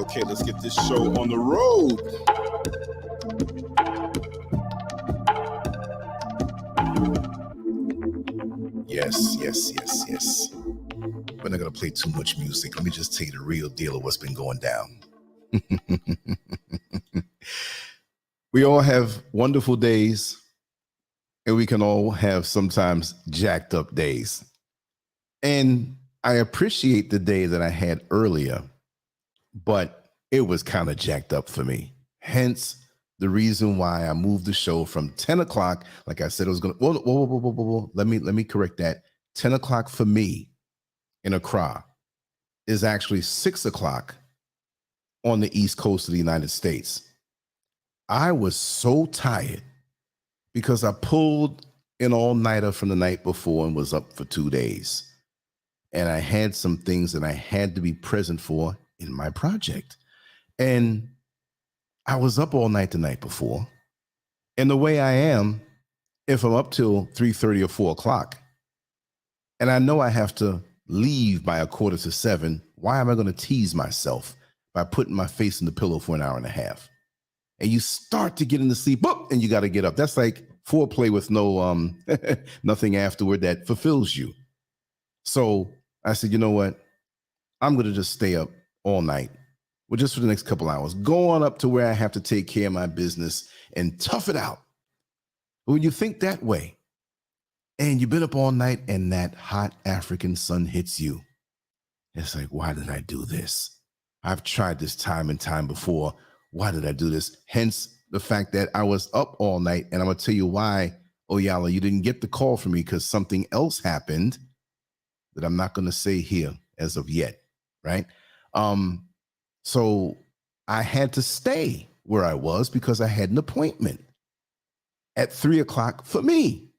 Okay, let's get this show on the road. Yes. We're not going to play too much music. Let me just tell you the real deal of what's been going down. We all have wonderful days, and we can all have sometimes jacked up days. And I appreciate the day that I had earlier, but it was kind of jacked up for me. Hence the reason why I moved the show from 10 o'clock. Like I said, it was going to, whoa. Let me correct that. 10 o'clock for me in Accra is actually 6 o'clock on the East Coast of the United States. I was so tired because I pulled an all-nighter from the night before and was up for 2 days. And I had some things that I had to be present for in my project. And I was up all night the night before. And the way I am, if I'm up till 3:30 or 4 o'clock, and I know I have to leave by 6:45, why am I going to tease myself by putting my face in the pillow for an hour and a half? And you start to get into sleep, boop, and you got to get up. That's like foreplay with no nothing afterward that fulfills you. So I said, you know what? I'm going to just stay up all night, well, just for the next couple hours, go on up to where I have to take care of my business and tough it out. But when you think that way, and you've been up all night and that hot African sun hits you, it's like, why did I do this? I've tried this time and time before. Why did I do this? Hence the fact that I was up all night, and I'm going to tell you why, Oyala, you didn't get the call from me because something else happened that I'm not going to say here as of yet, right? So I had to stay where I was because I had an appointment at 3 o'clock for me.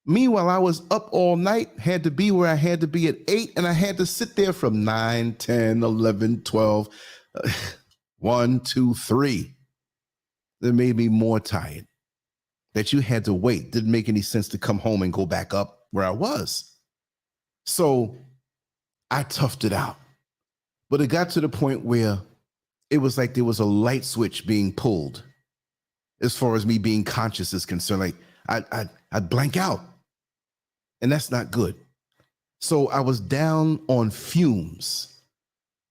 Meanwhile, I was up all night, had to be where I had to be at 8, and I had to sit there from 9, 10, 11, 12, 1, 2, 3. That made me more tired. That you had to wait. Didn't make any sense to come home and go back up where I was. So I toughed it out. But it got to the point where it was like there was a light switch being pulled as far as me being conscious is concerned. Like I'd blank out. And that's not good. So I was down on fumes.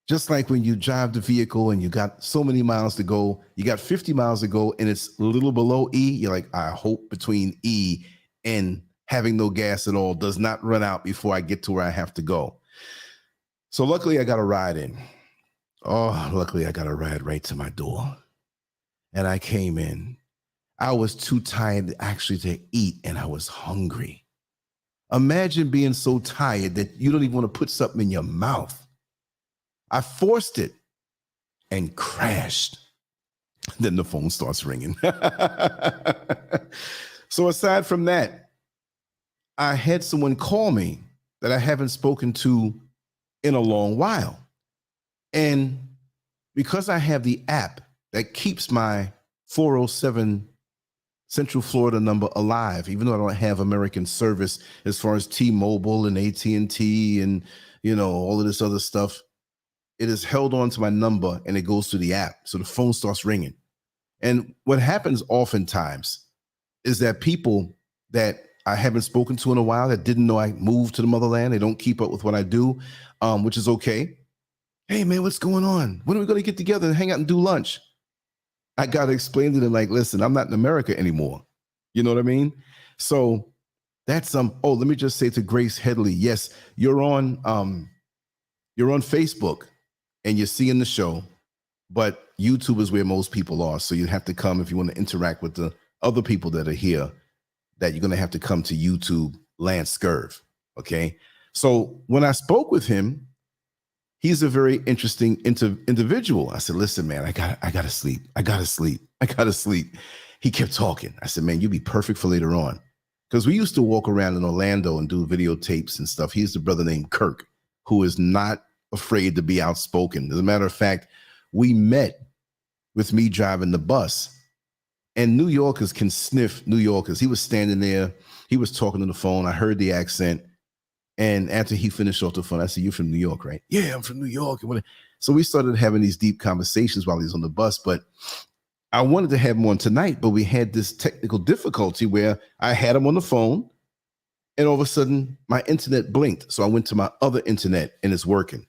Just like when you drive the vehicle and you got so many miles to go, you got 50 miles to go and it's a little below E, you're like, I hope between E and having no gas at all does not run out before I get to where I have to go. So luckily I got a ride in. Oh, luckily I got a ride right to my door. And I came in. I was too tired actually to eat and I was hungry. Imagine being so tired that you don't even want to put something in your mouth. I forced it and crashed. Then the phone starts ringing. So aside from that, I had someone call me that I haven't spoken to in a long while. And because I have the app that keeps my 407 Central Florida number alive, even though I don't have American service as far as T-Mobile and AT&T and, all of this other stuff, it is held on to my number and it goes to the app. So the phone starts ringing. And what happens oftentimes is that people that I haven't spoken to in a while, that didn't know I moved to the motherland, they don't keep up with what I do, which is okay. Hey, man, what's going on? When are we going to get together and hang out and do lunch? I got to explain to them, like, listen, I'm not in America anymore. You know what I mean? So that's let me just say to Grace Headley, yes, you're on Facebook and you're seeing the show, but YouTube is where most people are. So you have to come if you want to interact with the other people that are here, that you're going to have to come to YouTube, Lancescurv. Okay. So when I spoke with him, he's a very interesting individual. I said, listen, man, I gotta sleep. I gotta sleep. He kept talking. I said, man, you'd be perfect for later on. Because we used to walk around in Orlando and do videotapes and stuff. He's the brother named Kirk, who is not afraid to be outspoken. As a matter of fact, we met with me driving the bus, and New Yorkers can sniff New Yorkers. He was standing there. He was talking on the phone. I heard the accent. And after he finished off the phone, I said, you're from New York, right? Yeah, I'm from New York. So we started having these deep conversations while he was on the bus. But I wanted to have him on tonight, but we had this technical difficulty where I had him on the phone, and all of a sudden my internet blinked. So I went to my other internet and it's working.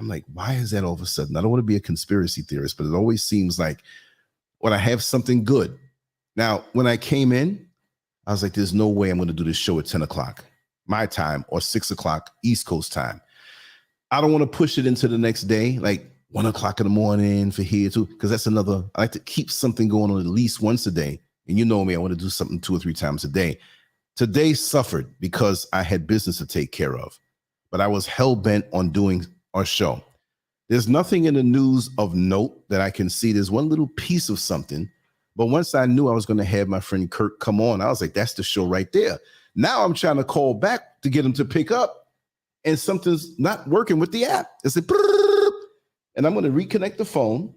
I'm like, why is that all of a sudden? I don't want to be a conspiracy theorist, but it always seems like when I have something good. Now, when I came in, I was like, there's no way I'm going to do this show at 10 o'clock my time or 6 o'clock East Coast time. I don't want to push it into the next day, like 1 o'clock in the morning for here too, because that's another, I like to keep something going on at least once a day. And you know me, I want to do something 2 or 3 times a day. Today suffered because I had business to take care of, but I was hell-bent on doing our show. There's nothing in the news of note that I can see. There's one little piece of something, but once I knew I was going to have my friend Kirk come on, I was like, that's the show right there. Now I'm trying to call back to get him to pick up, and something's not working with the app. It's like, and I'm going to reconnect the phone,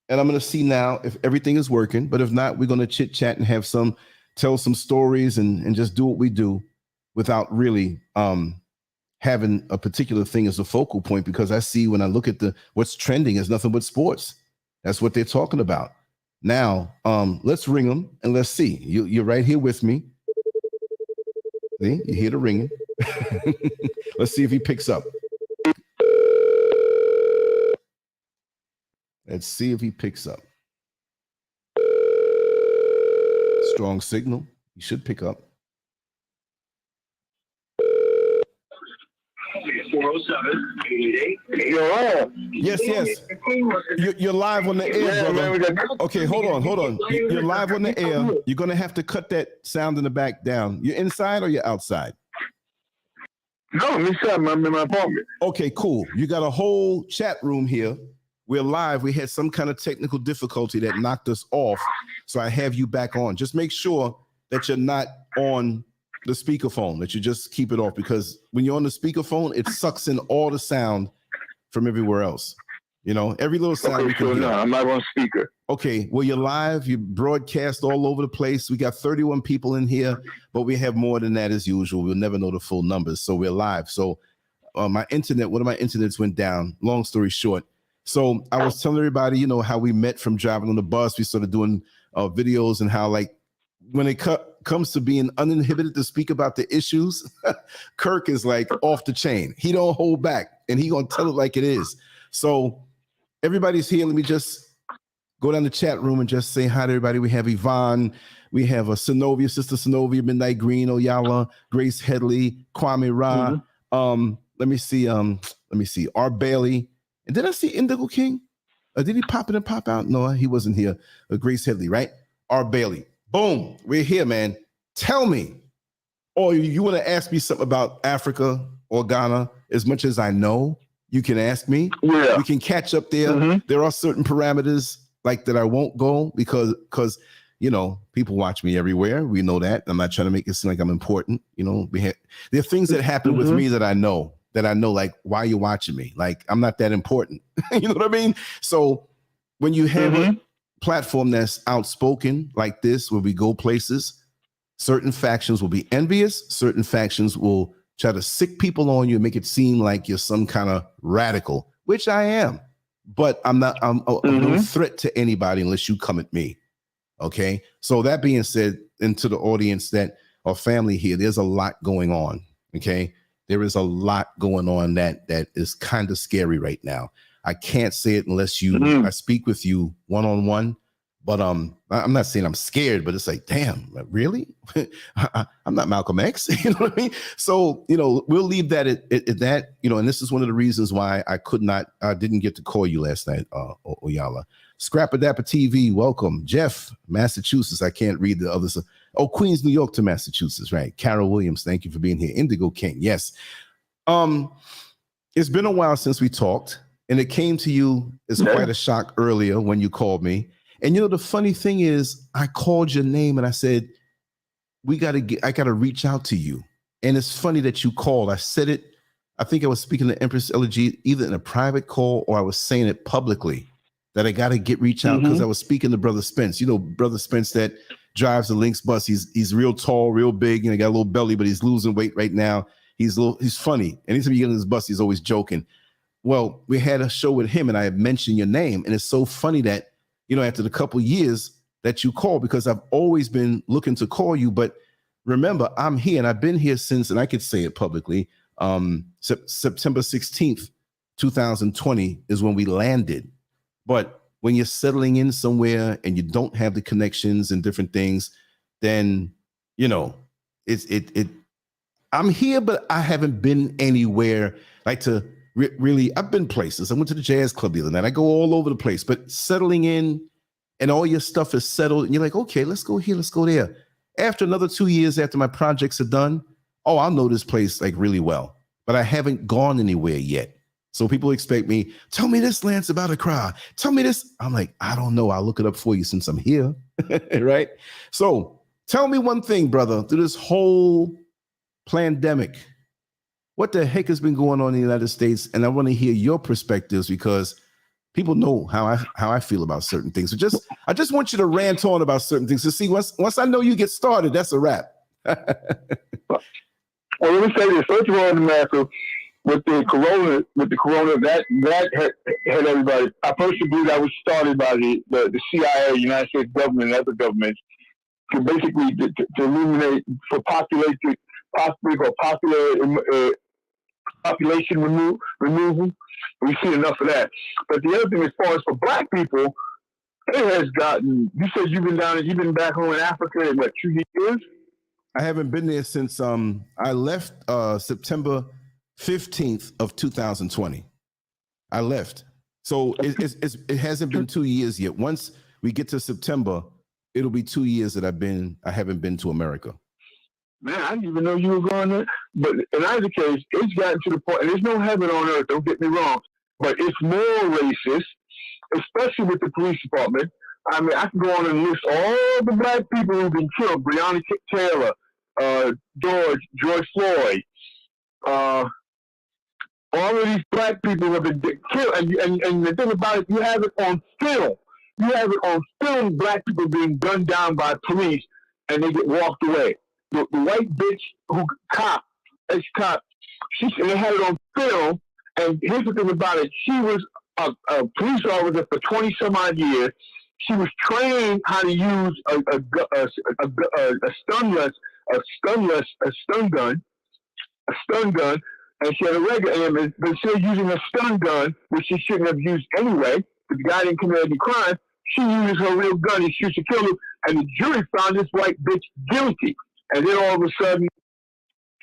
and I'm going to see now if everything is working. But if not, we're going to chit chat and have tell some stories and just do what we do without really having a particular thing as a focal point, because I see when I look at what's trending is nothing but sports. That's what they're talking about. Now, let's ring them and let's see. You're right here with me. See, you hear the ringing. Let's see if he picks up. Let's see if he picks up. Strong signal. He should pick up. 407-888. You're on. Yes. You're live on the air, brother. Okay, hold on. You're live on the air. You're going to have to cut that sound in the back down. You're inside or you're outside? No, I'm inside. I'm in my apartment. Okay, cool. You got a whole chat room here. We're live. We had some kind of technical difficulty that knocked us off. So I have you back on. Just make sure that you're not on the speakerphone, that you just keep it off, because when you're on the speakerphone, it sucks in all the sound from everywhere else. Every little sound we can hear. No, I'm not on speaker. Okay, well, you're live. You broadcast all over the place. We got 31 people in here, but we have more than that as usual. We'll never know the full numbers, so we're live. So my internet, one of my internets went down. Long story short. So I was telling everybody, how we met from driving on the bus. We started doing videos, and how, like, when it comes to being uninhibited to speak about the issues, Kirk is like off the chain. He don't hold back, and he gonna tell it like it is. So everybody's here. Let me just go down the chat room and just say hi to everybody. We have Yvonne, we have Synovia, Sister Synovia, Midnight Green, Oyala, Grace Headley, Kwame Ra. Let me see, R. Bailey. And did I see Indigo King? Did he pop in and pop out? No, he wasn't here. Grace Headley, right? R. Bailey. Boom, we're here, man. Tell me, or you want to ask me something about Africa or Ghana? As much as I know, you can ask me. Yeah. We can catch up there. There are certain parameters like that I won't go because you know, people watch me everywhere. We know that. I'm not trying to make it seem like I'm important. You know, there are things that happen with me that I know, like, why are you watching me? Like, I'm not that important. You know what I mean? So when you have a platform that's outspoken like this, where we go places, certain factions will be envious. Certain factions will try to sick people on you and make it seem like you're some kind of radical, which I am. But I'm no threat to anybody unless you come at me. Okay. So that being said, and to the audience that are family here, there's a lot going on. Okay. There is a lot going on that is kind of scary right now. I can't say it unless I speak with you one-on-one. But I'm not saying I'm scared, but it's like, damn, like, really? I'm not Malcolm X. You know what I mean? So, you know, we'll leave that at that, you know, and this is one of the reasons why I didn't get to call you last night, Oyala. Scrapper Dapper TV, welcome. Jeff, Massachusetts. I can't read the others. Oh, Queens, New York to Massachusetts, right? Carol Williams, thank you for being here. Indigo King, yes. It's been a while since we talked, and it came to you as quite a shock earlier when you called me. And you know, the funny thing is, I called your name and I said, I got to reach out to you. And it's funny that you called. I said it, I think I was speaking to Empress Elegy either in a private call or I was saying it publicly, that I got to reach out because I was speaking to Brother Spence. You know, Brother Spence that drives the Lynx bus. He's real tall, real big, and he got a little belly, but he's losing weight right now. He's funny. Anytime you get in his bus, he's always joking. Well, we had a show with him and I had mentioned your name. And it's so funny that, you know, after the couple years that you called, because I've always been looking to call you. But remember, I'm here and I've been here since, and I could say it publicly, September 16th, 2020 is when we landed. But when you're settling in somewhere and you don't have the connections and different things, then, you know, I'm here, but I haven't been anywhere like to really. I've been places. I went to the jazz club the other night. I go all over the place, but settling in and all your stuff is settled. And you're like, okay, let's go here. Let's go there. After another 2 years after my projects are done, oh, I'll know this place like really well, but I haven't gone anywhere yet. So people expect me, tell me this, Lance, about Accra. Tell me this. I'm like, I don't know. I'll look it up for you since I'm here. Right? So tell me one thing, brother, through this whole pandemic, what the heck has been going on in the United States? And I want to hear your perspectives because people know how I feel about certain things. So I just want you to rant on about certain things to see once I know you get started, that's a wrap. Well, let me say this. First of all, in America, with the corona, that had everybody. I personally believe that was started by the CIA, United States government, and other governments to basically to eliminate for population removal. We've seen enough of that. But the other thing, as far as for Black people, it has gotten. You said you've been back home in Africa in what, 2 years? I haven't been there since I left September 15th of 2020. I left. So it hasn't been 2 years yet. Once we get to September, it'll be 2 years that I haven't been to America. Man, I didn't even know you were going there. But in either case, it's gotten to the point, and there's no heaven on earth, don't get me wrong, but it's more racist, especially with the police department. I mean, I can go on and list all the Black people who've been killed: Breonna Taylor, George Floyd, all of these Black people have been killed. And the thing about it, you have it on film. You have it on film, Black people being gunned down by police, and they get walked away. The white bitch ex-cop, they had it on film. And here's the thing about it. She was a police officer for 20 some odd years. She was trained how to use a stun gun, and she had a regular aim, but she was using a stun gun, which she shouldn't have used anyway, because the guy didn't commit any crime. She uses her real gun and shoots to kill him, and the jury found this white bitch guilty. And then all of a sudden,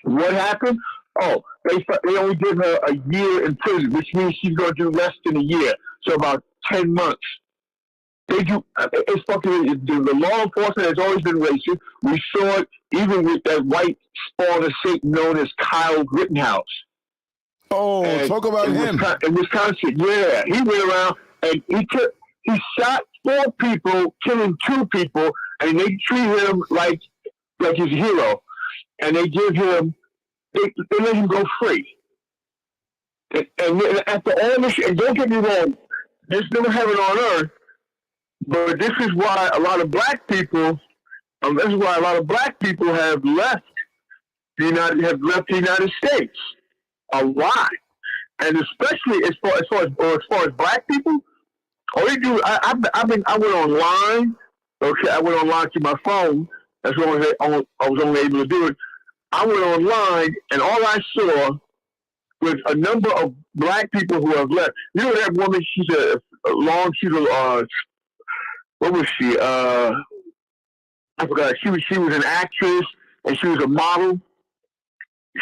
what happened? Oh, they only give her a year in prison, which means she's going to do less than a year, so about 10 months. It's fucking, the law enforcement has always been racist. We saw it even with that white spawn of Satan known as Kyle Rittenhouse. Oh, and talk about him. In Wisconsin, yeah. He went around and he shot 4 people, killing 2 people, and they treat him like he's a hero, and they give him, they let him go free. And after all this, and don't get me wrong, there's no heaven on earth, but this is why a lot of black people, this is why a lot of black people have left the United States. A lot, and especially as far as black people, all they do, I went online. Okay, I went online to my phone. That's what I was only able to do it. I went online, and all I saw was a number of black people who have left. You know that woman? She's what was she? I forgot. She was an actress, and she was a model.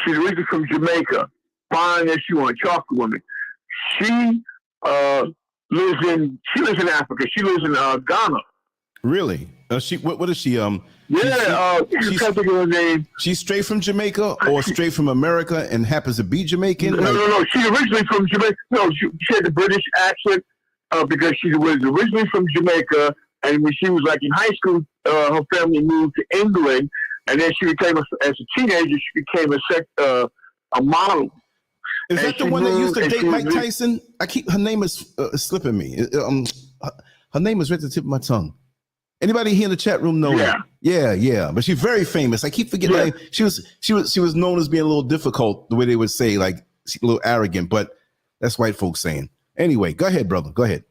She's originally from Jamaica. Fine as she was, chocolate woman. She lives in Africa. She lives in Ghana. Really? What is she? Yeah, she's her name. She's straight from Jamaica or straight from America and happens to be Jamaican? No. She's originally from Jamaica. No, she had a British accent because she was originally from Jamaica, and when she was like in high school, her family moved to England, and then she became as a teenager, she became a model. Is that the one that used to date Mike Tyson? Her name is slipping me. Her name is right at the tip of my tongue. Anybody here in the chat room know? Yeah. But she's very famous. I keep forgetting her name. She was known as being a little difficult, the way they would say, like a little arrogant. But that's white folks saying. Anyway, go ahead, brother. Go ahead.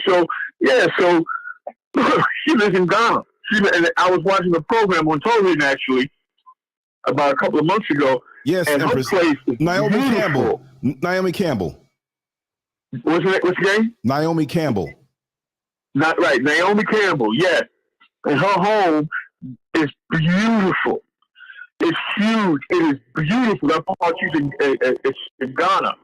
So she lives in Ghana. And I was watching the program on television actually about a couple of months ago. Yes, and Empress. Her place is Naomi beautiful. Campbell. Naomi Campbell. What's her name? Naomi Campbell. Not right, Naomi Campbell. Yes, and her home is beautiful. It's huge. It is beautiful. That part she's in Ghana,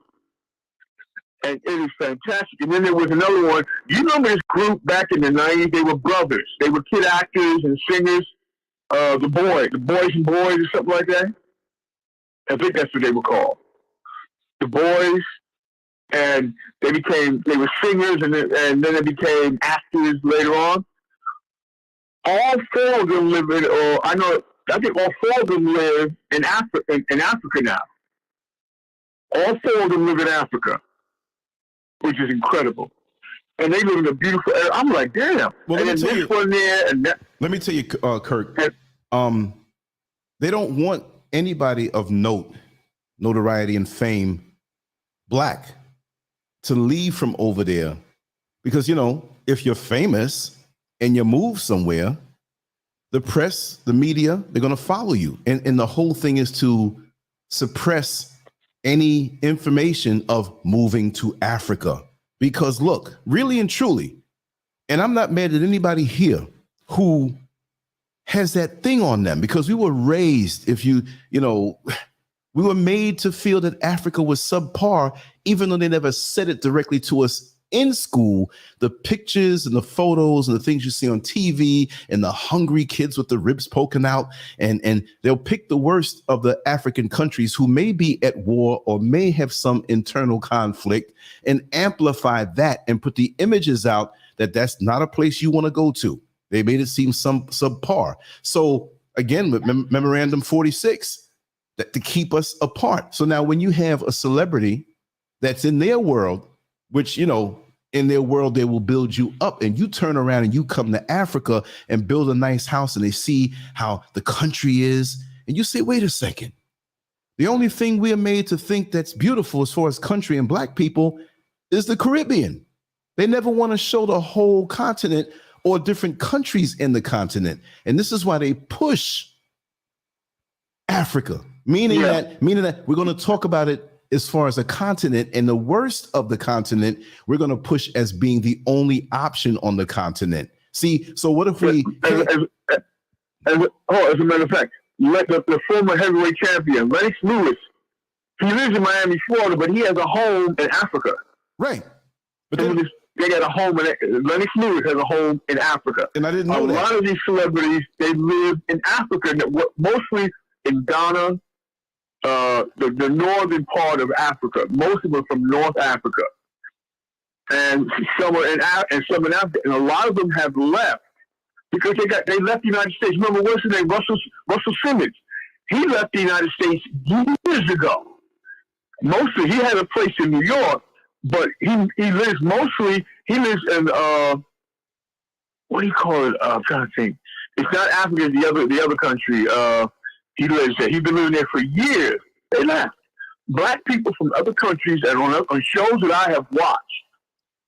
and it is fantastic. And then there was another one. You remember this group back in the 90s? They were brothers. They were kid actors and singers. The Boys and Boys, or something like that. I think that's what they were called. The Boys, and they were singers, and then they became actors later on. All four of them live I think all four of them live in Africa now. All four of them live in Africa, which is incredible. And they live in a beautiful area. I'm like, damn. Well, let me tell you, Kirk. They don't want anybody of notoriety and fame, black, to leave from over there, because if you're famous and you move somewhere, the press, the media, they're going to follow you, and the whole thing is to suppress any information of moving to Africa. Because look, really and truly, and I'm not mad at anybody here who has that thing on them, because we were raised, we were made to feel that Africa was subpar, even though they never said it directly to us in school. The pictures and the photos and the things you see on TV, and the hungry kids with the ribs poking out, and they'll pick the worst of the African countries who may be at war or may have some internal conflict, and amplify that and put the images out that that's not a place you want to go to. They made it seem subpar. So again, with Memorandum 46, that to keep us apart. So now when you have a celebrity that's in their world, which, in their world, they will build you up, and you turn around and you come to Africa and build a nice house, and they see how the country is, and you say, wait a second. The only thing we are made to think that's beautiful as far as country and black people is the Caribbean. They never want to show the whole continent or different countries in the continent. And this is why they push Africa, meaning that we're going to talk about it as far as a continent, and the worst of the continent, we're going to push as being the only option on the continent. See, so what if we... As a matter of fact, the former heavyweight champion, Lennox Lewis, he lives in Miami, Florida, but he has a home in Africa. Right. But they got a home Lennox Lewis has a home in Africa. And I didn't know that. A lot of these celebrities, they live in Africa, mostly in Ghana, the northern part of Africa. Most of them from North Africa. And some are in Africa. And a lot of them have left because they left the United States. Remember, what's his name? Russell Simmons. He left the United States years ago. Mostly, he had a place in New York, but he lives in what do you call it? I'm trying to think. It's not Africa. The other country. He lives there. He's been living there for years. They left. Black people from other countries, and on shows that I have watched,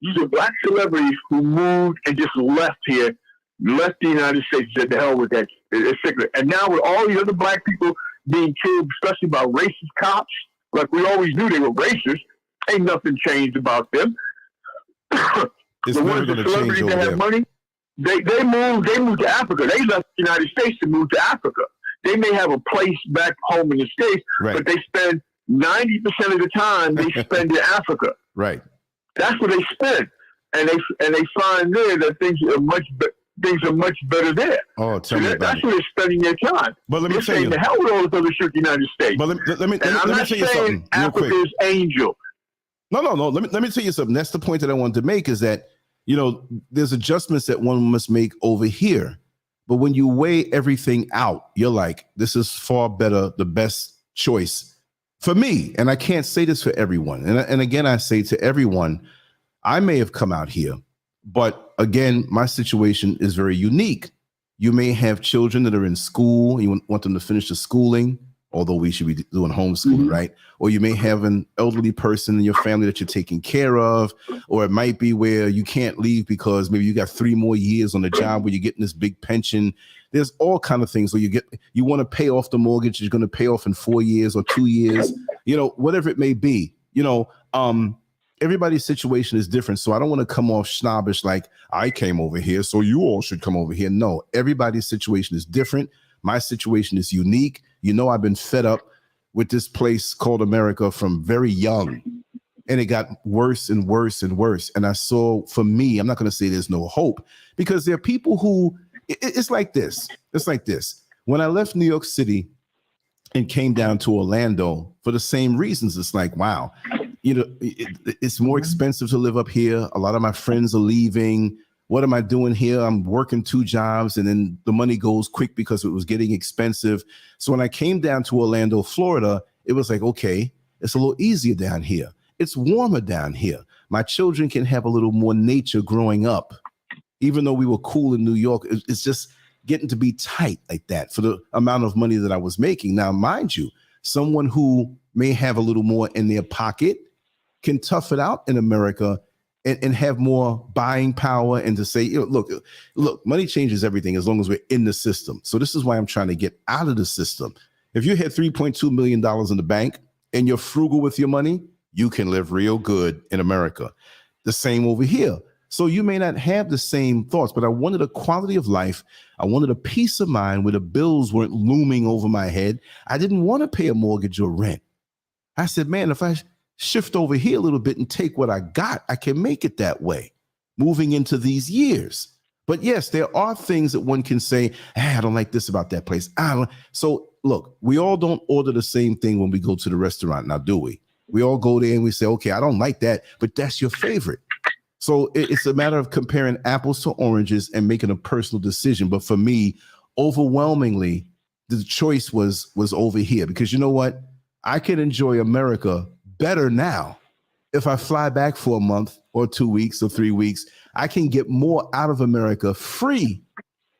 these are black celebrities who moved and just left here, left the United States, said the hell with that. It's sick. And now with all these other black people being killed, especially by racist cops, like we always knew they were racist, ain't nothing changed about them. It's the never ones, the going to change celebrities over that have there. money, they moved to Africa. They left the United States to move to Africa. They may have a place back home in the States, Right. but they spend 90% of the time they spend in Africa. Right. That's what they spend, and they find there that things are much better there. Oh, tell me about that's it. where they're spending their time. But let me They're tell you. saying the hell with all this other shit, the United States. But let me and I'm not tell you saying something real quick. Africa's angel. No. Let me tell you something. That's the point that I wanted to make is that, there's adjustments that one must make over here. But when you weigh everything out, you're like, this is far better, the best choice for me. And I can't say this for everyone. And again, I say to everyone, I may have come out here, but again, my situation is very unique. You may have children that are in school. You want them to finish the schooling, although we should be doing homeschooling, right? Or you may have an elderly person in your family that you're taking care of, or it might be where you can't leave because maybe you got 3 more years on the job where you're getting this big pension. There's all kind of things where you want to pay off the mortgage you're going to pay off in 4 years or 2 years, whatever it may be. Everybody's situation is different. So I don't want to come off snobbish like I came over here, so you all should come over here. No, everybody's situation is different. My situation is unique. I've been fed up with this place called America from very young, and it got worse and worse and worse. And I saw, for me, I'm not going to say there's no hope, because there are people who, it's like this. It's like this. When I left New York City and came down to Orlando for the same reasons, it's like, wow, it's more expensive to live up here. A lot of my friends are leaving. What am I doing here? I'm working 2 jobs, and then the money goes quick because it was getting expensive. So when I came down to Orlando, Florida, it was like, okay, it's a little easier down here. It's warmer down here. My children can have a little more nature growing up. Even though we were cool in New York, it's just getting to be tight like that for the amount of money that I was making. Now, mind you, someone who may have a little more in their pocket can tough it out in America and have more buying power, and to say, look, money changes everything as long as we're in the system. So this is why I'm trying to get out of the system. If you had $3.2 million in the bank and you're frugal with your money, you can live real good in America. The same over here. So you may not have the same thoughts, but I wanted a quality of life. I wanted a peace of mind where the bills weren't looming over my head. I didn't want to pay a mortgage or rent. I said, man, if I shift over here a little bit and take what I got, I can make it that way moving into these years. But yes, there are things that one can say, I don't like this about that place. So look, we all don't order the same thing when we go to the restaurant now, do we? We all go there and we say, okay, I don't like that, but that's your favorite. So it's a matter of comparing apples to oranges and making a personal decision. But for me, overwhelmingly, the choice was over here, because you know what? I can enjoy America better now. If I fly back for a month or 2 weeks or 3 weeks, I can get more out of America free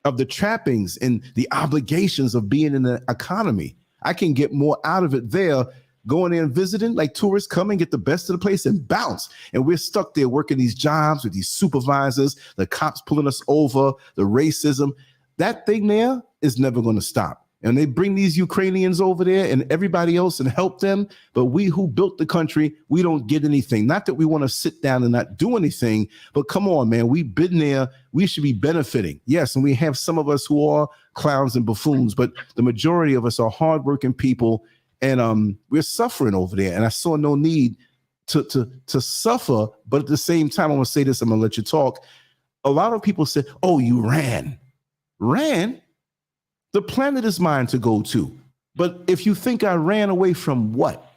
of the trappings and the obligations of being in the economy. I can get more out of it there, going there and visiting, like tourists come and get the best of the place and bounce. And we're stuck there working these jobs with these supervisors, the cops pulling us over, the racism. That thing there is never going to stop. And they bring these Ukrainians over there and everybody else and help them. But we who built the country, we don't get anything. Not that we want to sit down and not do anything, but come on, man, we've been there. We should be benefiting. Yes, and we have some of us who are clowns and buffoons, but the majority of us are hardworking people, and we're suffering over there. And I saw no need to suffer. But at the same time, I'm going to say this, I'm going to let you talk. A lot of people say, oh, you ran. The planet is mine to go to. But if you think I ran away from what?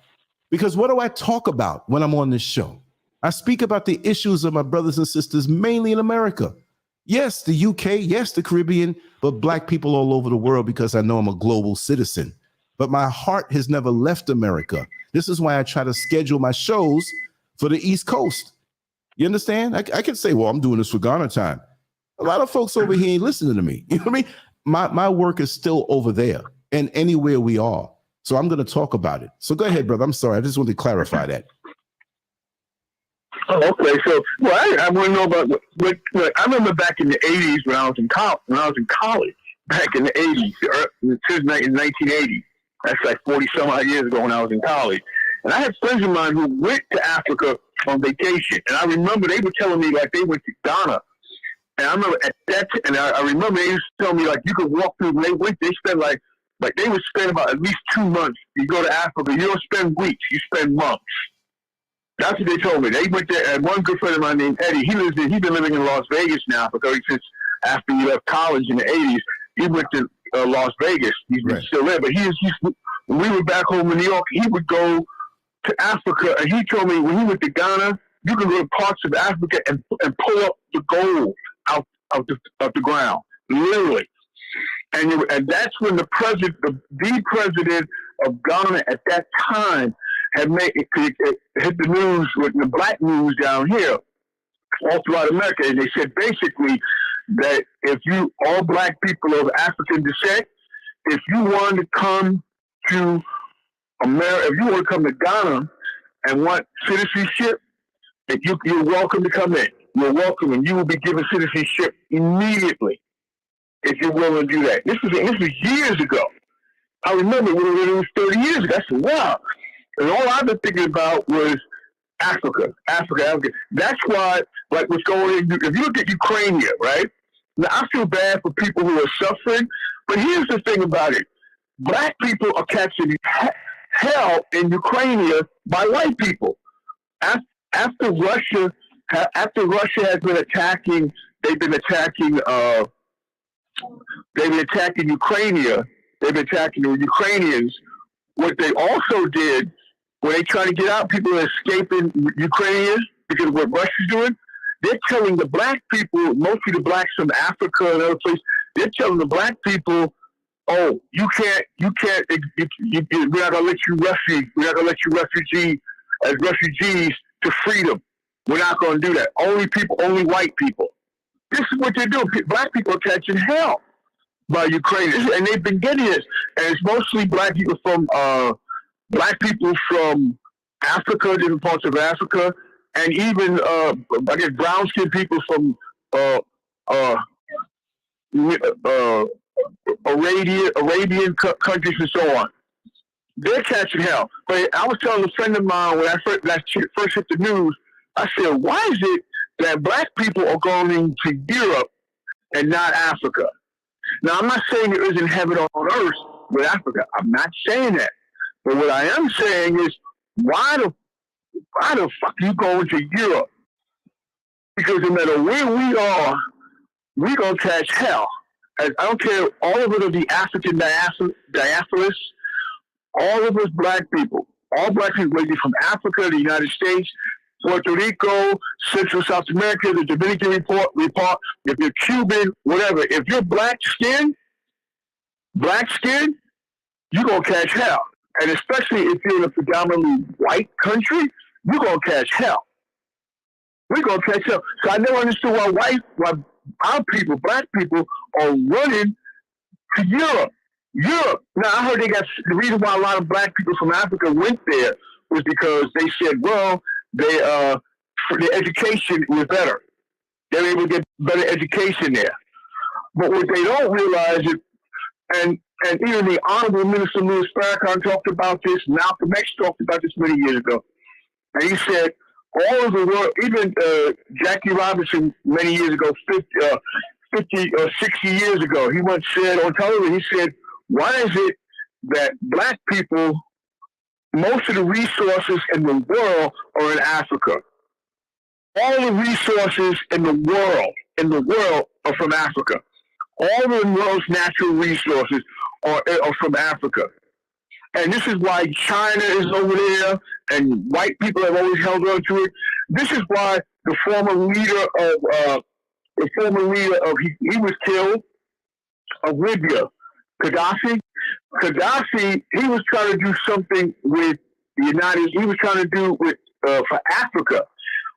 Because what do I talk about when I'm on this show? I speak about the issues of my brothers and sisters, mainly in America. Yes, the UK, yes, the Caribbean, but black people all over the world because I know I'm a global citizen. But my heart has never left America. This is why I try to schedule my shows for the East Coast. You understand? I can say, well, I'm doing this for Ghana time. A lot of folks over here ain't listening to me. You know what I mean? My work is still over there and anywhere we are. So I'm going to talk about it. So go ahead, brother. I'm sorry. I just wanted to clarify that. Oh, okay. So, well, I want to know about what I remember back in the '80s when I was in college. Back in the '80s, since 1980. That's like 40 some odd years ago when I was in college. And I had friends of mine who went to Africa on vacation, and I remember they were telling me like they went to Ghana. And I remember at that, and I remember they used to tell me like you could walk through. When they went, they spent like they would spend about at least 2 months. You go to Africa, you don't spend weeks, you spend months. That's what they told me. They went there, and one good friend of mine named Eddie, he's been living in Las Vegas now since after he left college in the 80s. He went to Las Vegas. He's still there, but when we were back home in New York, he would go to Africa, and he told me when he went to Ghana, you can go to parts of Africa and pull up the gold out of the ground, literally. And that's when the president of Ghana at that time had hit the news with the black news down here, all throughout America, and they said basically that if you all black people of African descent, if you want to come to America, if you want to come to Ghana and want citizenship, that you're welcome to come in. You're welcome, and you will be given citizenship immediately if you're willing to do that. This was years ago. I remember when it was 30 years ago. I said, wow. And all I've been thinking about was Africa. That's why, like what's going on, if you look at Ukraine, right? Now, I feel bad for people who are suffering, but here's the thing about it. Black people are catching hell in Ukraine by white people. After Russia has been attacking, they've been attacking Ukraine. They've been attacking the Ukrainians. What they also did when they try to get out, people are escaping Ukrainians because of what Russia's doing. They're telling the black people, mostly the blacks from Africa and other places, they're telling the black people, oh, we're not gonna let you refugees to freedom. We're not gonna do that. Only white people. This is what they're doing. Black people are catching hell by Ukraine, and they've been getting this. And it's mostly black people from Africa, different parts of Africa, and even I guess brown skinned people from Arabian countries and so on. They're catching hell. But I was telling a friend of mine when I first hit the news, I said, why is it that black people are going to Europe and not Africa? Now, I'm not saying there isn't heaven on earth with Africa. I'm not saying that. But what I am saying is, why the fuck are you going to Europe? Because no matter where we are, we're going to catch hell. And I don't care, all of it are the African diasporas, all of us black people, all black people, whether you're from Africa, the United States, Puerto Rico, Central South America, the Dominican Republic, if you're Cuban, whatever, if you're black skin, you're going to catch hell. And especially if you're in a predominantly white country, you're going to catch hell. We're going to catch hell. So I never understood why our people, black people, are running to Europe. Now, I heard the reason why a lot of black people from Africa went there was because they said, well, their education was better. They were able to get better education there. But what they don't realize is, and even the Honorable Minister Louis Farrakhan talked about this, Malcolm X talked about this many years ago. And he said, all of the world, even Jackie Robinson many years ago, 50 or 60 years ago, he once said on television, he said, why is it that black people, most of the resources in the world are in Africa? All the resources in the world are from Africa. All the world's natural resources are from Africa. And this is why China is over there and white people have always held on to it. This is why the former leader of the former leader of, he was killed, of Libya, Gaddafi. Gaddafi, he was trying to do something with the he was trying to do with, for Africa.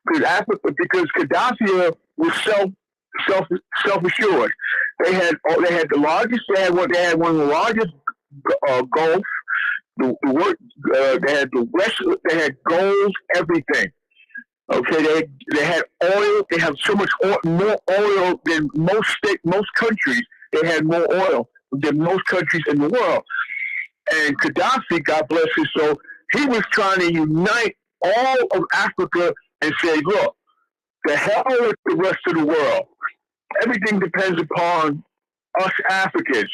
Because Gaddafi was self-assured. They had the largest, they had one of the largest Gulf. They had the West, they had gold, everything. Okay, they had oil. They have so much oil, more oil than most countries. They had more oil than most countries in the world. And Gaddafi, God bless his soul, he was trying to unite all of Africa and say, look, the hell with the rest of the world. Everything depends upon us Africans.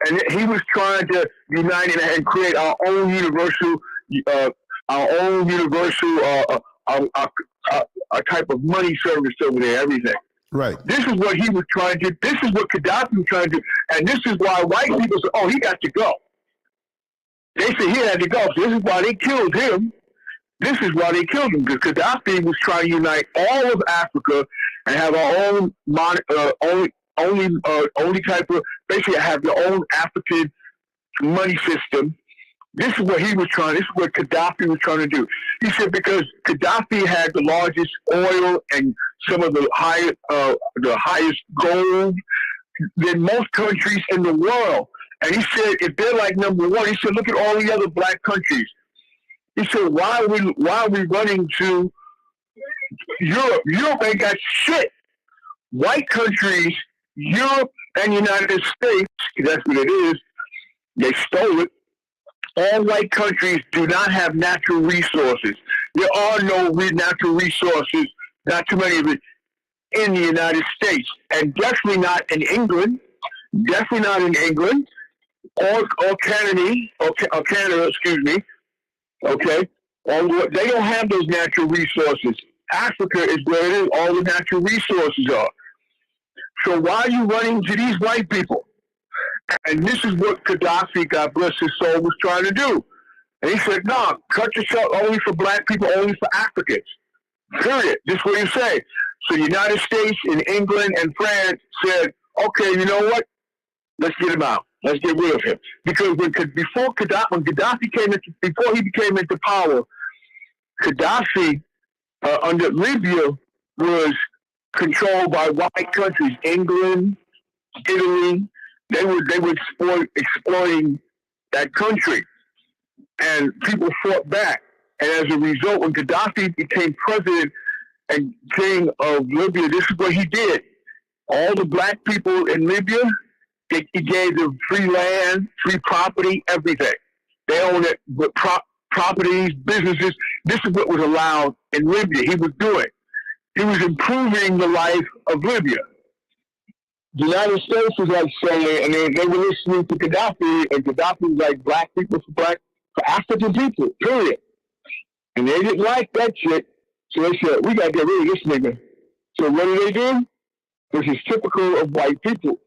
And he was trying to unite and create our own universal, a type of money service over there, everything. Right. This is what he was trying to do. This is what Gaddafi was trying to do. And this is why white people say, oh, he got to go. They say he had to go. So this is why they killed him. This is why they killed him, because Gaddafi was trying to unite all of Africa and have our own only type of, basically have your own African money system. This is what he was trying. This is what Gaddafi was trying to do. He said because Gaddafi had the largest oil and some of the highest gold than most countries in the world. And he said if they're like number one, he said look at all the other black countries. He said why are we running to Europe? Europe ain't got shit. White countries, Europe and the United States, that's what it is. They stole it. All white countries do not have natural resources. There are no natural resources, not too many of it, in the United States. And definitely not in England. Definitely not in England. Or Canada, excuse me. Okay? They don't have those natural resources. Africa is where it is. All the natural resources are. So why are you running to these white people? And this is what Gaddafi, God bless his soul, was trying to do. And he said, no, cut yourself only for black people, only for Africans. Period. This is what he said. So the United States and England and France said, okay, you know what? Let's get him out. Let's get rid of him. Because when Gaddafi before he became into power, Gaddafi under Libya was controlled by white countries, England, Italy. They were exploiting that country, and people fought back. And as a result, when Gaddafi became president and king of Libya, this is what he did. All the black people in Libya, he gave them free land, free property, everything. They owned it with properties, businesses. This is what was allowed in Libya. He was doing. He was improving the life of Libya. The United States was like saying, and they were listening to Gaddafi, and Gaddafi was like black people for African people, period. And they didn't like that shit, so they said, we got to get rid of this nigga. So what do? Which is typical of white people.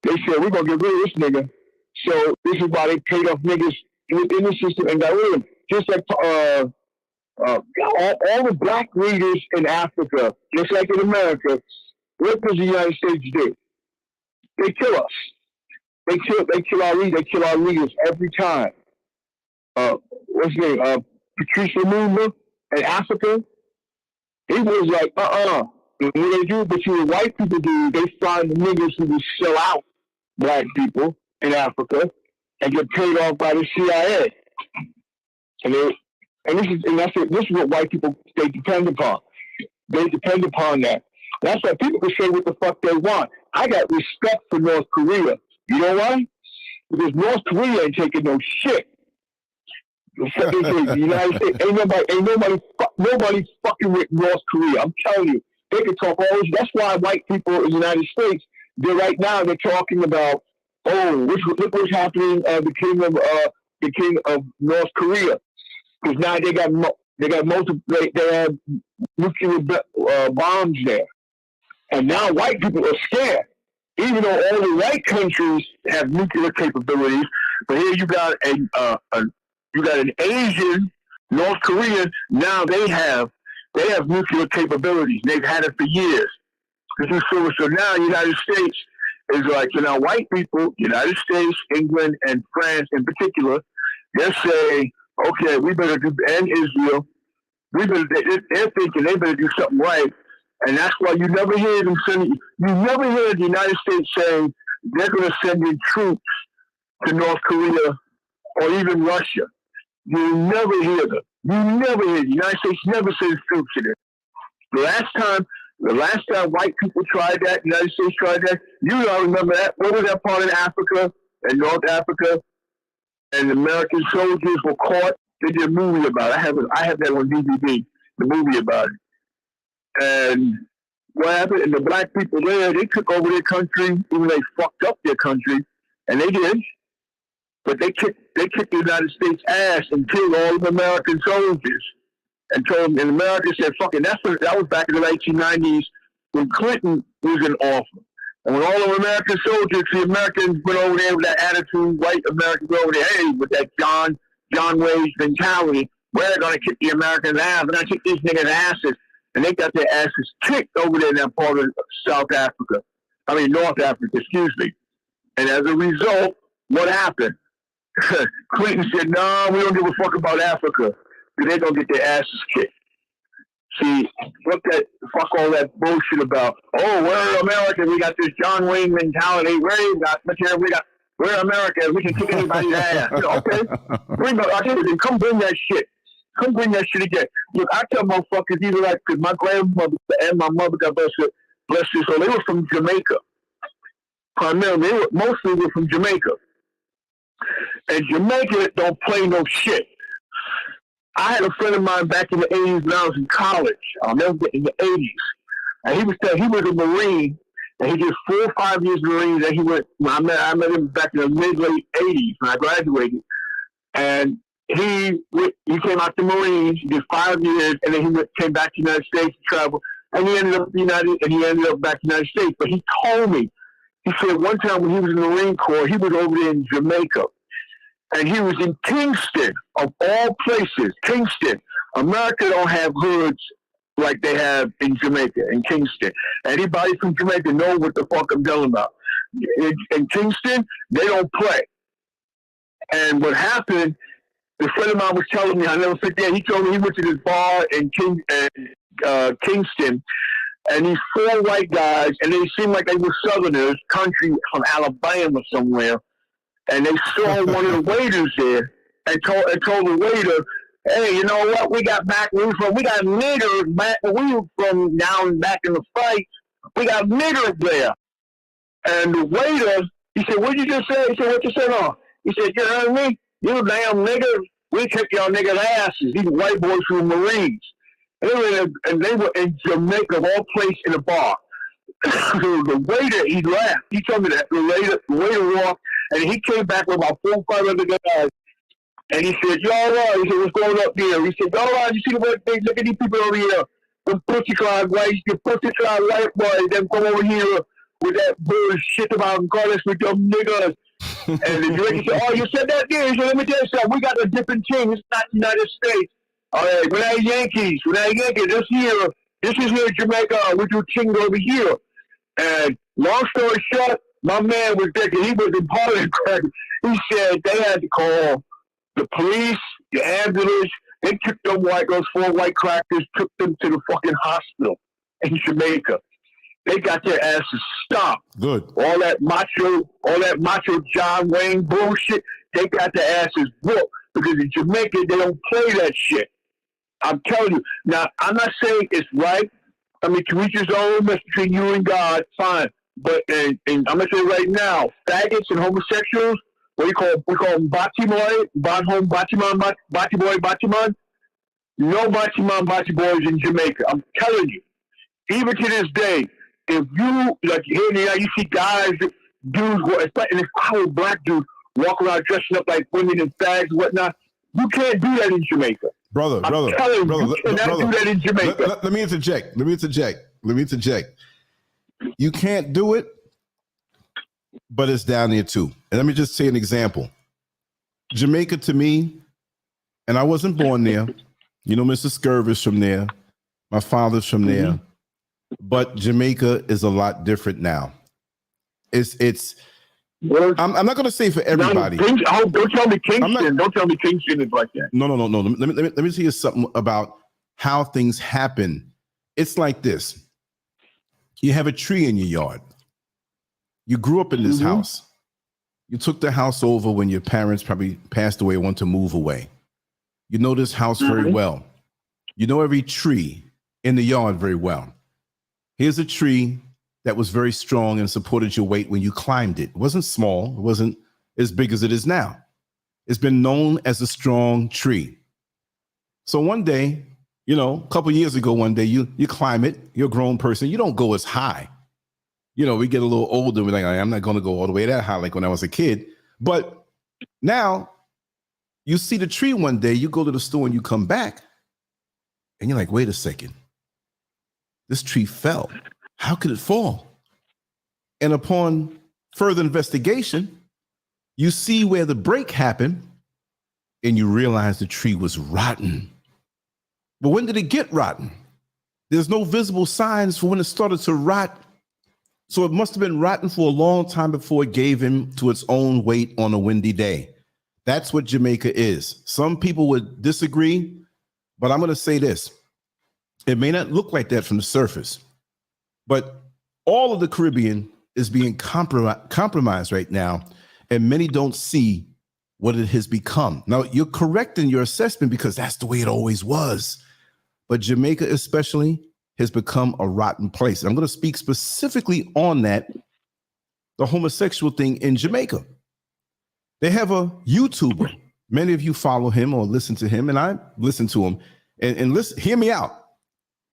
They said, we're going to get rid of this nigga. So this is why they paid off niggas in the system and got rid of them. Just like all the black leaders in Africa, just like in America, what does the United States do? They kill us. They kill our leaders. They kill our leaders every time. What's his name? Patrice Lumumba in Africa. He was like, What they do, but you white people do, they find the niggas who will sell out black people in Africa and get paid off by the CIA. This is what white people they depend upon. They depend upon that. That's why people can say what the fuck they want. I got respect for North Korea. You know why? Because North Korea ain't taking no shit. The United States ain't nobody fucking with North Korea. I'm telling you, they can talk all this. That's why white people in the United States, they're talking about, look what's happening. The king of North Korea, because now they have nuclear bombs there. And now white people are scared, even though all the white countries have nuclear capabilities. But here you got an Asian North Korean. Now they have nuclear capabilities. They've had it for years. So now United States is like, so now white people, United States, England, and France in particular, they're saying, okay, we better do, and Israel, they're thinking they better do something right. And that's why you never hear them you never hear the United States saying they're going to send in troops to North Korea or even Russia. You never hear them. You never hear. The United States never sends troops in there. The last time white people tried that, the United States tried that, you all remember that. What was that part in Africa and North Africa? And American soldiers were caught. They did a movie about it. I have that on DVD, the movie about it. And what happened? And the black people there, they took over their country, even they fucked up their country, and they did. But they kicked the United States ass and killed all the American soldiers. And told them, and America said, fuck it. That was back in the 1990s when Clinton was in office. And when all the American soldiers, the Americans went over there with that attitude, white Americans went over there, hey, with that John Wayne's mentality, we're going to kick the Americans' ass. We're going to kick these niggas' asses. And they got their asses kicked over there in that part of North Africa, excuse me. And as a result, what happened? Clinton said, no, we don't give a fuck about Africa. They're going to get their asses kicked. See, fuck all that bullshit about, oh, we're American, we got this John Wayne mentality, we're Americans, we can kick anybody's ass. Okay, come bring that shit. Come bring that shit again. Look, I tell motherfuckers, either like, because my grandmother and my mother, God bless her, so they were from Jamaica. Primarily, mostly were from Jamaica. And Jamaica don't play no shit. I had a friend of mine back in the 80s when I was in college. I'll never forget, in the 80s. And he was a Marine, and he did 4 or 5 years in the Marines, and I met him back in the mid-late 80s when I graduated. And he came out the Marines, he did 5 years, and then he came back to the United States to travel. And he ended up back in the United States. But he told me, he said one time when he was in the Marine Corps, he was over there in Jamaica. And he was in Kingston, of all places. Kingston. America don't have hoods like they have in Jamaica, in Kingston. Anybody from Jamaica know what the fuck I'm talking about. In Kingston, they don't play. And what happened, the friend of mine was telling me, I never forget, he told me he went to this bar in Kingston, and these 4 white guys, and they seemed like they were Southerners, country from Alabama somewhere, and they saw one of the waiters there and told the waiter, hey, you know what? We got niggers back when we were from down back in the fight. We got niggers there. And the waiter, he said, what'd you just say? He said, what you said? He said, you heard me? You damn niggers. We kick y'all niggas' asses. These white boys from the Marines. And they were in Jamaica, of all places, in a bar. The waiter, he laughed. He told me that the waiter walked, and he came back with about 4 or 5 other guys. And he said, yo, all right. He said, what's going up there? He said, all right, you see what they look at these people over here. The pussy-clad white boys, them come over here with that bullshit about calling us with them niggas. And the director said, oh, you said that there? He said, let me tell you something. We got a different team. It's not the United States. All right, we're not Yankees. This is here Jamaica. We do things over here. And long story short, my man was there because he was in part of the crack. He said they had to call the police, the ambulance. They took those 4 white crackers, took them to the fucking hospital in Jamaica. They got their asses stopped. Good. All that macho John Wayne bullshit, they got their asses whooped. Because in Jamaica, they don't play that shit. I'm telling you. Now, I'm not saying it's right. I mean, to each his own, that's between you and God, fine. But and I'm going to say right now, faggots and homosexuals, we call them Batiboy, Batiman. No Bati boys in Jamaica. I'm telling you. Even to this day, if you, like here now, you see guys, dudes, and it's probably black dudes, walk around dressing up like women and fags and whatnot. You can't do that in Jamaica. Brother, you cannot do that in Jamaica. Let me interject. You can't do it, but it's down there too. And let me just say an example. Jamaica to me, and I wasn't born there. You know, Mr. Scurv is from there. My father's from there. but Jamaica is a lot different now. It's Well, I'm not going to say for everybody. Don't tell me Kingston. Don't tell me Kingston is like that. No. Let me tell you something about how things happen. It's like this. You have a tree in your yard. You grew up in this house. You took the house over when your parents probably passed away or want to move away. You know this house very well. You know every tree in the yard very well. Here's a tree that was very strong and supported your weight when you climbed it. It wasn't small. It wasn't as big as it is now. It's been known as a strong tree. So one day, you know, a couple of years ago, one day you climb it. You're a grown person. You don't go as high. You know, we get a little older. We're like, I'm not going to go all the way that high like when I was a kid. But now you see the tree one day, you go to the store and you come back and you're like, wait a second. This tree fell. How could it fall? And upon further investigation, you see where the break happened and you realize the tree was rotten. But when did it get rotten? There's no visible signs for when it started to rot. So it must have been rotten for a long time before it gave in to its own weight on a windy day. That's what Jamaica is. Some people would disagree, but I'm going to say this. It may not look like that from the surface, but all of the Caribbean is being compromised right now, and many don't see what it has become. Now, you're correct in your assessment because that's the way it always was. But Jamaica especially has become a rotten place. I'm going to speak specifically on that, the homosexual thing in Jamaica. They have a YouTuber. Many of you follow him or listen to him, and I listen to him. And listen, hear me out.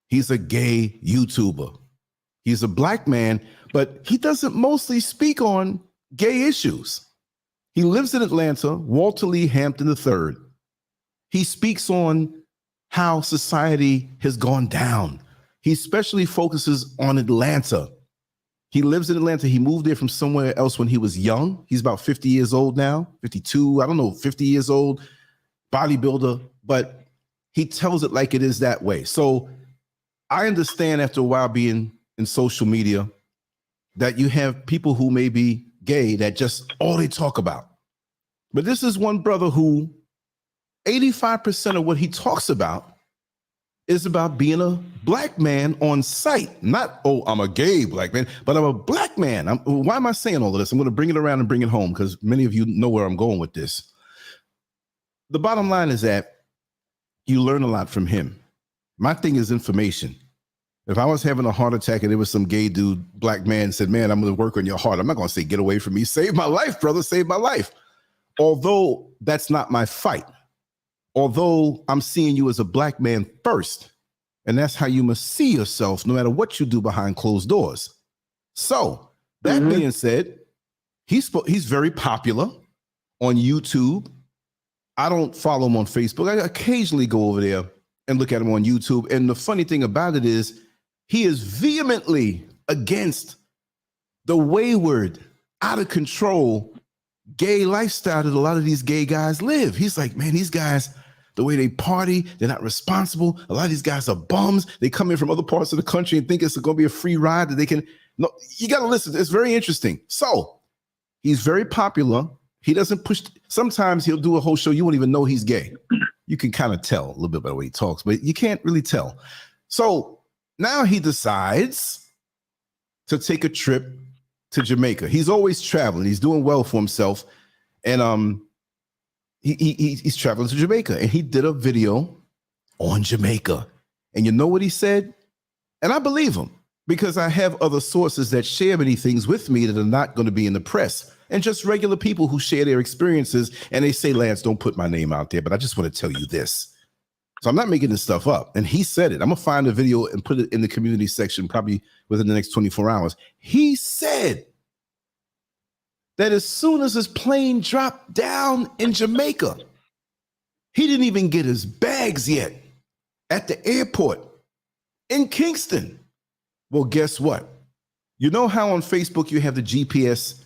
He's a gay YouTuber. He's a black man, but he doesn't mostly speak on gay issues. He lives in Atlanta, Walter Lee Hampton III. He speaks on how society has gone down. He especially focuses on Atlanta. He lives in Atlanta. He moved there from somewhere else when he was young. He's about 50 years old now, 52, I don't know, 50 years old, bodybuilder, but he tells it like it is that way. So I understand after a while being in social media that you have people who may be gay that just all they talk about. But this is one brother who 85% of what he talks about is about being a black man on site. Not, oh, I'm a gay black man, but I'm a black man. Why am I saying all of this? I'm going to bring it around and bring it home because many of you know where I'm going with this. The bottom line is that you learn a lot from him. My thing is information. If I was having a heart attack and there was some gay dude, black man said, man, I'm going to work on your heart. I'm not going to say, get away from me. Save my life, brother. Save my life. Although that's not my fight. Although I'm seeing you as a black man first, and that's how you must see yourself no matter what you do behind closed doors. So that being said, he's very popular on YouTube. I don't follow him on Facebook. I occasionally go over there and look at him on YouTube. And the funny thing about it is he is vehemently against the wayward, out of control gay lifestyle that a lot of these gay guys live. He's like, man, these guys, the way they party, they're not responsible. A lot of these guys are bums. They come in from other parts of the country and think it's going to be a free ride that they can. No, you got to listen. It's very interesting. So he's very popular. He doesn't push. Sometimes he'll do a whole show. You won't even know he's gay. You can kind of tell a little bit by the way he talks, but you can't really tell. So now he decides to take a trip to Jamaica. He's always traveling. He's doing well for himself. And he's traveling to Jamaica. And he did a video on Jamaica. And you know what he said? And I believe him because I have other sources that share many things with me that are not going to be in the press. And just regular people who share their experiences. And they say, Lance, don't put my name out there, but I just want to tell you this. So I'm not making this stuff up. And he said it. I'm going to find a video and put it in the community section probably within the next 24 hours. He said that as soon as his plane dropped down in Jamaica, he didn't even get his bags yet at the airport in Kingston. Well, guess what? You know how on Facebook you have the GPS?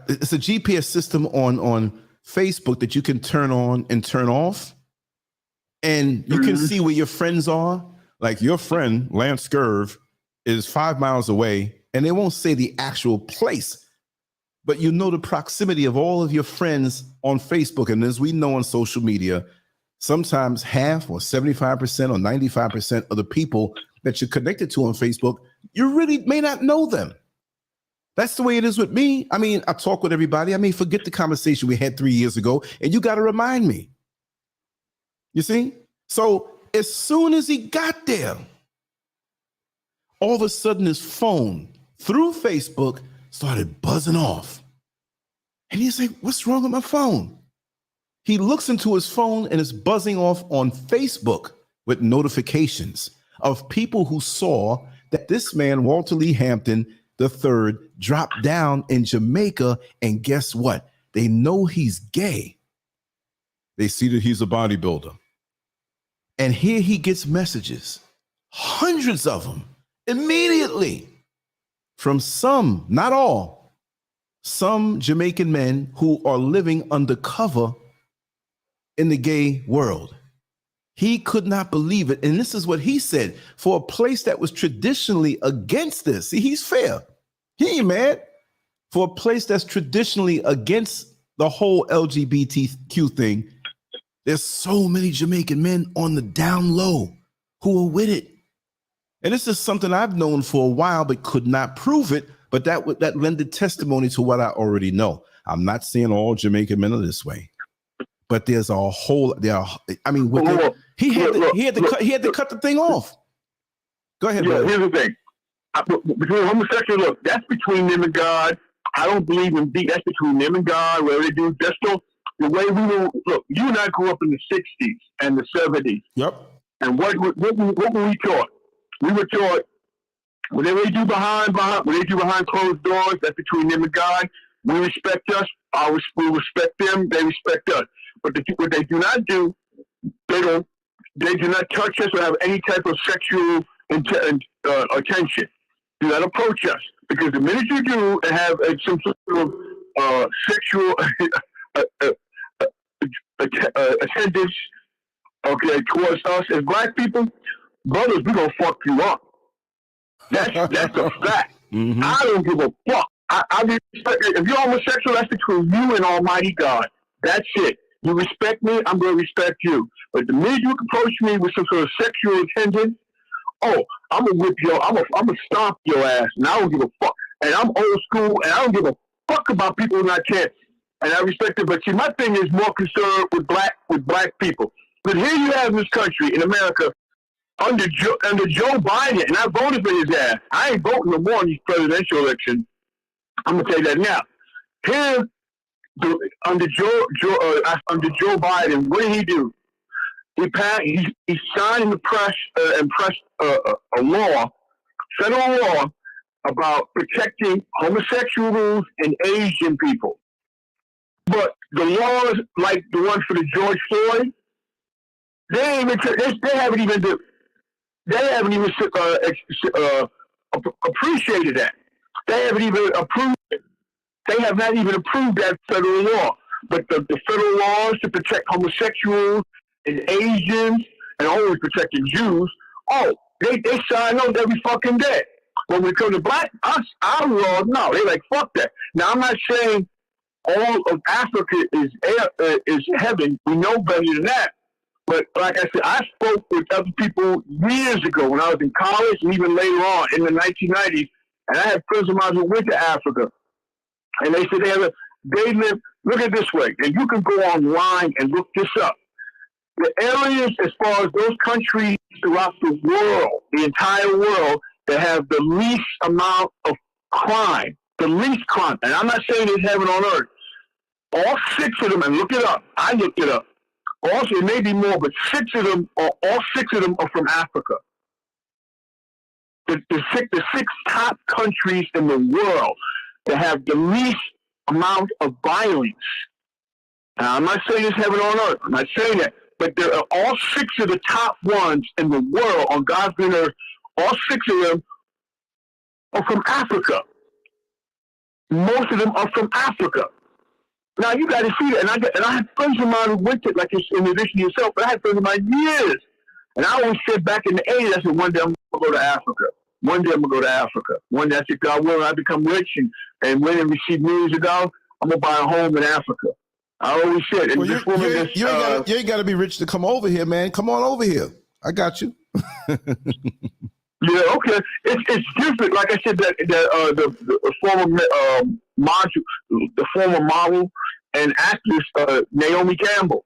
It's a GPS system on Facebook that you can turn on and turn off. And you can see where your friends are. Like your friend, Lancescurv, is 5 miles away, and they won't say the actual place, but you know the proximity of all of your friends on Facebook. And as we know on social media, sometimes half or 75% or 95% of the people that you're connected to on Facebook, you really may not know them. That's the way it is with me. I mean, I talk with everybody. I may forget the conversation we had 3 years ago, and you got to remind me. You see? So as soon as he got there, all of a sudden his phone through Facebook started buzzing off. And he's like, what's wrong with my phone? He looks into his phone and it's buzzing off on Facebook with notifications of people who saw that this man, Walter Lee Hampton III, dropped down in Jamaica. And guess what? They know he's gay. They see that he's a bodybuilder. And here he gets messages, hundreds of them, immediately from some, not all, some Jamaican men who are living undercover in the gay world. He could not believe it. And this is what he said: for a place that was traditionally against this, see, he's fair. He ain't mad. For a place that's traditionally against the whole LGBTQ thing, there's so many Jamaican men on the down low who are with it. And this is something I've known for a while, but could not prove it. But that lended testimony to what I already know. I'm not saying all Jamaican men are this way, but there's a whole. I mean, he had to cut the thing off. Go ahead. Yeah, here's the thing. Between homosexual, look, that's between them and God. I don't believe in that's between them and God. Whatever they do, just don't. The way we were, look, you and I grew up in the 60s and the 70s. Yep. And what were we taught? We were taught whatever they do behind closed doors, that's between them and God. We respect us. We respect them. They respect us. But what they do not do, they do not touch us or have any type of sexual attention. Do not approach us, because the minute you do and have some sort of sexual attendance, okay, towards us as black people, brothers, we gonna fuck you up. That's a fact. Mm-hmm. I don't give a fuck. I respect, if you're homosexual, that's between you and Almighty God. That's it. You respect me, I'm gonna respect you. But the minute you approach me with some sort of sexual attendance, oh, I'm gonna whip I'm gonna stomp your ass, and I don't give a fuck. And I'm old school, and I don't give a fuck about people who not can't. And I respect it. But see, my thing is more concerned with black people. But here you have in this country, in America, under Joe Biden, and I voted for his ass. I ain't voting no more in these presidential elections. I'm gonna tell you that now. Here, under Joe Biden, what did he do? He signed and pressed a law, federal law, about protecting homosexuals and Asian people. But the laws, like the one for the George Floyd, they haven't even appreciated that. They haven't even approved it. They have not even approved that federal law. But the federal laws to protect homosexuals and Asians and always protecting Jews, they sign on every fucking day. When we come to our laws, no, they like, fuck that. Now, I'm not saying all of Africa is heaven. We know better than that. But like I said, I spoke with other people years ago when I was in college and even later on in the 1990s, and I had friends of mine who went to Africa. And they said they live, look at it this way, and you can go online and look this up. The areas, as far as those countries throughout the world, the entire world, that have the least amount of crime, and I'm not saying it's heaven on earth, all 6 of them, and look it up, I looked it up, also it may be more, but all 6 of them are from Africa. The 6 top countries in the world that have the least amount of violence. Now, I'm not saying it's heaven on earth, I'm not saying that, but there are all 6 of the top ones in the world on God's green earth. All 6 of them are from Africa. Most of them are from Africa. Now, you got to see that. And I had friends of mine who went to, like in addition to yourself, but I had friends of mine years And I always said back in the 80s, I said, one day I'm going to go to Africa. One day I'm going to go to Africa. One day I said, God willing, I become rich and win and receive millions of dollars, I'm going to buy a home in Africa. I always said. And well, this woman you ain't got to be rich to come over here, man. Come on over here. I got you. Yeah, okay. It's different. Like I said, the former model and actress Naomi Campbell.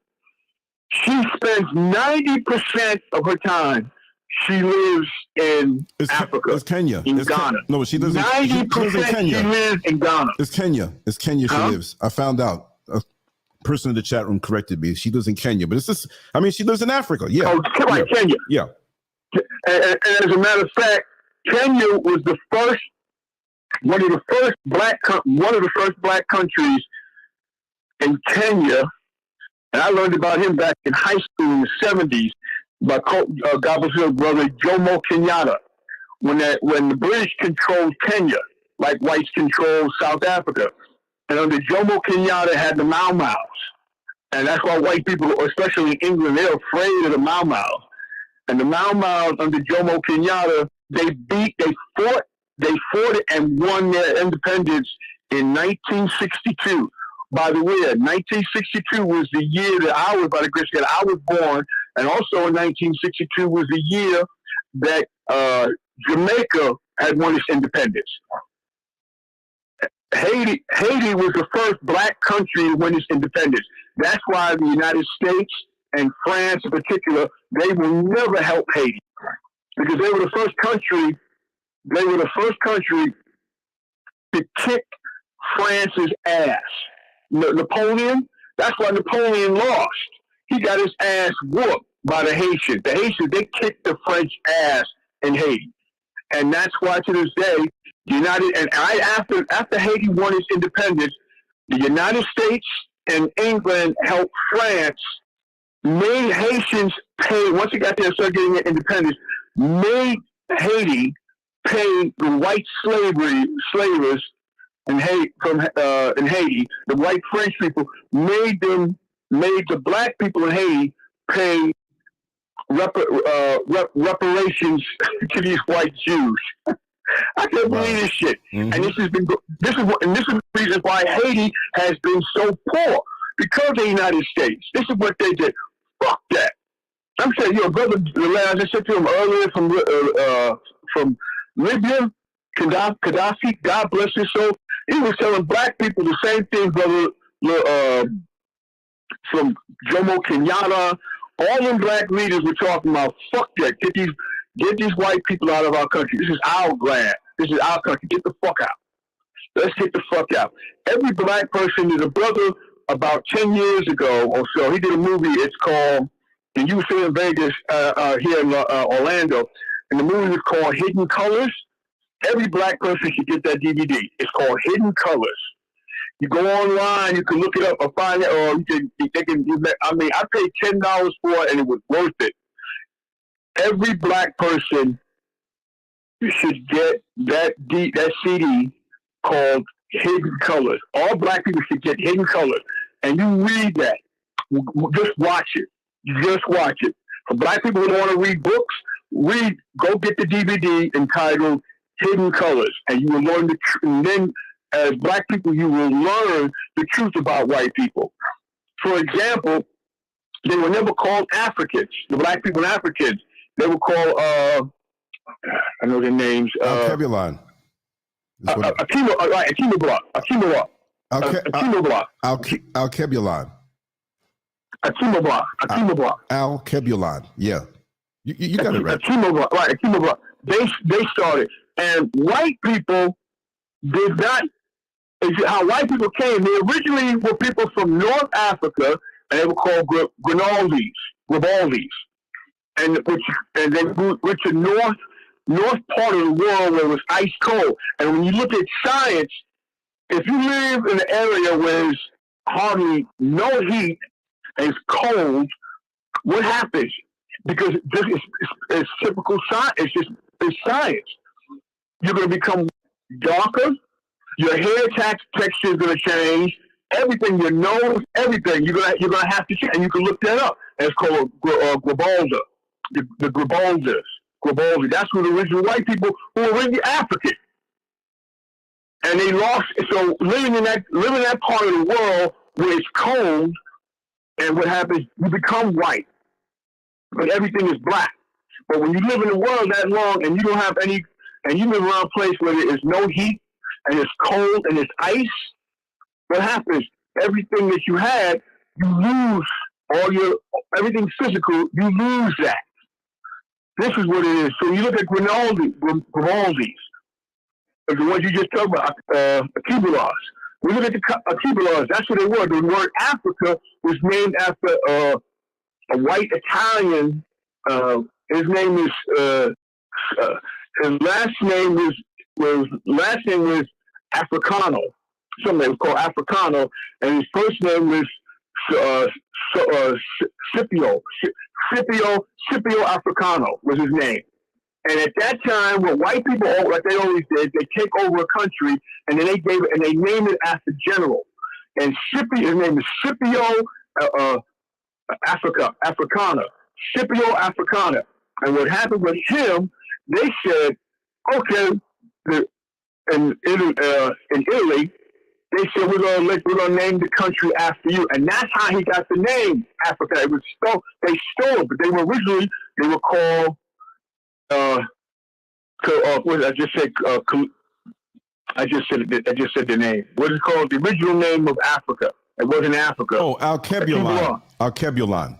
She spends 90% of her time. She lives in Africa. It's Kenya. In Ghana. No, she lives in 90% Kenya. She lives in Ghana. It's Kenya. It's Kenya she lives. I found out. A person in the chat room corrected me. She lives in Kenya, but it's just, I mean, she lives in Africa. Yeah. Oh, right, yeah. Kenya. Yeah. And as a matter of fact, Kenya was one of the first black countries in Kenya. And I learned about him back in high school in the 70s by Gobble's brother Jomo Kenyatta. When the British controlled Kenya, like whites controlled South Africa. And under Jomo Kenyatta had the Mau Maus. And that's why white people, especially in England, they're afraid of the Mau Maus. And the Mau Maus under Jomo Kenyatta, they fought it and won their independence in 1962. By the way, 1962 was the year that I was born, and also in 1962 was the year that Jamaica had won its independence. Haiti was the first black country to win its independence. That's why the United States and France in particular, they will never help Haiti, because they were the first country to kick France's ass. Napoleon, that's why Napoleon lost. He got his ass whooped by the Haitians. The Haitians, they kicked the French ass in Haiti. And that's why to this day, after Haiti won its independence, the United States and England helped France, made Haitians pay, once they got there and started getting their independence, made Haiti pay the white slavers in Haiti, the white French people, made the black people in Haiti pay reparations to these white Jews. I can't believe this shit. Mm-hmm. And this is the reason why Haiti has been so poor, because of the United States. This is what they did. Fuck that. I'm saying, brother, as I said to him earlier from Libya, Gaddafi, God bless his soul, he was telling black people the same thing, brother, from Jomo Kenyatta. All them black leaders were talking about, fuck that, get these white people out of our country. This is our land. This is our country. Get the fuck out. Let's get the fuck out. Every black person, there's a brother about 10 years ago or so, he did a movie, it's called, and you see in Vegas, here in Orlando, and the movie is called Hidden Colors. Every black person should get that DVD. It's called Hidden Colors. You go online, you can look it up or find it, or I paid $10 for it and it was worth it. Every black person should get that CD called Hidden Colors. All black people should get Hidden Colors. And you read that. Just watch it. Just watch it. For black people who don't want to read books, go get the DVD entitled Hidden Colors, and you will learn the truth. And then, as black people, you will learn the truth about white people. For example, they were never called Africans. The black people and Africans, they were called, I know their names. Alkebulan. Alkebulan. Alkebulan. Yeah. You got it right. Alkebulan. They started. And white people did not, how white people came. They originally were people from North Africa, and they were called Grimaldi's, and they moved to north part of the world where it was ice cold. And when you look at science, if you live in an area where there's hardly no heat and it's cold, what happens? Because this is typical science. It's science. You're going to become darker. Your hair texture is going to change. Everything, your nose, everything. You're going to have to change, and you can look that up. It's called Grimaldi. the Gribaldi. That's who the original white people who were really African. And they lost. So living in that part of the world where it's cold, and what happens, you become white, but everything is black. But when you live in the world that long and you don't have any, and you live around a place where there is no heat and it's cold and it's ice, what happens? Everything that you had, you lose everything physical, you lose that. This is what it is. So you look at Grimaldi's, the ones you just talked about, Akibalas. We look at the Akibalas, that's what they were. The word Africa was named after a white Italian. His name is, his last name was Africano. Something was called Africano, and his first name was Scipio Africano was his name. And at that time, what white people, like they always did, they take over a country and then they named it after general. And his name is Scipio Africana. Scipio Africana. And what happened with him, they said, okay, in Italy, they said we're gonna name the country after you, and that's how he got the name Africa. It was they stole it, but they were called. What I just said. I just said the name. What is it called? The original name of Africa. It wasn't Africa. Oh, Alkebulan. Alkebulan.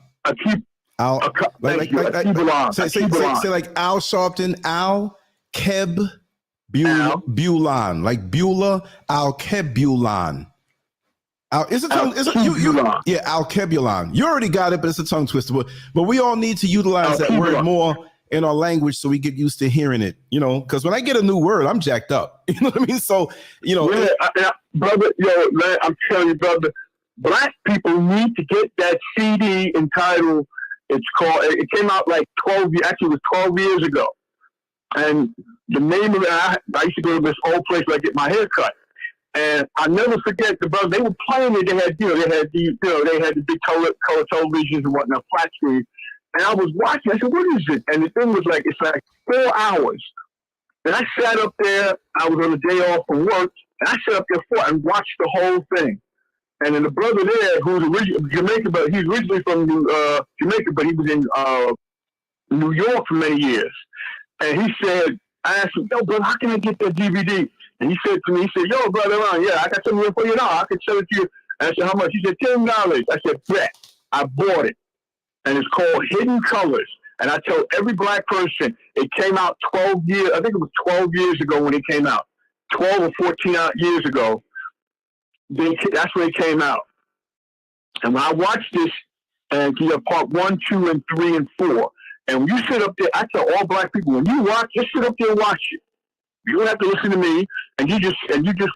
Say like Al Sharpton. Al Keb. Bulan, like Beulah, Alkebulan. Alkebulan. You already got it, but it's a tongue twister. But we all need to utilize that word more in our language so we get used to hearing it, because when I get a new word, I'm jacked up. You know what I mean? So, brother, I'm telling you, brother, black people need to get that CD entitled, it came out like 12 years ago. And the name of it, I used to go to this old place where I get my hair cut. And I never forget the brothers, they were playing it, they had the big color televisions and whatnot, flat screen. And I was watching, I said, what is it? And the thing was it's like 4 hours. And I sat up there, I was on a day off from work, and I sat up there and watched the whole thing. And then the brother there, who's originally Jamaican, but he's originally from Jamaica, but he was in New York for many years. And he said, I asked him, yo, brother, how can I get that DVD? And he said to me, yo, brother, yeah, I got something for you now. I can sell it to you. And I said, how much? He said, $10. I said, bet. I bought it. And it's called Hidden Colors. And I tell every black person, it came out 12 years, I think it was 12 years ago when it came out. 12 or 14 years ago, that's when it came out. And when I watched this, and you have part 1, 2, and 3, and 4, and when you sit up there, I tell all black people, when you watch, just sit up there and watch it. You don't have to listen to me, and you just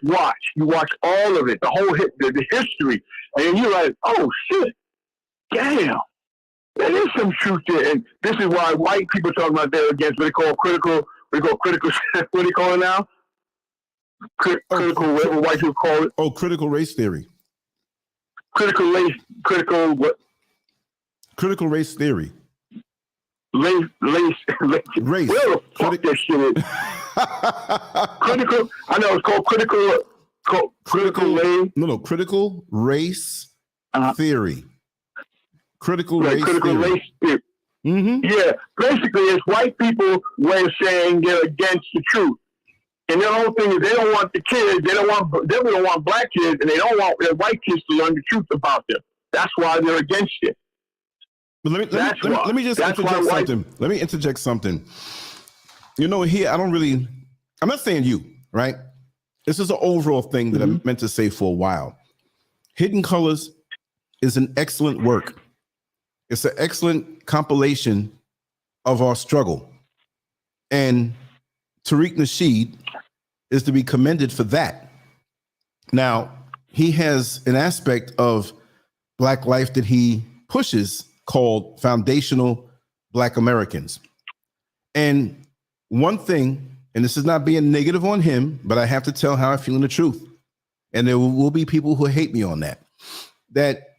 watch. You watch all of it, the whole the history, and then you're like, oh shit, damn, there is some truth there. And this is why white people talking about they're against what they call critical. What do you call it now? Critical, whatever white people call it. Oh, critical race theory. Critical what? Critical race theory. Race. Where the fuck that shit is? Critical. I know it's called critical. Critical race theory. Critical race theory. Mm-hmm. Yeah, basically, it's white people way of saying they're against the truth. And their whole thing is they don't want the kids, they don't want black kids, and they don't want their white kids to learn the truth about them. That's why they're against it. But let me just interject something. Let me interject something. Here, I'm not saying you, right? This is an overall thing that I meant to say for a while. Hidden Colors is an excellent work. It's an excellent compilation of our struggle. And Tariq Nasheed is to be commended for that. Now, he has an aspect of Black life that he pushes called Foundational Black Americans. And one thing, and this is not being negative on him, but I have to tell how I feel in the truth. And there will be people who hate me on that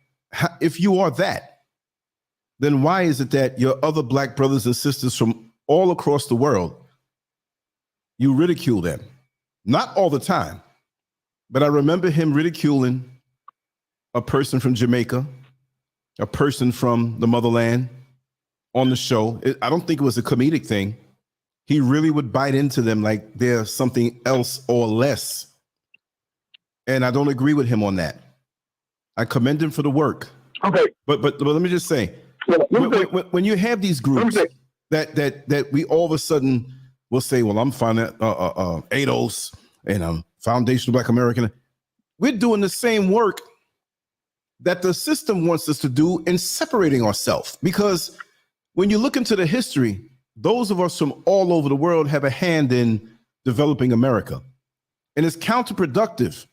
if you are that, then why is it that your other black brothers and sisters from all across the world, you ridicule them? Not all the time, but I remember him ridiculing a person from Jamaica, a person from the motherland on the show. I don't think it was a comedic thing. He really would bite into them like they're something else or less. And I don't agree with him on that. I commend him for the work. Okay. But let me just say, when you have these groups that we all of a sudden will say, well, I'm ADOS and I'm Foundational Black American. We're doing the same work that the system wants us to do in separating ourselves. Because when you look into the history, those of us from all over the world have a hand in developing America. And it's counterproductive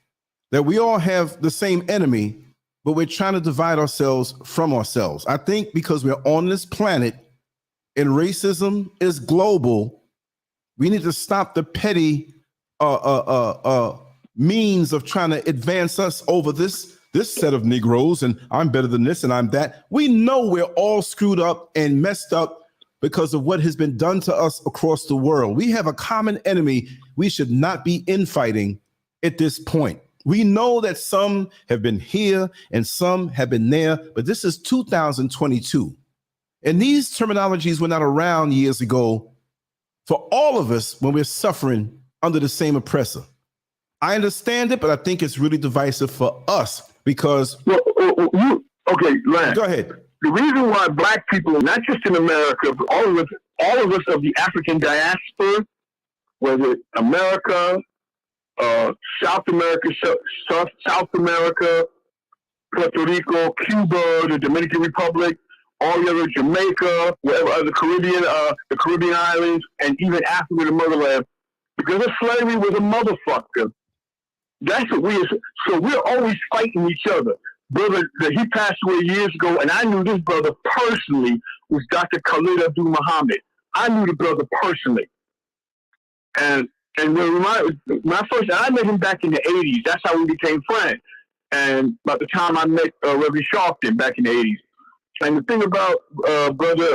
that we all have the same enemy, but we're trying to divide ourselves from ourselves. I think because we're on this planet and racism is global, we need to stop the petty means of trying to advance us over this set of Negroes, and I'm better than this and I'm that. We know we're all screwed up and messed up because of what has been done to us across the world. We have a common enemy we should not be infighting at this point. We know that some have been here and some have been there, but this is 2022. And these terminologies were not around years ago for all of us when we're suffering under the same oppressor. I understand it, but I think it's really divisive for us because... Okay, Lance. Go ahead. The reason why black people, not just in America, but all of us of the African diaspora, whether America, South America, Puerto Rico, Cuba, the Dominican Republic, all the other Jamaica, wherever the Caribbean islands, and even Africa, the motherland, because of slavery was a motherfucker. That's what we are. So we're always fighting each other. Brother, he passed away years ago, and I knew this brother personally was Dr. Khalid Abdul Muhammad. I knew the brother personally. And when I met him back in the 80s. That's how we became friends. And by the time I met Reverend Sharpton back in the 80s. And the thing about Brother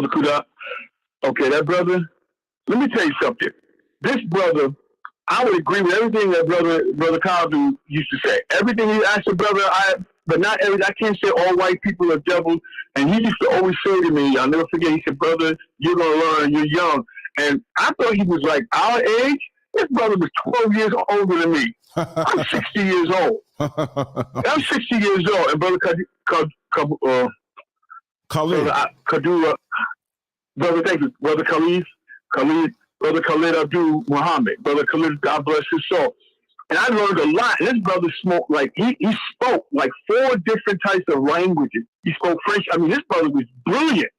Kuda, okay, that brother, let me tell you something. This brother, I would agree with everything that Brother Kaldu used to say. Everything he asked the brother, but not every. I can't say all white people are devils. And he used to always say to me, I'll never forget, he said, brother, you're going to learn, you're young. And I thought he was like our age. This brother was 12 years older than me. I'm 60 years old. I'm 60 years old. And Brother Kadura, Brother, thank you, Brother Brother Khalid Abdul Muhammad, Brother Khalid, God bless his soul. And I learned a lot. And this brother smoked, like, he spoke like 4 different types of languages. He spoke French. I mean, this brother was brilliant.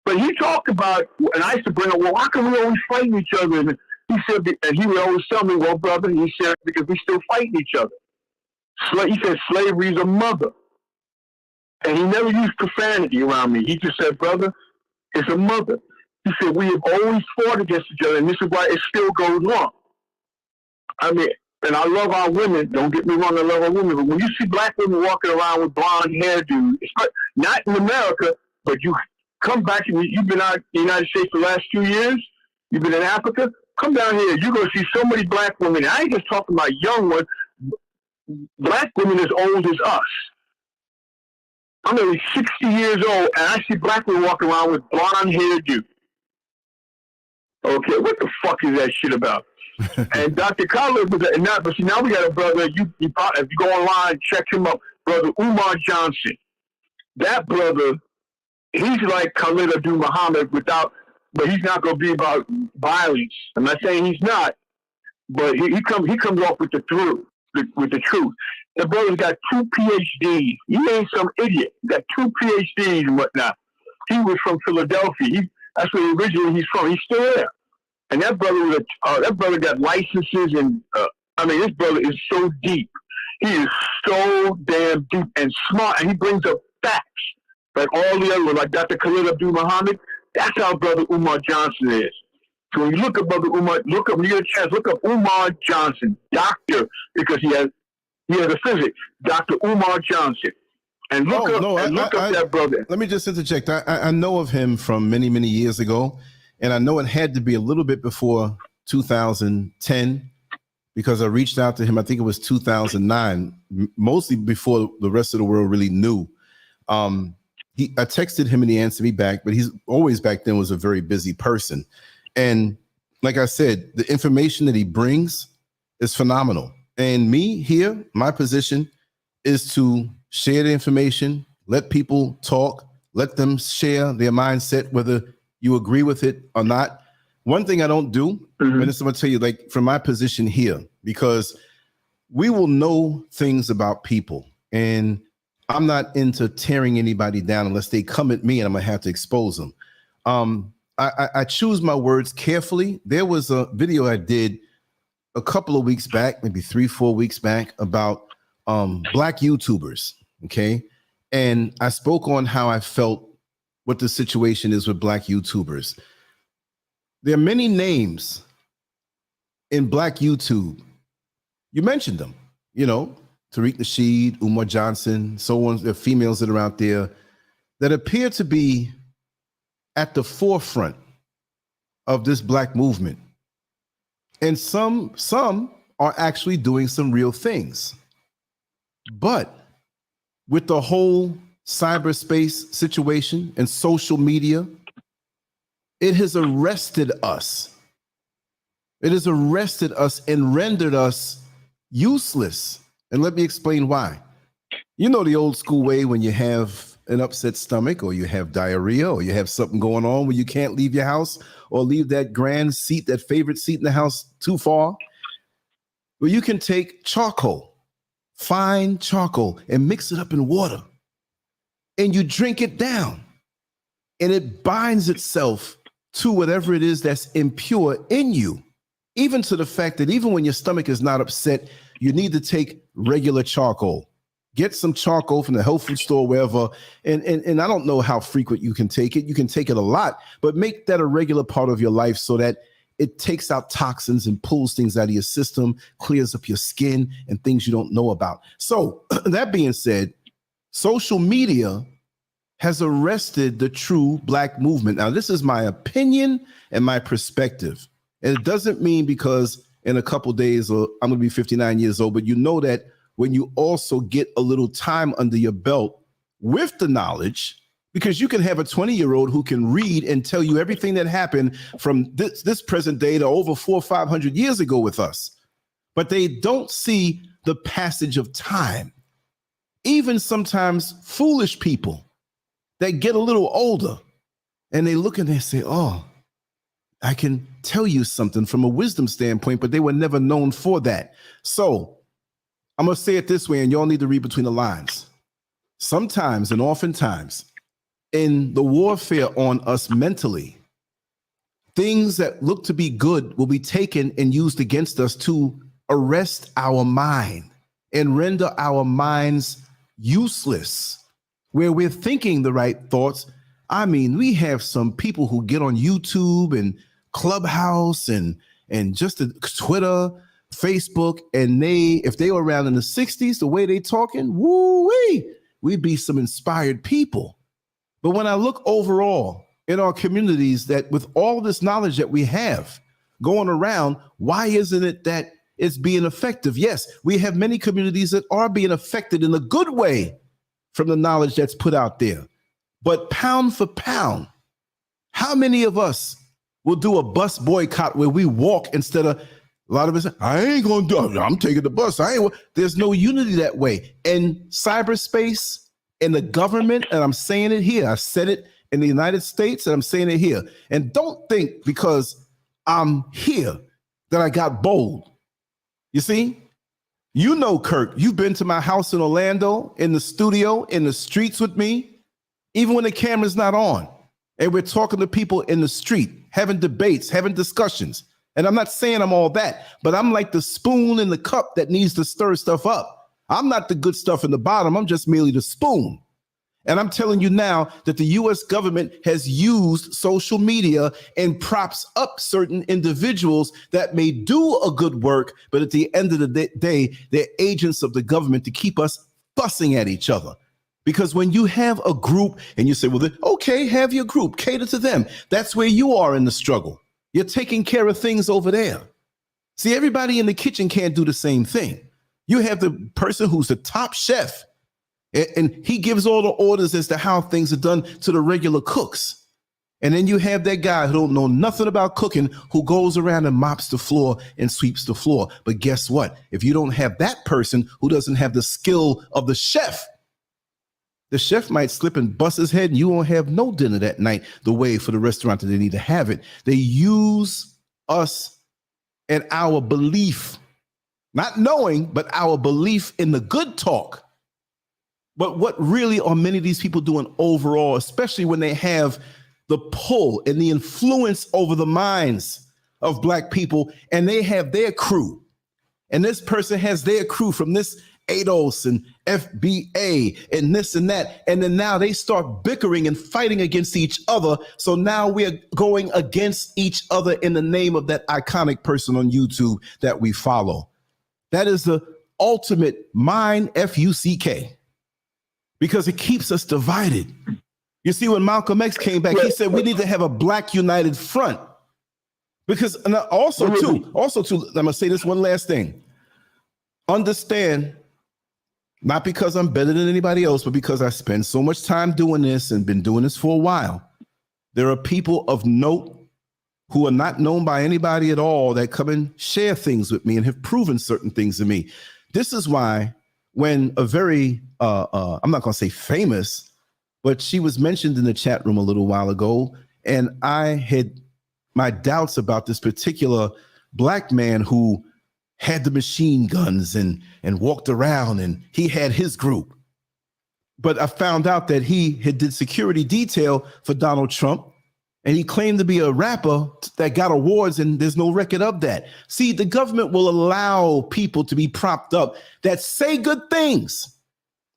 But he talked about, and I used to bring up, well, how come we always fighting each other? And he said, and he would always tell me, well, brother, he said, because we still fighting each other. He said, slavery is a mother. And he never used profanity around me. He just said, brother, it's a mother. He said, we have always fought against each other, and this is why it still goes on. I mean, and I love our women. Don't get me wrong, I love our women. But when you see black women walking around with blonde hairdos, not in America, but you come back and you've been out in the United States for the last 2 years, you've been in Africa, come down here, you're going to see so many black women. I ain't just talking about young ones, black women as old as us. I'm only 60 years old, and I see black women walking around with blonde hairdo. Okay, what the fuck is that shit about? And Dr. Khalid was not, but see, now we got a brother, if you go online, check him up, Brother Umar Johnson. That brother, he's like Khalid Abdul Muhammad but he's not going to be about violence. I'm not saying he's not, but he comes off with the truth. The brother's got 2 PhDs. He ain't some idiot. He got 2 PhDs and whatnot. He was from Philadelphia. That's where originally he's from. He's still there. And that brother got licenses, and this brother is so deep. He is so damn deep and smart, and he brings up facts like all the other ones, like Dr. Khalid Abdul Muhammad. That's how Brother Umar Johnson is. So when you look up Brother Umar, look up, when you get a chance, look up Umar Johnson, doctor, because he has a physics, Dr. Umar Johnson. And look up that brother. Let me just interject. I know of him from many, many years ago, and I know it had to be a little bit before 2010 because I reached out to him. I think it was 2009, mostly before the rest of the world really knew. I texted him and he answered me back, but he's always back then was a very busy person. And like I said, the information that he brings is phenomenal. And me here, my position is to share the information, let people talk, let them share their mindset, whether you agree with it or not. One thing I don't do, and this is what I'm gonna tell you, like from my position here, because we will know things about people, and I'm not into tearing anybody down unless they come at me and I'm gonna have to expose them. I choose my words carefully. There was a video I did a couple of weeks back, maybe 3-4 weeks back, about Black YouTubers. Okay. And I spoke on how I felt what the situation is with Black YouTubers. There are many names in Black YouTube. You mentioned them, you know, Tariq Nasheed, Umar Johnson, so on. There are females that are out there that appear to be at the forefront of this Black movement. And some are actually doing some real things. But with the whole cyberspace situation and social media, it has arrested us. It has arrested us and rendered us useless. And let me explain why. You know the old school way when you have an upset stomach or you have diarrhea or you have something going on where you can't leave your house or leave that grand seat, that favorite seat in the house too far. Well, you can take charcoal, fine charcoal, and mix it up in water. And you drink it down. And it binds itself to whatever it is that's impure in you. Even to the fact that even when your stomach is not upset, you need to take regular charcoal. Get some charcoal from the health food store, wherever. And I don't know how frequent you can take it. You can take it a lot, but make that a regular part of your life so that it takes out toxins and pulls things out of your system, clears up your skin and things you don't know about. So that being said, social media has arrested the true Black movement. Now, this is my opinion and my perspective. And it doesn't mean because in a couple days I'm going to be 59 years old, but you know that when you also get a little time under your belt with the knowledge, because you can have a 20-year-old who can read and tell you everything that happened from this present day to over 400 or 500 years ago with us, but they don't see the passage of time. Even sometimes foolish people that get a little older and they look and they say, oh, I can tell you something from a wisdom standpoint, but they were never known for that. So I'm going to say it this way, and y'all need to read between the lines. Sometimes and oftentimes in the warfare on us mentally, things that look to be good will be taken and used against us to arrest our mind and render our minds useless, where we're thinking the right thoughts. I mean, we have some people who get on YouTube and Clubhouse and just Twitter, Facebook, and if they were around in the 60s, the way they talking, woo-wee, we'd be some inspired people. But when I look overall in our communities, that with all this knowledge that we have going around, why isn't it that it's being effective? Yes, we have many communities that are being affected in a good way from the knowledge that's put out there. But pound for pound, how many of us will do a bus boycott where we walk instead of, a lot of us say, I ain't gonna do it. I'm taking the bus. There's no unity that way. And cyberspace and the government, and I'm saying it here, I've said it in the United States and I'm saying it here. And don't think because I'm here that I got bold. You see? You know, Kirk, you've been to my house in Orlando, in the studio, in the streets with me, even when the camera's not on. And we're talking to people in the street, having debates, having discussions. And I'm not saying I'm all that, but I'm like the spoon in the cup that needs to stir stuff up. I'm not the good stuff in the bottom. I'm just merely the spoon. And I'm telling you now that the U.S. government has used social media and props up certain individuals that may do a good work, but at the end of the day, they're agents of the government to keep us fussing at each other. Because when you have a group and you say, well, okay, have your group, cater to them. That's where you are in the struggle. You're taking care of things over there. See, everybody in the kitchen can't do the same thing. You have the person who's the top chef, and he gives all the orders as to how things are done to the regular cooks. And then you have that guy who don't know nothing about cooking, who goes around and mops the floor and sweeps the floor. But guess what? If you don't have that person who doesn't have the skill of the chef might slip and bust his head, and you won't have no dinner that night the way for the restaurant that they need to have it. They use us and our belief, not knowing, but our belief in the good talk. But what really are many of these people doing overall, especially when they have the pull and the influence over the minds of Black people, and they have their crew, and this person has their crew from this ADOS and FBA and this and that, and then now they start bickering and fighting against each other. So now we're going against each other in the name of that iconic person on YouTube that we follow. That is the ultimate mind FUCK. Because it keeps us divided. You see, when Malcolm X came back, he said we need to have a Black united front. Because also too, I'm gonna say this one last thing. Understand, not because I'm better than anybody else, but because I spend so much time doing this and been doing this for a while. There are people of note who are not known by anybody at all that come and share things with me and have proven certain things to me. This is why when a very, I'm not going to say famous, but she was mentioned in the chat room a little while ago, and I had my doubts about this particular Black man who had the machine guns and walked around, and he had his group. But I found out that he had did security detail for Donald Trump, and he claimed to be a rapper that got awards, and there's no record of that. See, the government will allow people to be propped up that say good things,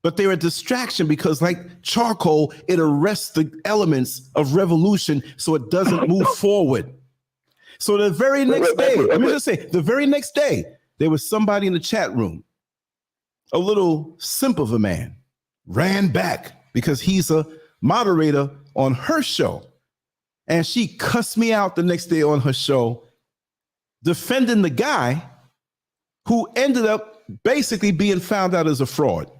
but they're a distraction because, like charcoal, it arrests the elements of revolution so it doesn't move forward. So the very next day, let me just say, the very next day, there was somebody in the chat room, a little simp of a man, ran back because he's a moderator on her show. And she cussed me out the next day on her show, defending the guy who ended up basically being found out as a fraud.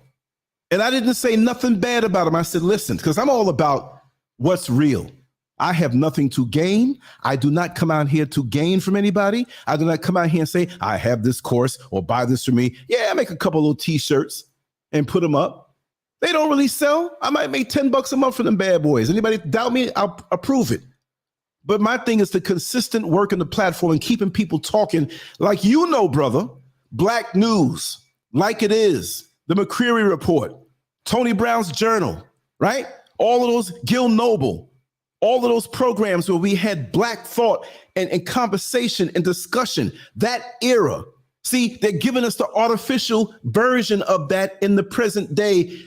And I didn't say nothing bad about him. I said, listen, because I'm all about what's real. I have nothing to gain. I do not come out here to gain from anybody. I do not come out here and say, I have this course or buy this from me. Yeah, I make a couple little t-shirts and put them up. They don't really sell. I might make $10 a month for them bad boys. Anybody doubt me? I'll approve it. But my thing is the consistent work in the platform and keeping people talking like, you know, brother, Black News, Like It Is, the McCreary Report, Tony Brown's Journal, right? All of those, Gil Noble, all of those programs where we had Black thought and conversation and discussion, that era. See, they're giving us the artificial version of that in the present day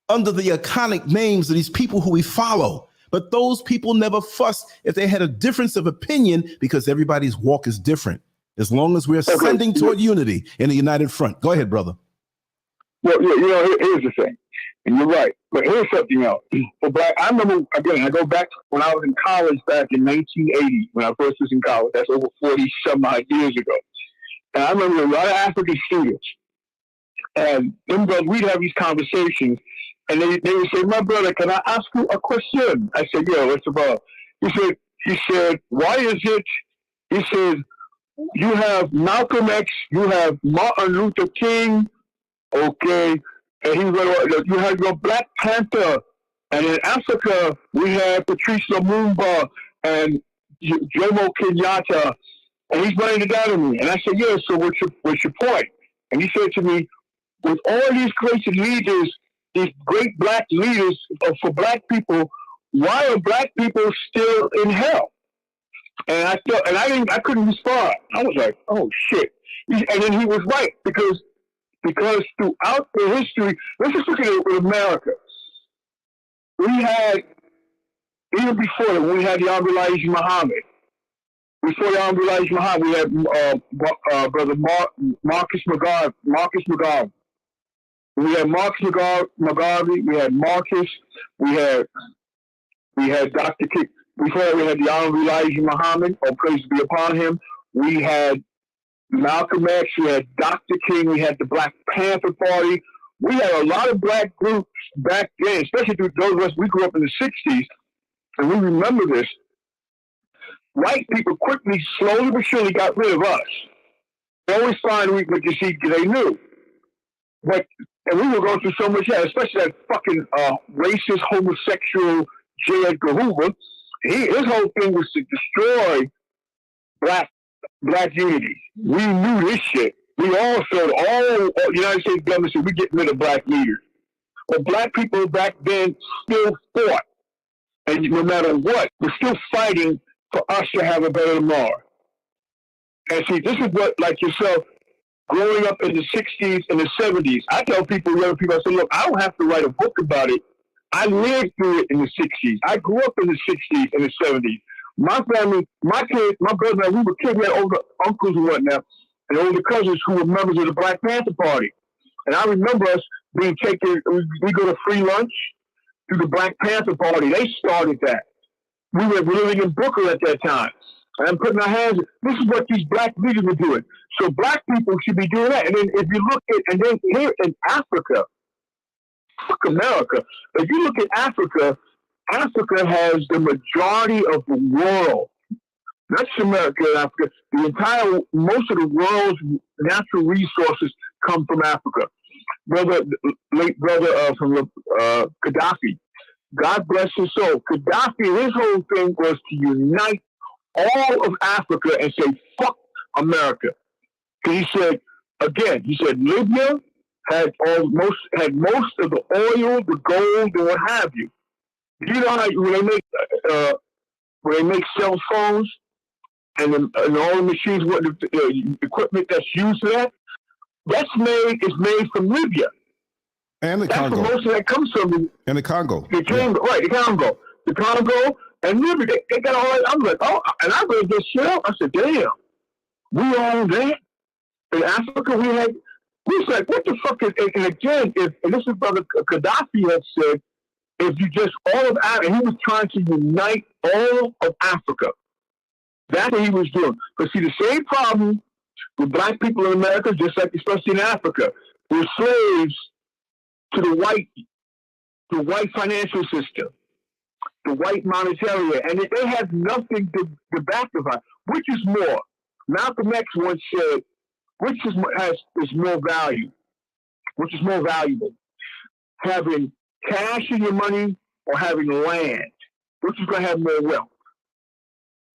under the iconic names of these people who we follow. But those people never fuss if they had a difference of opinion because everybody's walk is different. As long as we're ascending toward unity in a united front. Go ahead, brother. Well, here's the thing, and you're right. But here's something else. For Black, I remember, again, I go back when I was in college back in 1980, when I first was in college. That's over 40-some-odd years ago. And I remember a lot of African students. And we'd have these conversations. And they would say, my brother, can I ask you a question? I said, yeah, what's about? He said, why is it? He said, you have Malcolm X, you have Martin Luther King, okay, and you have your Black Panther, and in Africa, we have Patrice Lumumba and Jomo Kenyatta, and he's writing it down to me. And I said, yeah, so what's your point? And he said to me, with all these great leaders, these great Black leaders for Black people, why are Black people still in hell? And I couldn't respond. I was like, oh shit. And then he was right, because throughout the history, let's just look at it with America. we had, even before that, when we had the Honorable Elijah Muhammad. Before the Honorable Elijah Muhammad, we had Brother Marcus McGarvey. We had Marcus McGarvey. We had Marcus. We had Dr. King. Before that, we had the Honorable Elijah Muhammad, all praise be upon him. We had Malcolm X. We had Dr. King. We had the Black Panther Party. We had a lot of black groups back then, especially through those of us, we grew up in the 60s, and we remember this. White people quickly, slowly but surely got rid of us. They always find what you see, they knew. But, and we were going through so much, especially that fucking racist, homosexual J. Edgar Hoover. His whole thing was to destroy black unity. We knew this shit. We all said, all United States government said, we get rid of black leaders. But black people back then still fought. And no matter what, we're still fighting for us to have a better tomorrow. And see, this is what, like yourself, growing up in the 60s and the 70s, I tell people, young people, I say, look, I don't have to write a book about it. I lived through it in the 60s. I grew up in the 60s and the 70s. My family, my kids, my brother, we were kids, we had older uncles and whatnot, and older cousins who were members of the Black Panther Party. And I remember us being taken, we go to free lunch through the Black Panther Party. They started that. We were living in Brooklyn at that time. And I'm putting our hands, this is what these black leaders were doing. So black people should be doing that. And then if you look at, and then here in Africa, fuck America. If you look at Africa, Africa has the majority of the world. Not just America and Africa. The entire, most of the world's natural resources come from Africa. Late brother from Gaddafi. God bless his soul. Gaddafi, his whole thing was to unite all of Africa and say, fuck America. He said, again, Libya had most of the oil, the gold, and what have you. You know how when they make cell phones and all the machines, what the equipment that's used for that, is made from Libya. And the That's Congo. where most of that comes from. And the Congo. The Congo, right, the Congo. The Congo and Libya, they got all that. I'm like, oh, and I read this shit out. I said, damn, we own that. In Africa, we was like, what the fuck is, and again, and this is Brother Gaddafi had said, if you just, all of Africa, he was trying to unite all of Africa. That's what he was doing. But see, the same problem with black people in America, just like especially in Africa, we're slaves to the white financial system, the white monetary, and they have nothing to back them up. Which is more? Malcolm X once said, which is more value? Which is more valuable? Having cash in your money or having land? Which is going to have more wealth?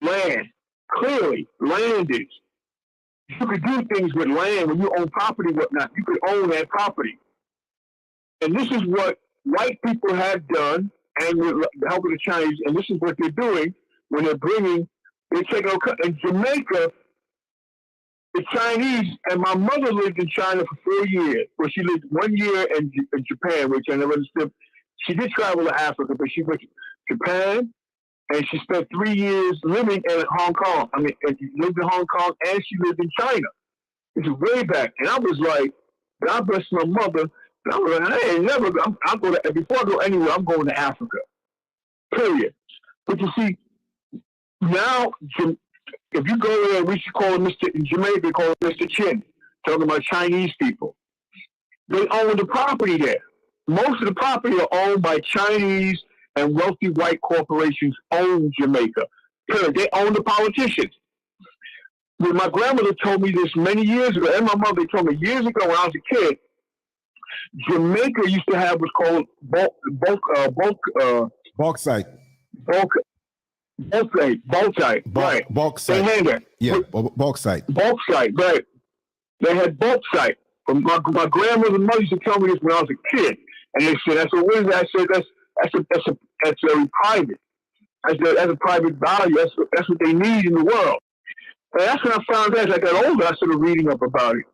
Land. Clearly, land is. You could do things with land when you own property, whatnot. You could own that property. And this is what white people have done, and with the help of the Chinese, and this is what they're doing when they're taking over. In Jamaica, the Chinese, and my mother lived in China for 4 years. Well, she lived 1 year in Japan, which I never understood. She did travel to Africa, but she went to Japan, and she spent 3 years living in Hong Kong. I mean, she lived in Hong Kong, and she lived in China. This is way back. And I was like, God bless my mother. And I was like, I ain't never, I'll go to, before I go anywhere, I'm going to Africa. Period. But you see, now, if you go there, we should call him in Jamaica, call him Mr. Chin, talking about Chinese people. They own the property there. Most of the property are owned by Chinese and wealthy white corporations own Jamaica. Period. They own the politicians. When my grandmother told me this many years ago, and my mother told me years ago when I was a kid, Jamaica used to have what's called bauxite. Bauxite, right. Bauxite. They had that. Yeah, bauxite. Bauxite, right. They had bauxite. My grandmother and mother used to tell me this when I was a kid. And they said, I said, what is that? I said, that's very private. That's a private value. That's what they need in the world. And that's when I found out, as I got older, I started reading up about it.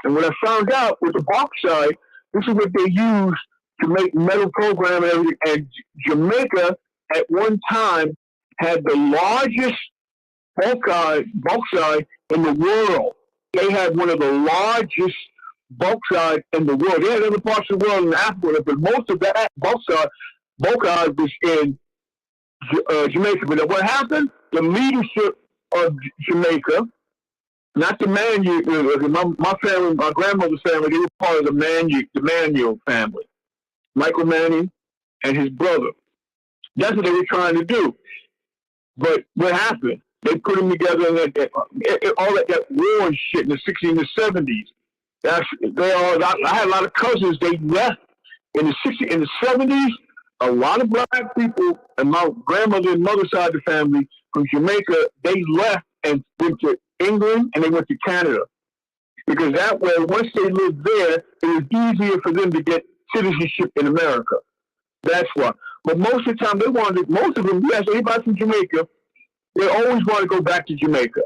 And when I found out with the bauxite, this is what they use to make metal program and everything. And Jamaica at one time had the largest bauxite in the world. They had one of the largest bauxite in the world. They had other parts of the world in Africa, but most of that bauxite was in Jamaica. But what happened? The leadership of Jamaica, not the Manu, my family, my grandmother's family, they were part of the Manu family. Michael Manning and his brother. That's what they were trying to do. But what happened? They put them together in all that war and shit in the 60s and the 70s. I had a lot of cousins. They left in the 60s and the 70s. A lot of black people, and my grandmother and mother's side of the family from Jamaica, they left and went to England and they went to Canada. Because that way, once they lived there, it was easier for them to get citizenship in America. That's why. But most of the time, most of them, yes, anybody from Jamaica, they always want to go back to Jamaica.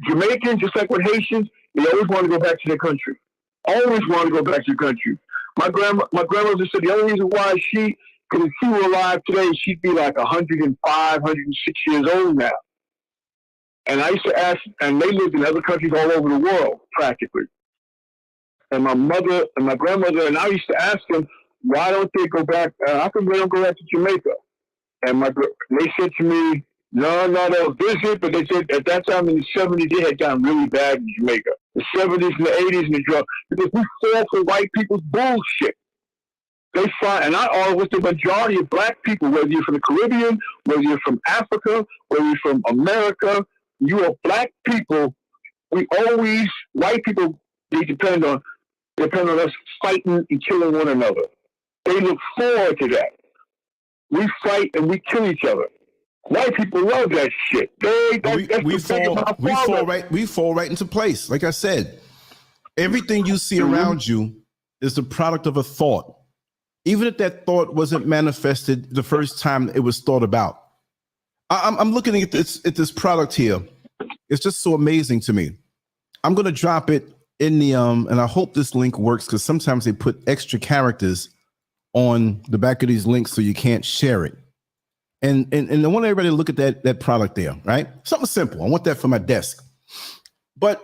Jamaicans, just like with Haitians, they always want to go back to their country. Always want to go back to their country. My grandmother said the only reason why because if she were alive today, she'd be like 105, 106 years old now. And I used to ask, and they lived in other countries all over the world, practically. And my mother and my grandmother, and I used to ask them, why don't they go back? How come they don't go back to Jamaica? And they said to me, no, they'll visit, but they said at that time in the 70s, they had gotten really bad in Jamaica. The 70s and the 80s and the drug, because we fall for white people's bullshit. They find, and I always with the majority of black people, whether you're from the Caribbean, whether you're from Africa, whether you're from America, you are black people. White people, they depend on us fighting and killing one another. They look forward to that. We fight and we kill each other. White people love that shit. We fall right into place. Like I said, everything you see around you is the product of a thought. Even if that thought wasn't manifested the first time it was thought about. I'm looking at this product here. It's just so amazing to me. I'm going to drop it in the and I hope this link works, because sometimes they put extra characters on the back of these links so you can't share it. And I want everybody to look at that product there, right? Something simple. I want that for my desk. But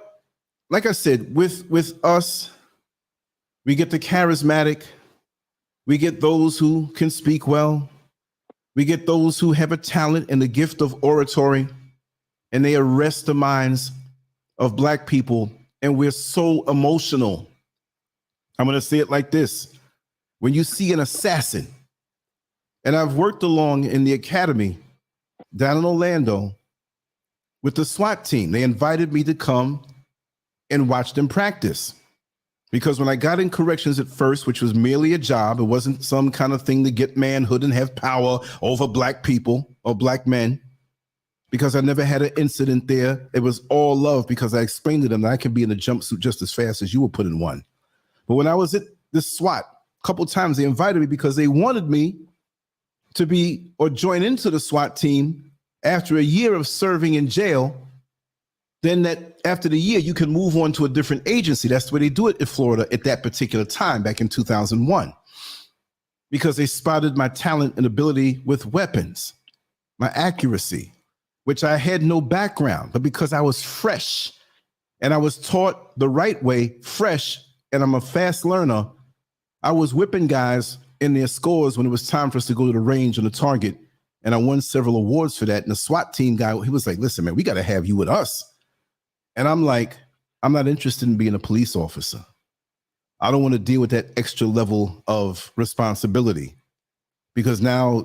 like I said, with us, we get the charismatic, we get those who can speak well, we get those who have a talent and the gift of oratory, and they arrest the minds of black people, and we're so emotional. I'm going to say it like this. When you see an assassin, and I've worked along in the academy down in Orlando with the SWAT team. They invited me to come and watch them practice. Because when I got in corrections at first, which was merely a job, it wasn't some kind of thing to get manhood and have power over black people or black men. Because I never had an incident there. It was all love, because I explained to them that I could be in a jumpsuit just as fast as you would put in one. But when I was at this SWAT, a couple of times they invited me because they wanted me to be or join into the SWAT team after a year of serving in jail. Then that after the year, you can move on to a different agency. That's the way they do it in Florida at that particular time, back in 2001, because they spotted my talent and ability with weapons, my accuracy, which I had no background, but because I was fresh and I was taught the right way, fresh, and I'm a fast learner, I was whipping guys in their scores when it was time for us to go to the range on the target. And I won several awards for that. And the SWAT team guy, he was like, listen, man, we got to have you with us. And I'm like, I'm not interested in being a police officer. I don't want to deal with that extra level of responsibility, because now,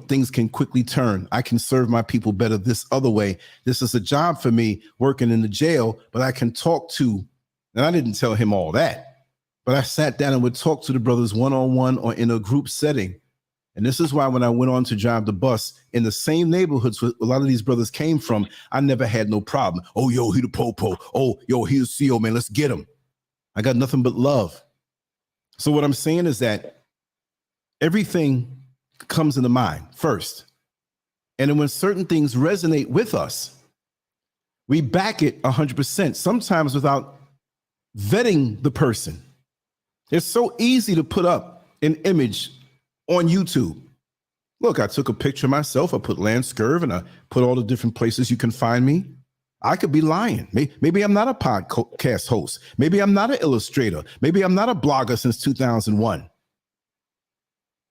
things can quickly turn. I can serve my people better this other way. This is a job for me working in the jail, but I can talk to, and I didn't tell him all that, but I sat down and would talk to the brothers one-on-one or in a group setting. And this is why when I went on to drive the bus in the same neighborhoods where a lot of these brothers came from, I never had no problem. Oh, yo, he the popo. Oh, yo, he's the CO, man. Let's get him. I got nothing but love. So what I'm saying is that everything comes in the mind first. And then when certain things resonate with us, we back it 100%, sometimes without vetting the person. It's so easy to put up an image on YouTube. Look, I took a picture of myself. I put Lancescurv and I put all the different places you can find me. I could be lying. Maybe I'm not a podcast host. Maybe I'm not an illustrator. Maybe I'm not a blogger since 2001.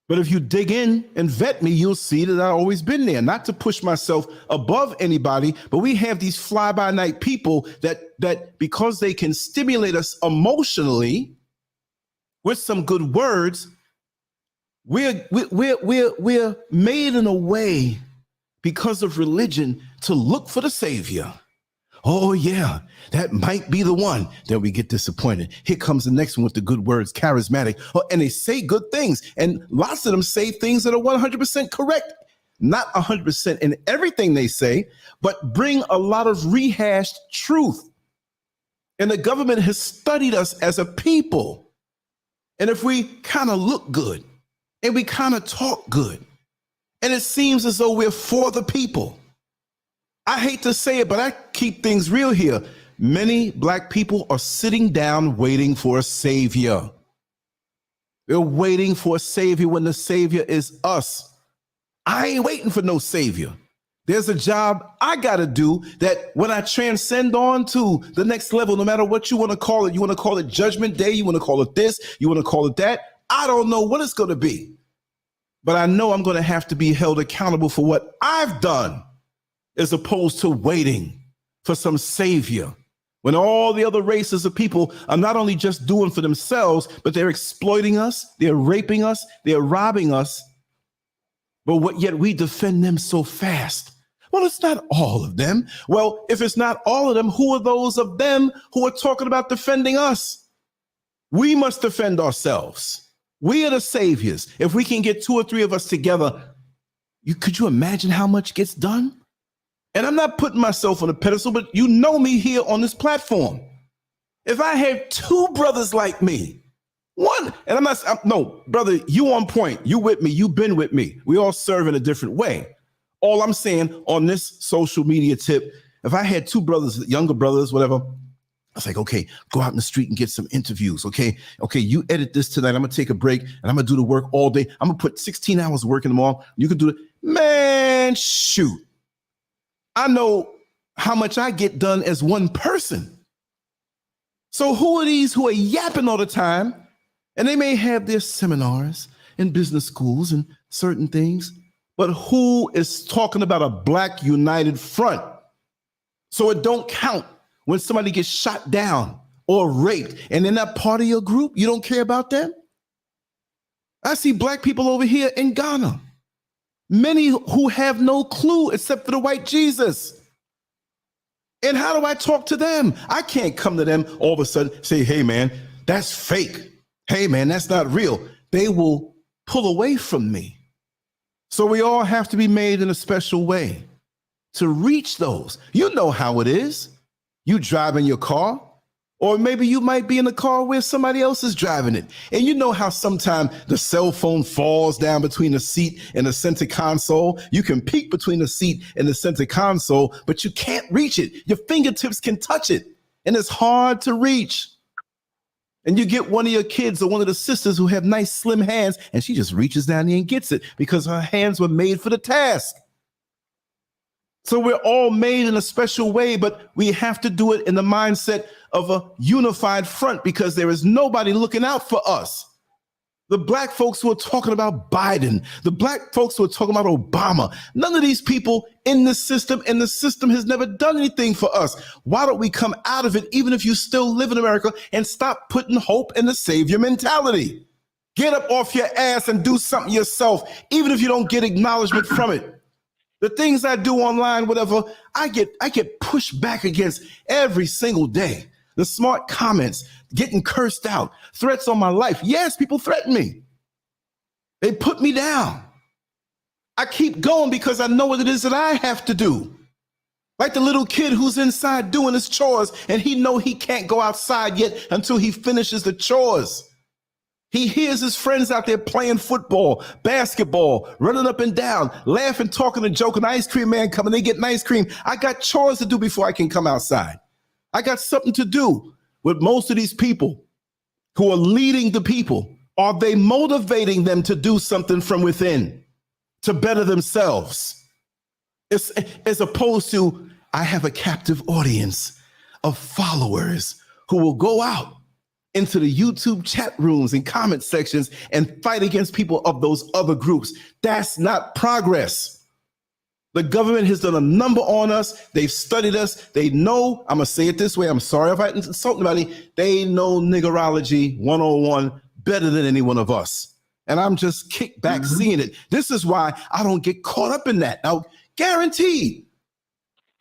But if you dig in and vet me, you'll see that I've always been there. Not to push myself above anybody, but we have these fly-by-night people that because they can stimulate us emotionally with some good words, we're made in a way because of religion to look for the savior. Oh yeah, that might be the one. Then we get disappointed. Here comes the next one with the good words, charismatic. Oh, and they say good things. And lots of them say things that are 100% correct. Not 100% in everything they say, but bring a lot of rehashed truth. And the government has studied us as a people. And if we kind of look good and we kind of talk good, and it seems as though we're for the people, I hate to say it, but I keep things real here. Many black people are sitting down waiting for a savior. They're waiting for a savior when the savior is us. I ain't waiting for no savior. There's a job I got to do that when I transcend on to the next level, no matter what you want to call it, you want to call it Judgment Day, you want to call it this, you want to call it that. I don't know what it's going to be, but I know I'm going to have to be held accountable for what I've done, as opposed to waiting for some savior when all the other races of people are not only just doing for themselves, but they're exploiting us, they're raping us, they're robbing us. But yet we defend them so fast. Well, it's not all of them. Well, if it's not all of them, who are those of them who are talking about defending us? We must defend ourselves. We are the saviors. If we can get 2 or 3 of us together, could you imagine how much gets done? And I'm not putting myself on a pedestal, but you know me here on this platform. If I had 2 brothers like me, one, and no, brother, you on point. You with me. You've been with me. We all serve in a different way. All I'm saying on this social media tip, if I had 2 brothers, younger brothers, whatever, I was like, okay, go out in the street and get some interviews. Okay, you edit this tonight. I'm going to take a break and I'm going to do the work all day. I'm going to put 16 hours of work in tomorrow. You can do it. Man, shoot. I know how much I get done as one person. So who are these who are yapping all the time? And they may have their seminars in business schools and certain things, but who is talking about a black united front? So it don't count when somebody gets shot down or raped and they're not part of your group. You don't care about them? I see black people over here in Ghana. Many who have no clue except for the white Jesus. And how do I talk to them? I can't come to them all of a sudden, say, hey, man, that's fake. Hey, man, that's not real. They will pull away from me. So we all have to be made in a special way to reach those. You know how it is. You drive in your car, or maybe you might be in a car where somebody else is driving it. And you know how sometimes the cell phone falls down between the seat and the center console. You can peek between the seat and the center console, but you can't reach it. Your fingertips can touch it, and it's hard to reach. And you get one of your kids or one of the sisters who have nice slim hands, and she just reaches down there and gets it because her hands were made for the task. So we're all made in a special way, but we have to do it in the mindset of a unified front because there is nobody looking out for us. The black folks who are talking about Biden, the black folks who are talking about Obama, none of these people in the system, and the system has never done anything for us. Why don't we come out of it, even if you still live in America, and stop putting hope in the savior mentality? Get up off your ass and do something yourself, even if you don't get acknowledgement from it. The things I do online, whatever, I get pushed back against every single day. The smart comments, getting cursed out, threats on my life. Yes, people threaten me. They put me down. I keep going because I know what it is that I have to do. Like the little kid who's inside doing his chores and he know he can't go outside yet until he finishes the chores. He hears his friends out there playing football, basketball, running up and down, laughing, talking and joking. Ice cream man coming, they get ice cream. I got chores to do before I can come outside. I got something to do with most of these people who are leading the people Are they motivating them to do something from within to better themselves? It's, as opposed to, I have a captive audience of followers who will go out into the YouTube chat rooms and comment sections and fight against people of those other groups. That's not progress. The government has done a number on us. They've studied us. They know, I'm going to say it this way. I'm sorry if I insult anybody. They know niggerology 101 better than any one of us. And I'm just kicked back seeing it. This is why I don't get caught up in that. Now, guaranteed,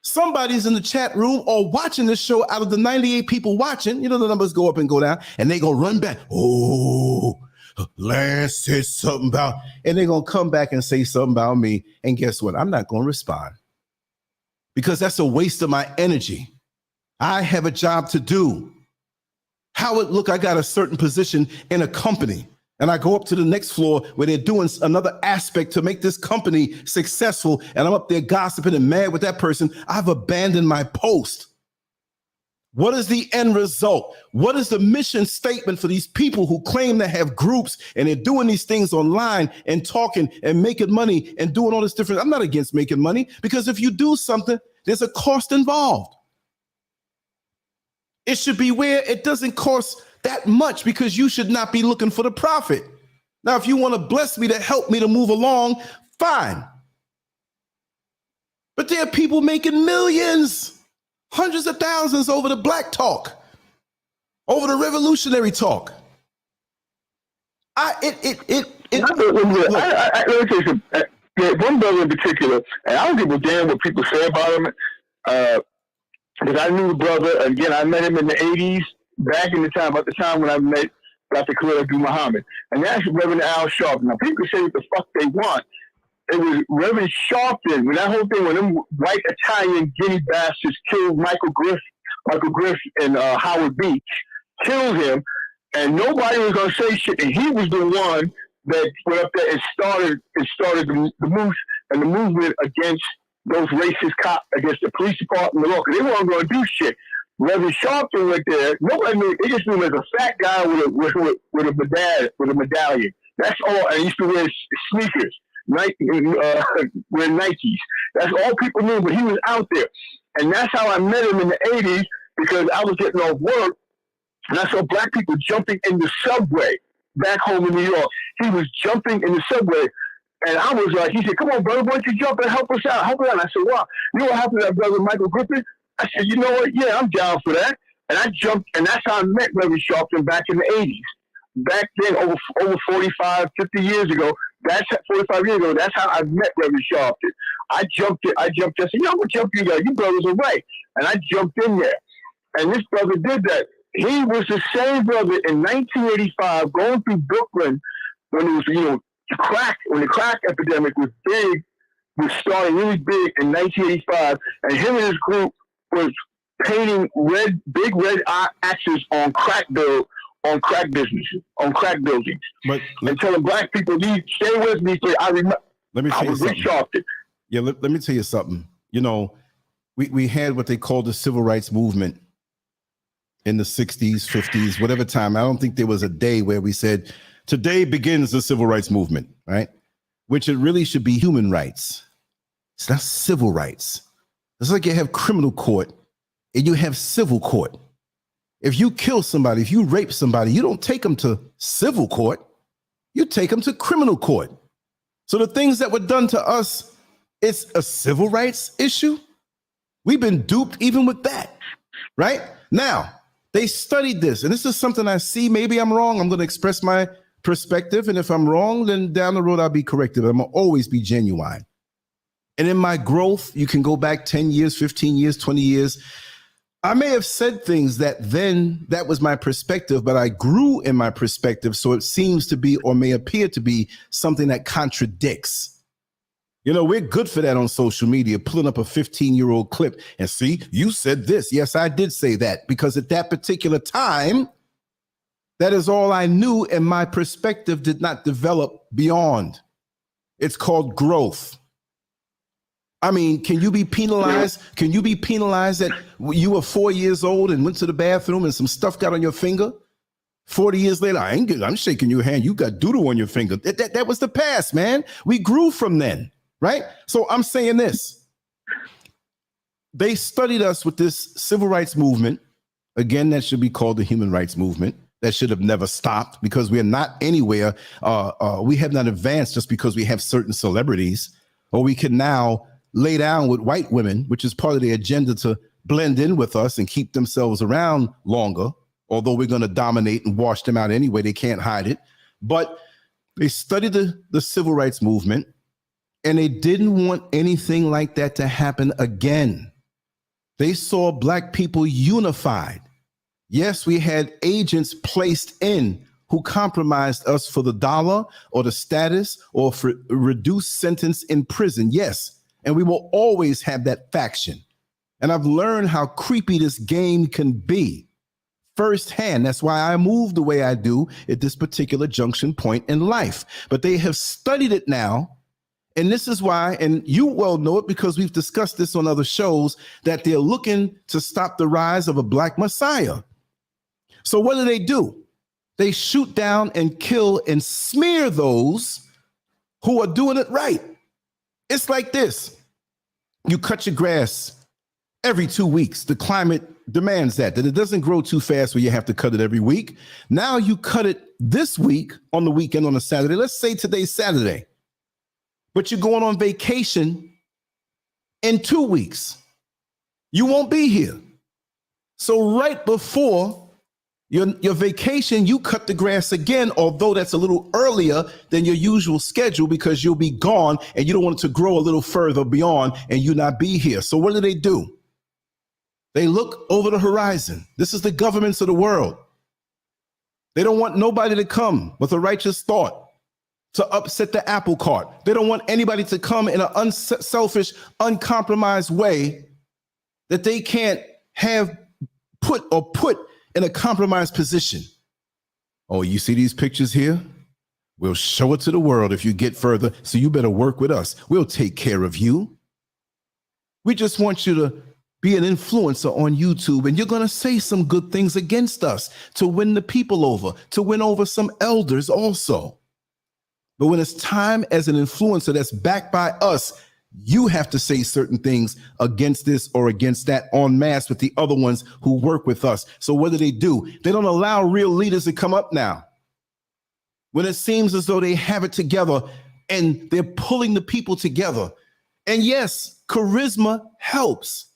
somebody's in the chat room or watching this show out of the 98 people watching, you know, the numbers go up and go down, and they gonna run back. Oh, Lance said something about, and they're gonna come back and say something about me. And guess what? I'm not gonna respond because that's a waste of my energy. I have a job to do. How it look, I got a certain position in a company, and I go up to the next floor where they're doing another aspect to make this company successful, and I'm up there gossiping and mad with that person. I've abandoned my post. What is the end result? What is the mission statement for these people who claim to have groups and they're doing these things online and talking and making money and doing all this different? I'm not against making money, because if you do something, there's a cost involved. It should be where it doesn't cost that much, because you should not be looking for the profit. Now, if you want to bless me to help me to move along, fine. But there are people making millions, hundreds of thousands over the black talk, over the revolutionary talk. Let me tell you something. One brother in particular, and I don't give a damn what people say about him. Because I knew the brother, again, I met him in the 80s, back in the time, about the time when I met Dr. Khalil Abdul Muhammad. And that's Reverend Al Sharpton. Now, people say what the fuck they want. It was Reverend Sharpton, when that whole thing, when them white Italian guinea bastards killed Michael Griff and Howard Beach, killed him, and nobody was going to say shit. And he was the one that went up there and started the move and the movement against those racist cops, against the police department, the law, because they weren't going to do shit. Reverend Sharpton went there. Nobody knew. They just knew him as a fat guy with a medallion. That's all. And he used to wear sneakers, wear Nikes. That's all people knew. But he was out there, and that's how I met him in the '80s, because I was getting off work, and I saw black people jumping in the subway back home in New York. He was jumping in the subway. And I was like, he said, come on, brother, why don't you jump and help us out? And I said, wow, you know what happened to that brother Michael Griffin? I said, you know what? Yeah, I'm down for that. And I jumped, and that's how I met Reverend Sharpton back in the 80s. Back then, over 45, 50 years ago, 45 years ago, that's how I met Reverend Sharpton. I jumped, I said, I'm going to jump you guys. You brothers are right. And I jumped in there. And this brother did that. He was the same brother in 1985 going through Brooklyn when it was, when the crack epidemic was starting really big in 1985, and him and his group was painting big red X's on crack businesses, on crack buildings, and telling black people, stay with me. I remember. Let me tell you something. Yeah, let me tell you something. We had what they called the civil rights movement in the 60s, 50s, whatever time. I don't think there was a day where we said, today begins the civil rights movement, right? Which it really should be human rights. It's not civil rights. It's like you have criminal court and you have civil court. If you kill somebody, if you rape somebody, you don't take them to civil court. You take them to criminal court. So the things that were done to us, it's a civil rights issue. We've been duped even with that, right? Now, they studied this, and this is something I see. Maybe I'm wrong. I'm going to express my perspective, and if I'm wrong, then down the road I'll be corrected. But I'm gonna always be genuine. And in my growth, you can go back 10 years, 15 years, 20 years. I may have said things that was my perspective, but I grew in my perspective, so it seems to be, or may appear to be, something that contradicts. We're good for that on social media, pulling up a 15-year-old clip and see, you said this. Yes, I did say that, because at that particular time, that is all I knew, and my perspective did not develop beyond. It's called growth. I mean, can you be penalized? Can you be penalized that you were 4 years old and went to the bathroom and some stuff got on your finger? 40 years later, I'm shaking your hand. You got doodle on your finger. That was the past, man. We grew from then, right? So I'm saying this. They studied us with this civil rights movement. Again, that should be called the human rights movement. That should have never stopped because we are not anywhere. We have not advanced just because we have certain celebrities, or we can now lay down with white women, which is part of the agenda to blend in with us and keep themselves around longer. Although we're going to dominate and wash them out anyway, they can't hide it. But they studied the civil rights movement, and they didn't want anything like that to happen again. They saw Black people unified. Yes, we had agents placed in who compromised us for the dollar or the status or for a reduced sentence in prison. Yes, and we will always have that faction. And I've learned how creepy this game can be firsthand. That's why I move the way I do at this particular junction point in life. But they have studied it now. And this is why, and you well know it because we've discussed this on other shows, that they're looking to stop the rise of a Black Messiah. So what do? They shoot down and kill and smear those who are doing it right. It's like this. You cut your grass every 2 weeks. The climate demands that it doesn't grow too fast where you have to cut it every week. Now you cut it this week on the weekend on a Saturday. Let's say today's Saturday. But you're going on vacation in 2 weeks. You won't be here. So right before your vacation, you cut the grass again, although that's a little earlier than your usual schedule because you'll be gone and you don't want it to grow a little further beyond and you not be here. So what do? They look over the horizon. This is the governments of the world. They don't want nobody to come with a righteous thought to upset the apple cart. They don't want anybody to come in an unselfish, uncompromised way that they can't have put in a compromised position. Oh, you see these pictures here? We'll show it to the world if you get further, so you better work with us. We'll take care of you. We just want you to be an influencer on YouTube, and you're going to say some good things against us to win the people over, to win over some elders also. But when it's time as an influencer that's backed by us, you have to say certain things against this or against that en masse with the other ones who work with us. So what do? They don't allow real leaders to come up now. When it seems as though they have it together and they're pulling the people together. And yes, charisma helps.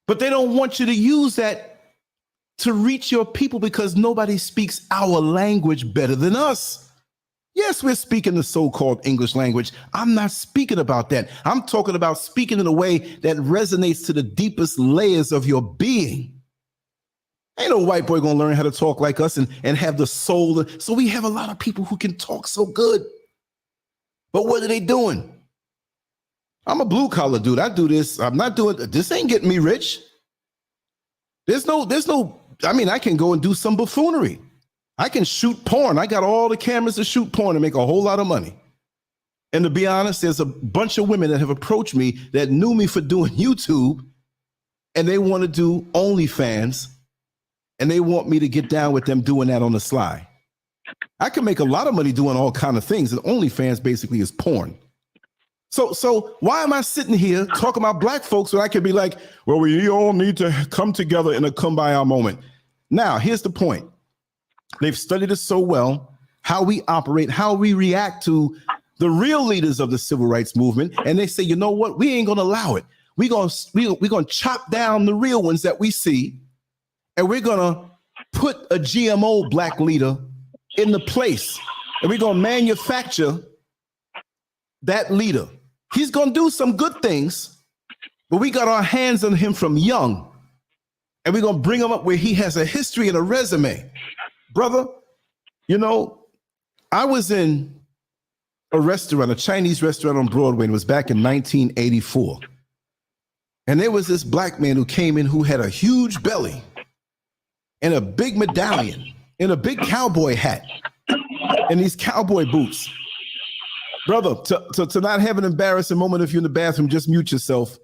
But they don't want you to use that to reach your people because nobody speaks our language better than us. Yes, we're speaking the so-called English language. I'm not speaking about that. I'm talking about speaking in a way that resonates to the deepest layers of your being. Ain't no white boy gonna learn how to talk like us and have the soul. So we have a lot of people who can talk so good. But what are they doing? I'm a blue collar dude. I do this. I'm not doing this. Ain't getting me rich. There's no, I mean, I can go and do some buffoonery. I can shoot porn. I got all the cameras to shoot porn and make a whole lot of money. And to be honest, there's a bunch of women that have approached me that knew me for doing YouTube, and they want to do OnlyFans, and they want me to get down with them doing that on the sly. I can make a lot of money doing all kind of things, and OnlyFans basically is porn. So why am I sitting here talking about Black folks when I could be like, well, we all need to come together in a kumbaya moment? Now, here's the point. They've studied us so well, how we operate, how we react to the real leaders of the civil rights movement. And they say, you know what? We ain't going to allow it. We're going to chop down the real ones that we see. And we're going to put a GMO Black leader in the place. And we're going to manufacture that leader. He's going to do some good things, but we got our hands on him from young. And we're going to bring him up where he has a history and a resume. Brother, you know, I was in a restaurant, a Chinese restaurant on Broadway, and it was back in 1984. And there was this Black man who came in who had a huge belly and a big medallion and a big cowboy hat and these cowboy boots. Brother, to not have an embarrassing moment if you're in the bathroom, just mute yourself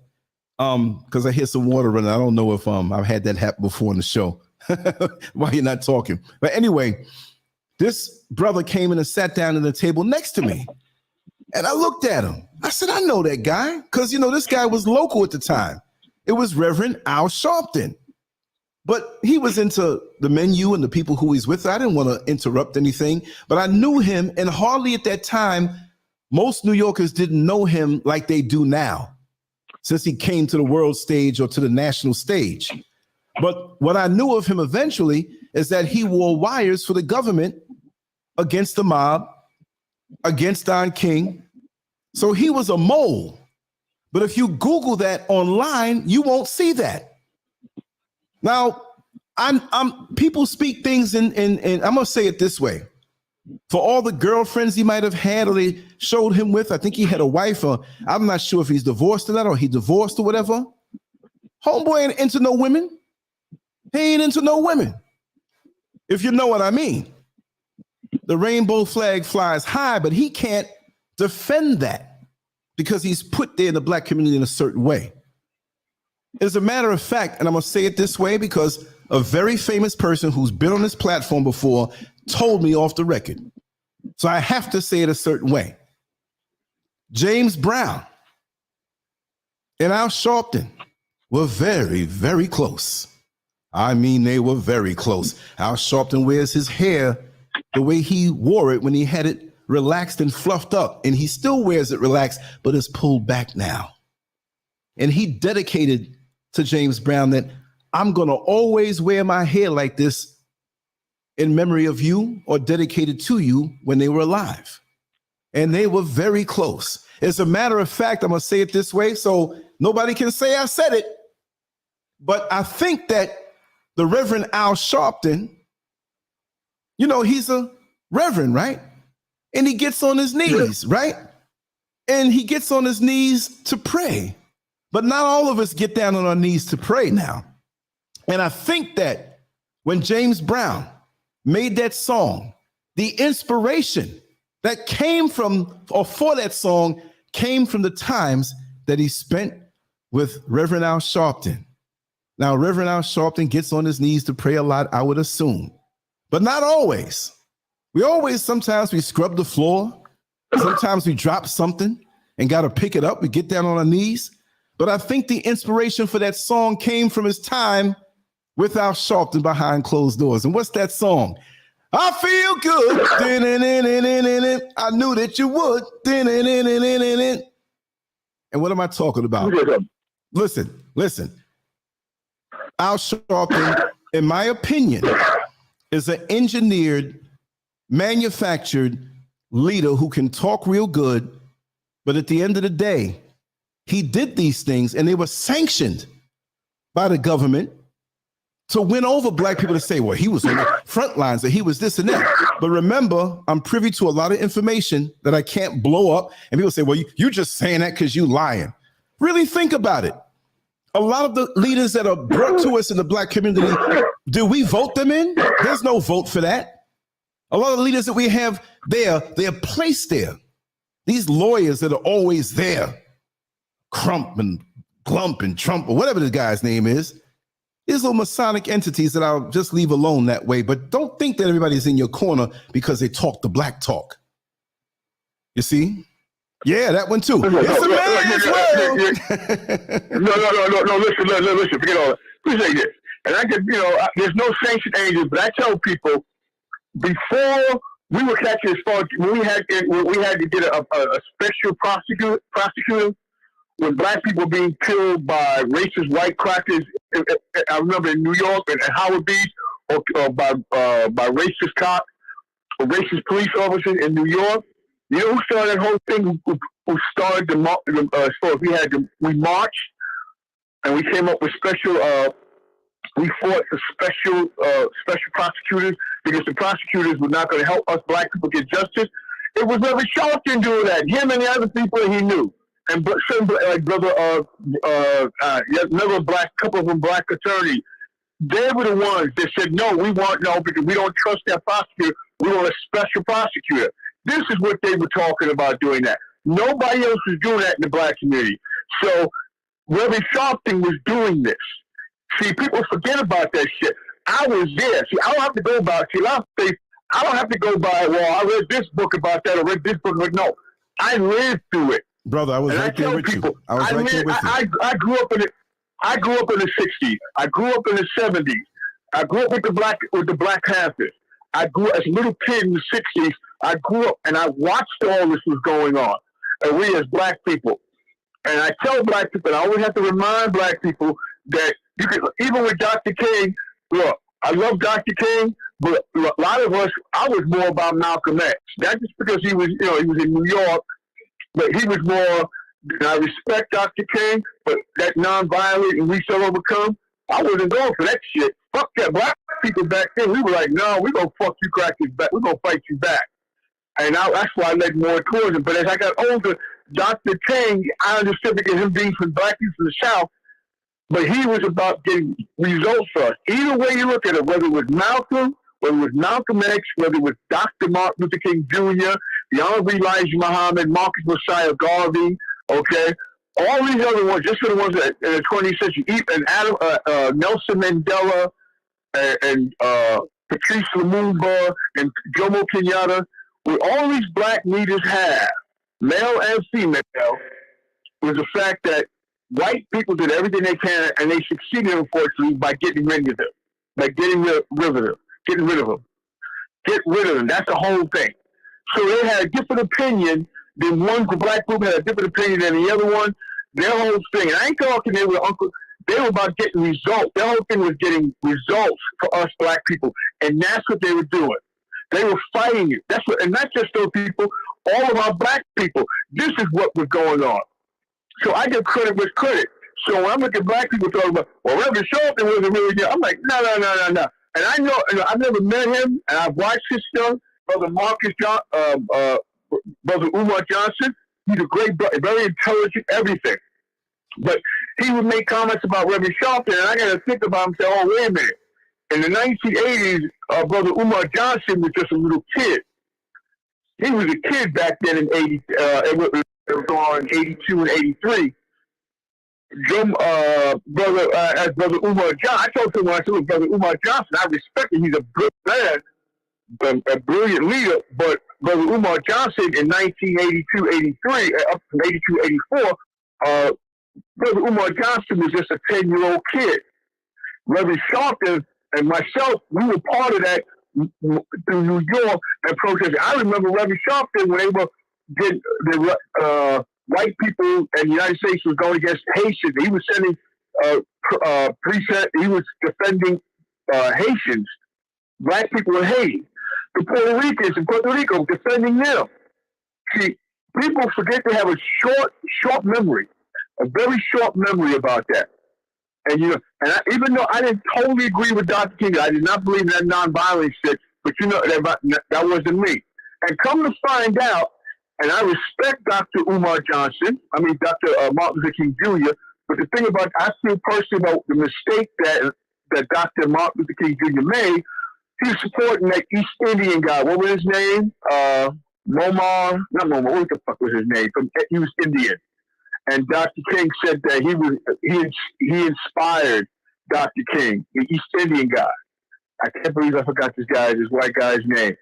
because I hear some water running. I don't know if I've had that happen before in the show. Why you're not talking? But anyway, this brother came in and sat down at the table next to me. And I looked at him. I said, I know that guy. Because, this guy was local at the time. It was Reverend Al Sharpton. But he was into the menu and the people who he's with. I didn't want to interrupt anything. But I knew him. And hardly at that time, most New Yorkers didn't know him like they do now, since he came to the world stage or to the national stage. But what I knew of him eventually is that he wore wires for the government against the mob, against Don King. So he was a mole. But if you Google that online, you won't see that. Now, people speak things in I'm gonna say it this way. For all the girlfriends he might have had or they showed him with, I think he had a wife, or I'm not sure if he's divorced or not, or he divorced or whatever. Homeboy ain't into no women. He ain't into no women. If you know what I mean. The rainbow flag flies high, but he can't defend that because he's put there in the black community in a certain way. As a matter of fact, and I'm going to say it this way because a very famous person who's been on this platform before told me off the record. So I have to say it a certain way. James Brown and Al Sharpton were very, very close. I mean, they were very close. Al Sharpton wears his hair the way he wore it when he had it relaxed and fluffed up, and he still wears it relaxed, but it's pulled back now. And he dedicated to James Brown that I'm going to always wear my hair like this in memory of you or dedicated to you when they were alive. And they were very close. As a matter of fact, I'm going to say it this way so nobody can say I said it, but I think that the Reverend Al Sharpton, he's a reverend, right? And he gets on his knees, right? And he gets on his knees to pray. But not all of us get down on our knees to pray now. And I think that when James Brown made that song, the inspiration that came from, or for that song, came from the times that he spent with Reverend Al Sharpton. Now, Reverend Al Sharpton gets on his knees to pray a lot, I would assume, but not always. Sometimes we scrub the floor. Sometimes we drop something and got to pick it up. We get down on our knees. But I think the inspiration for that song came from his time with Al Sharpton behind closed doors. And what's that song? I feel good. I knew that you would. And what am I talking about? Listen. Al Sharpton, in my opinion, is an engineered, manufactured leader who can talk real good. But at the end of the day, he did these things and they were sanctioned by the government to win over black people to say, well, he was on the front lines, that he was this and that. But remember, I'm privy to a lot of information that I can't blow up. And people say, well, you just saying that because you lying. Really think about it. A lot of the leaders that are brought to us in the black community, do we vote them in? There's no vote for that. A lot of the leaders that we have there, they are placed there. These lawyers that are always there, Crump and Glump and Trump, or whatever the guy's name is, these little Masonic entities that I'll just leave alone that way. But don't think that everybody's in your corner because they talk the black talk. You see? Yeah, that one too. It's a man's world. No, listen, forget all that. Appreciate this. And I could, there's no sanctioned agents, but I tell people, before we were catching as far, when we had to get a special prosecutor when black people being killed by racist white crackers. I remember in New York and Howard Beach, or by racist cops or racist police officers in New York. You know who started that whole thing? Who started we marched and we came up with we fought for special prosecutors because the prosecutors were not going to help us black people get justice. It was Reverend Sharpton doing that. Him and the other people that he knew, and some like brother, another couple of them black attorneys. They were the ones that said no, because we don't trust that prosecutor. We want a special prosecutor. This is what they were talking about doing that. Nobody else was doing that in the black community. So Reverend Sharpton was doing this. See, people forget about that shit. I was there. See, I don't have to go by. See, I don't have to go by. Well, I read this book about that. I read this book. But no, I lived through it, brother. I was right there with you. I was right there with you. I grew up in it. I grew up in the '60s. I grew up in the '70s. I grew up with the Black Panthers. I grew up as a little kid in the '60s. I grew up and I watched all this was going on, and we as black people. And I tell black people, I always have to remind black people that you can, even with Dr. King, look, I love Dr. King, but a lot of us, I was more about Malcolm X. Not just because he was, he was in New York, but he was more, and I respect Dr. King, but that nonviolent and we shall overcome, I wasn't going for that shit. Fuck that. Black people back then, we were like, no, we're going to fuck you crackers back. We're going to fight you back. And that's why I led more towards him. But as I got older, Dr. King, I understood because him being from black people from the South, but he was about getting results for us. Either way you look at it, whether it was Malcolm, whether it was Malcolm X, whether it was Dr. Martin Luther King Jr., the Honorable Elijah Muhammad, Marcus Messiah Garvey, okay, all these other ones, just for the ones that in the 20th century, and Nelson Mandela, and Patrice Lumumba, and Jomo Kenyatta, what all these black leaders have, male and female, was the fact that white people did everything they can, and they succeeded, unfortunately, by getting rid of them, Get rid of them. That's the whole thing. So they had a different opinion than one. The black group had a different opinion than the other one. Their whole thing, and I ain't talking they were about getting results. Their whole thing was getting results for us black people, and that's what they were doing. They were fighting it. That's what, and not just those people, all of our black people. This is what was going on. So I give credit with credit. So when I'm looking at black people talking about, well, Reverend Shelton wasn't really there, I'm like, no. And I know, I've never met him, and I've watched his stuff. Brother Brother Umar Johnson, he's a great brother, very intelligent, everything. But he would make comments about Reverend Shelton, and I got to think about him and say, oh, wait a minute. In the 1980s, Brother Umar Johnson was just a little kid. He was a kid back then in 82 and 83. As Brother Umar Johnson, I told him when I said Brother Umar Johnson, I respect him. He's a good man, a brilliant leader. But Brother Umar Johnson in 1982-83, up from 82-84, Brother Umar Johnson was just a 10-year-old kid. Reverend Sharpton and myself, we were part of that through New York and protesting. I remember Reverend Sharpton when they were the white people in the United States was going against Haitians. He was sending he was defending Haitians, black people in Haiti. The Puerto Ricans in Puerto Rico defending them. See, people forget to have a short memory, a very short memory about that. And even though I didn't totally agree with Dr. King, I did not believe in that nonviolence shit, but that wasn't me. And come to find out, and I respect Dr. Umar Johnson, Dr. Martin Luther King Jr., but the thing about, I feel personally about the mistake that Dr. Martin Luther King Jr. made, he was supporting that East Indian guy. What was his name? Momar, not Momar, what the fuck was his name? He was Indian. And Dr. King said that he inspired Dr. King, the East Indian guy. I can't believe I forgot this white guy's name.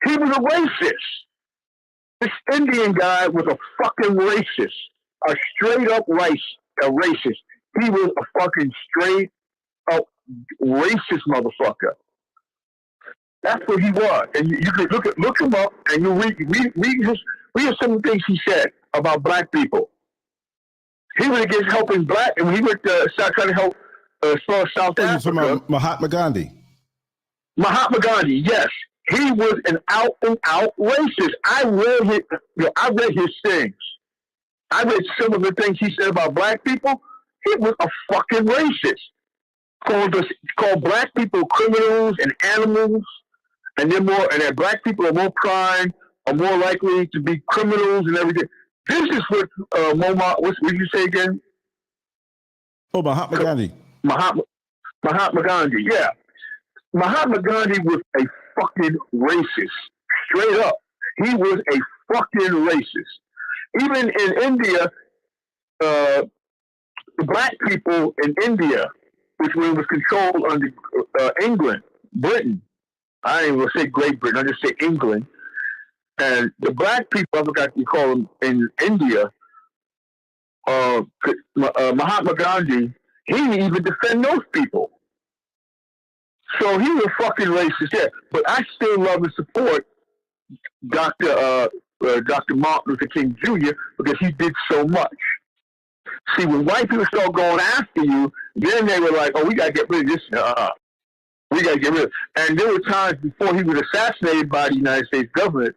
He was a racist. This Indian guy was a fucking racist. A straight up racist. He was a fucking straight up racist motherfucker. That's what he was. And you can look him up and you read some of the things he said about black people. He was against helping black, and when he went to start trying to help South Africa. Mahatma Gandhi. Mahatma Gandhi, yes. He was an out and out racist. I read his things. I read some of the things he said about black people. He was a fucking racist. Called black people criminals and animals, and that black people are more prime, are more likely to be criminals and everything. This is what what did you say again? Oh, Mahatma Gandhi. Mahatma Gandhi, yeah. Mahatma Gandhi was a fucking racist. Straight up. He was a fucking racist. Even in India, the black people in India, which was controlled under England, Britain. I ain't even gonna say Great Britain. I just say England. And the black people, I forgot you call them in India. Mahatma Gandhi, he didn't even defend those people. So he was fucking racist, yeah. But I still love and support Dr. Martin Luther King Jr. because he did so much. See, when white people start going after you, then they were like, "Oh, we gotta get rid of this. We gotta get rid of." And there were times before he was assassinated by the United States government.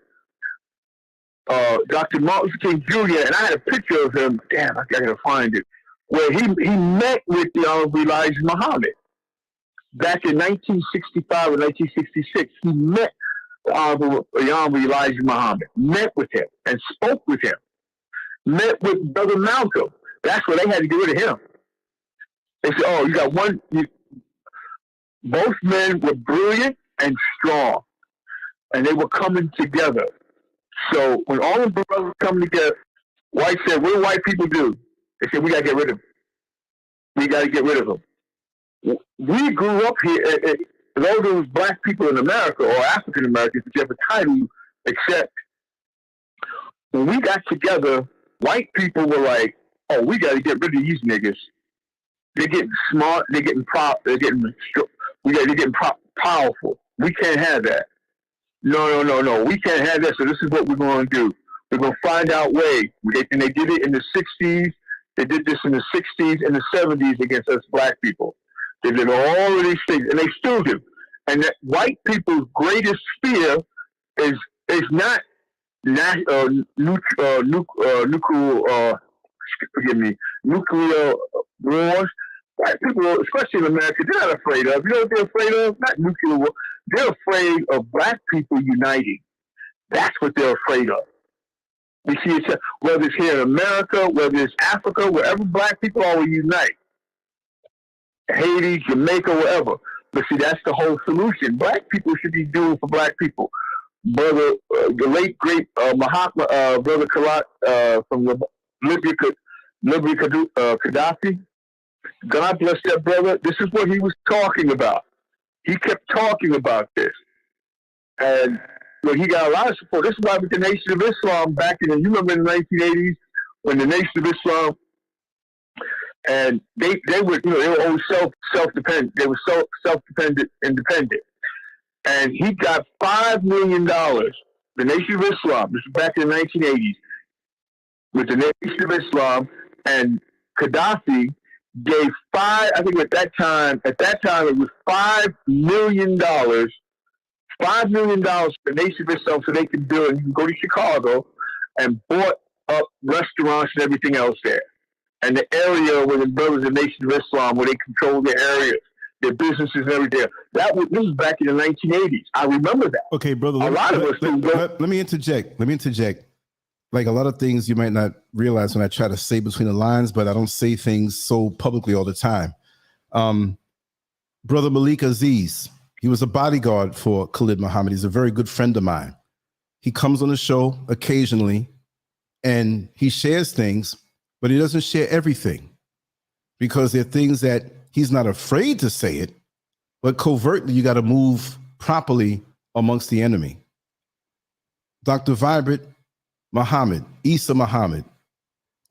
Dr. Martin Luther King Jr. and I had a picture of him. Damn, I gotta find it. Where he met with the Honorable Elijah Muhammad back in 1965 or 1966. He met the Honorable Elijah Muhammad, met with him and spoke with him. Met with Brother Malcolm. That's where they had to get rid of him. They said, "Oh, you got one." Both men were brilliant and strong, and they were coming together. So when all the brothers come together, white said, "What do white people do?" They said, "We got to get rid of them. We got to get rid of them." We grew up here. Those of us black people in America or African Americans, if you have a title, you accept. When we got together, white people were like, "Oh, we got to get rid of these niggas. They're getting smart. They're getting They're getting. They're getting powerful. We can't have that. No. We can't have that. So this is what we're going to do. We're going to find out ways." And they did it in the 60s. They did this in the 60s and the 70s against us black people. They did all of these things, and they still do. And that white people's greatest fear is not nuclear wars. White people, especially in America, they're not afraid of. You know what they're afraid of? Not nuclear war. They're afraid of black people uniting. That's what they're afraid of. We see it, whether it's here in America, whether it's Africa, wherever black people are, we unite. Haiti, Jamaica, wherever. But see, that's the whole solution. Black people should be doing for black people. Brother, the late great Mahatma, Brother from Libya, Gaddafi. God bless that brother. This is what he was talking about. He kept talking about this. And when he got a lot of support, this is why with the Nation of Islam back in, you remember in the 1980s, when the Nation of Islam, and they were, they were always self-dependent. They were self-dependent, independent. And he got $5 million, the Nation of Islam, this was back in the 1980s, with the Nation of Islam, and Gaddafi gave I think at that time it was $5 million. $5 million for the Nation of Islam so they could build, and you can go to Chicago and bought up restaurants and everything else there. And the area where the brothers of the Nation of Islam, where they control their areas, their businesses and everything. This was back in the 1980s. I remember that. Okay, brother. Let me interject. Like a lot of things you might not realize when I try to say between the lines, but I don't say things so publicly all the time. Brother Malik Aziz, he was a bodyguard for Khalid Muhammad. He's a very good friend of mine. He comes on the show occasionally and he shares things, but he doesn't share everything because there are things that he's not afraid to say it, but covertly you got to move properly amongst the enemy. Dr. Vibrant Muhammad, Isa Muhammad,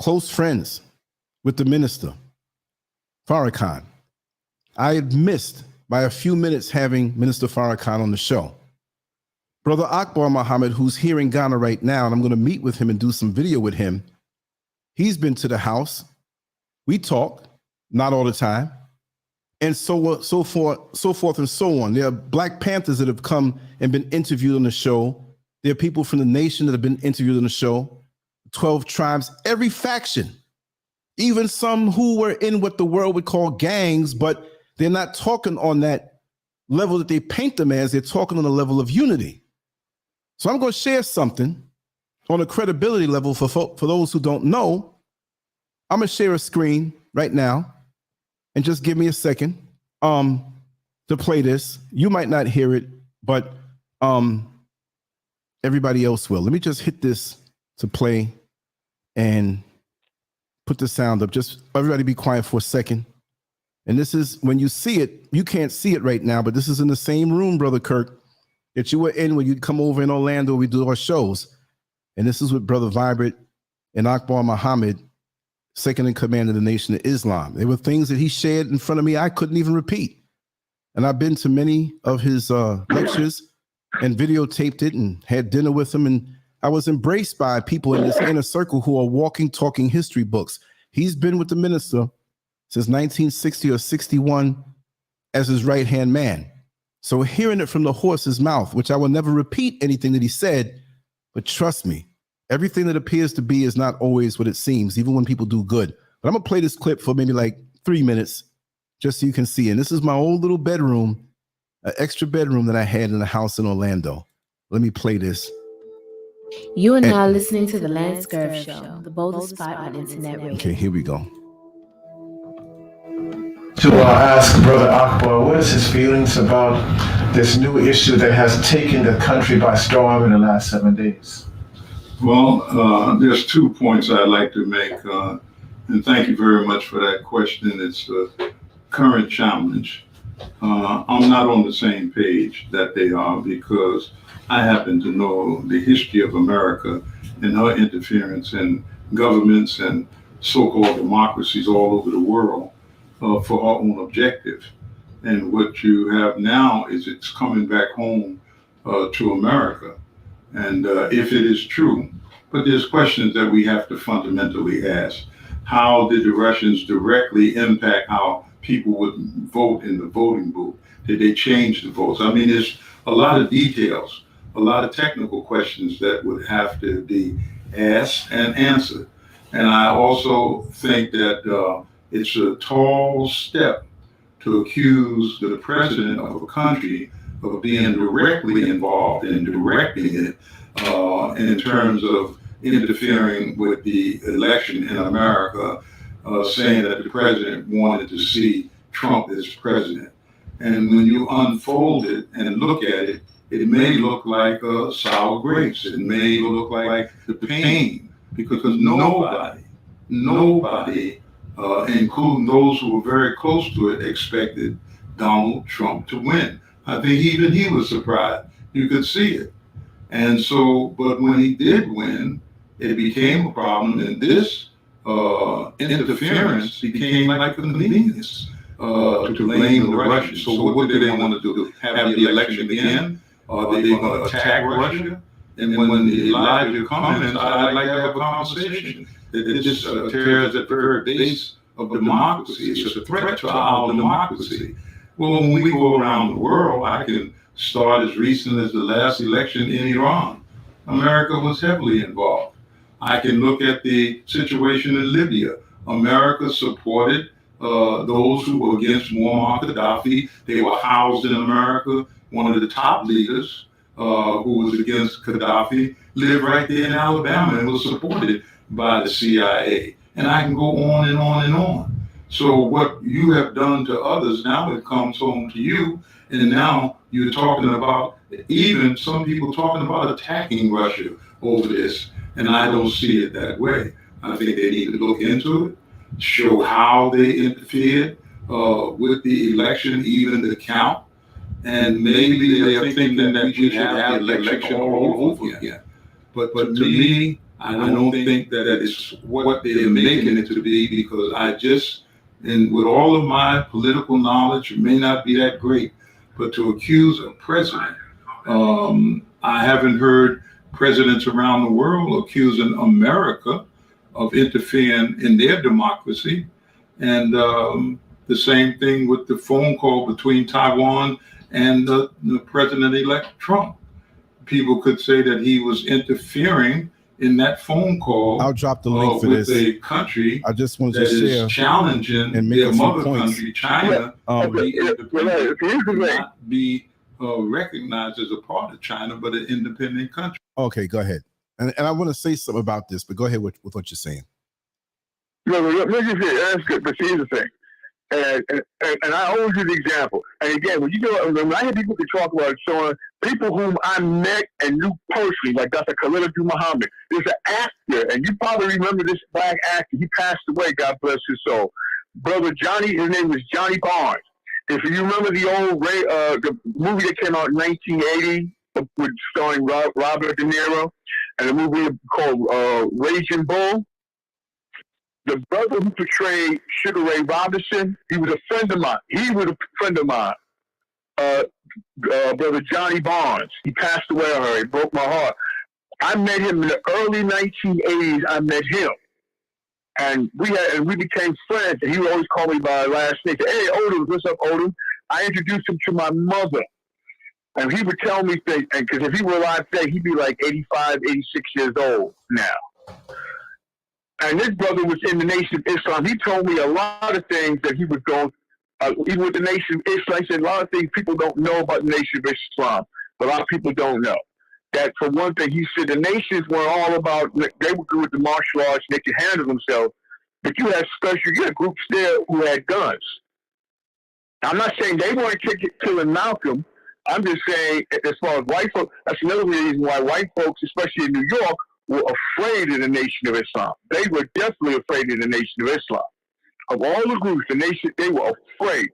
close friends with the minister, Farrakhan. I had missed by a few minutes having Minister Farrakhan on the show. Brother Akbar Muhammad, who's here in Ghana right now, and I'm going to meet with him and do some video with him. He's been to the house. We talk, not all the time. And so forth and so on. There are Black Panthers that have come and been interviewed on the show. There are people from the nation that have been interviewed on the show. 12 tribes, every faction, even some who were in what the world would call gangs, but they're not talking on that level that they paint them as. They're talking on the level of unity. So I'm going to share something on a credibility level for those who don't know. I'm going to share a screen right now and just give me a second to play this. You might not hear it, but everybody else will. Let me just hit this to play and put the sound up. Just everybody be quiet for a second. And this is, when you see it, you can't see it right now, but this is in the same room, Brother Kirk, that you were in when you come over in Orlando. We do our shows. And this is with Brother Vibrant and Akbar Muhammad, second in command of the Nation of Islam. There were things that he shared in front of me I couldn't even repeat. And I've been to many of his lectures and videotaped it and had dinner with him. And I was embraced by people in this inner circle who are walking, talking history books. He's been with the minister since 1960 or 61 as his right-hand man. So hearing it from the horse's mouth, which I will never repeat anything that he said, but trust me, everything that appears to be is not always what it seems, even when people do good. But I'm gonna play this clip for maybe like 3 minutes, just so you can see. And this is my old little bedroom, an extra bedroom that I had in the house in Orlando. Let me play this. You are now listening to The Lancescurv Show, the boldest spot on internet radio. Okay, here we go. To ask Brother Akbar, what is his feelings about this new issue that has taken the country by storm in the last 7 days? Well, there's 2 points I'd like to make, and thank you very much for that question. It's a current challenge. I'm not on the same page that they are, because I happen to know the history of America and her interference in governments and so-called democracies all over the world for our own objective. And what you have now is it's coming back home to America. And if it is true, but there's questions that we have to fundamentally ask. How did the Russians directly impact how people would vote in the voting booth? Did they change the votes? I mean, there's a lot of details, a lot of technical questions that would have to be asked and answered. And I also think that it's a tall step to accuse the president of a country of being directly involved in directing it in terms of interfering with the election in America, saying that the president wanted to see Trump as president. And when you unfold it and look at it, it may look like sour grapes. It may look like the pain, because nobody, including those who were very close to it, expected Donald Trump to win. I think even he was surprised. You could see it. And so, but when he did win, it became a problem, and this interference became like a convenience to blame the Russians. So what do they want to do? Have the election again? Are they going to attack Russia? And when Elijah comments, I'd like to have a conversation. It just tears at the very base of democracy. It's a threat to our democracy. Well, when we go around the world, I can start as recent as the last election in Iran. America was heavily involved. I can look at the situation in Libya. America supported those who were against Muammar Gaddafi. They were housed in America. One of the top leaders who was against Gaddafi lived right there in Alabama and was supported by the CIA. And I can go on and on and on. So what you have done to others, now it comes home to you. And now you're talking about, even some people talking about attacking Russia over this. And I don't see it that way. I think they need to look into it, show how they interfered with the election, even the count. And maybe they are thinking that we should have the election all over again. But to me, I don't think that it's what they're making it to be, because I just, and with all of my political knowledge, it may not be that great, but to accuse a president, I haven't heard presidents around the world accusing America of interfering in their democracy. And the same thing with the phone call between Taiwan and the President-elect Trump. People could say that he was interfering in that phone call. I'll drop the link for with this. a country I just wanted that to share is challenging and their make some mother points. country, China, not be recognized as a part of China, but an independent country. Okay, go ahead. And I want to say something about this, but go ahead with what you're saying. No, let me just say, that's good, but here's the thing. And I always use the example. And again, when I hear people can talk about showing people whom I met and knew personally, like Dr. Khalid Muhammad, there's an actor, and you probably remember this black actor. He passed away, God bless his soul. brother Johnny, his name was Johnny Barnes. If you remember the movie that came out in 1980 with starring Robert De Niro, and the movie called Raging Bull, the brother who portrayed Sugar Ray Robinson, he was a friend of mine. Brother Johnny Barnes. He passed away already. He broke my heart. I met him in the early 1980s. I met him. And we became friends. And he would always call me by my last name. Hey, Odom, what's up, Odom? I introduced him to my mother. And he would tell me things. Because if he were alive today, he'd be like 85, 86 years old now. And this brother was in the Nation of Islam. He told me a lot of things that he was going, even with the Nation of Islam. He said a lot of things people don't know about the Nation of Islam. A lot of people don't know. That for one thing, he said the nations were all about, they were good with the martial arts, they could handle themselves. But you had groups there who had guns. I'm not saying they weren't killing Malcolm. I'm just saying, as far as white folks, that's another reason why white folks, especially in New York, were afraid of the Nation of Islam. They were definitely afraid of the Nation of Islam. Of all the groups, the nation, they were afraid.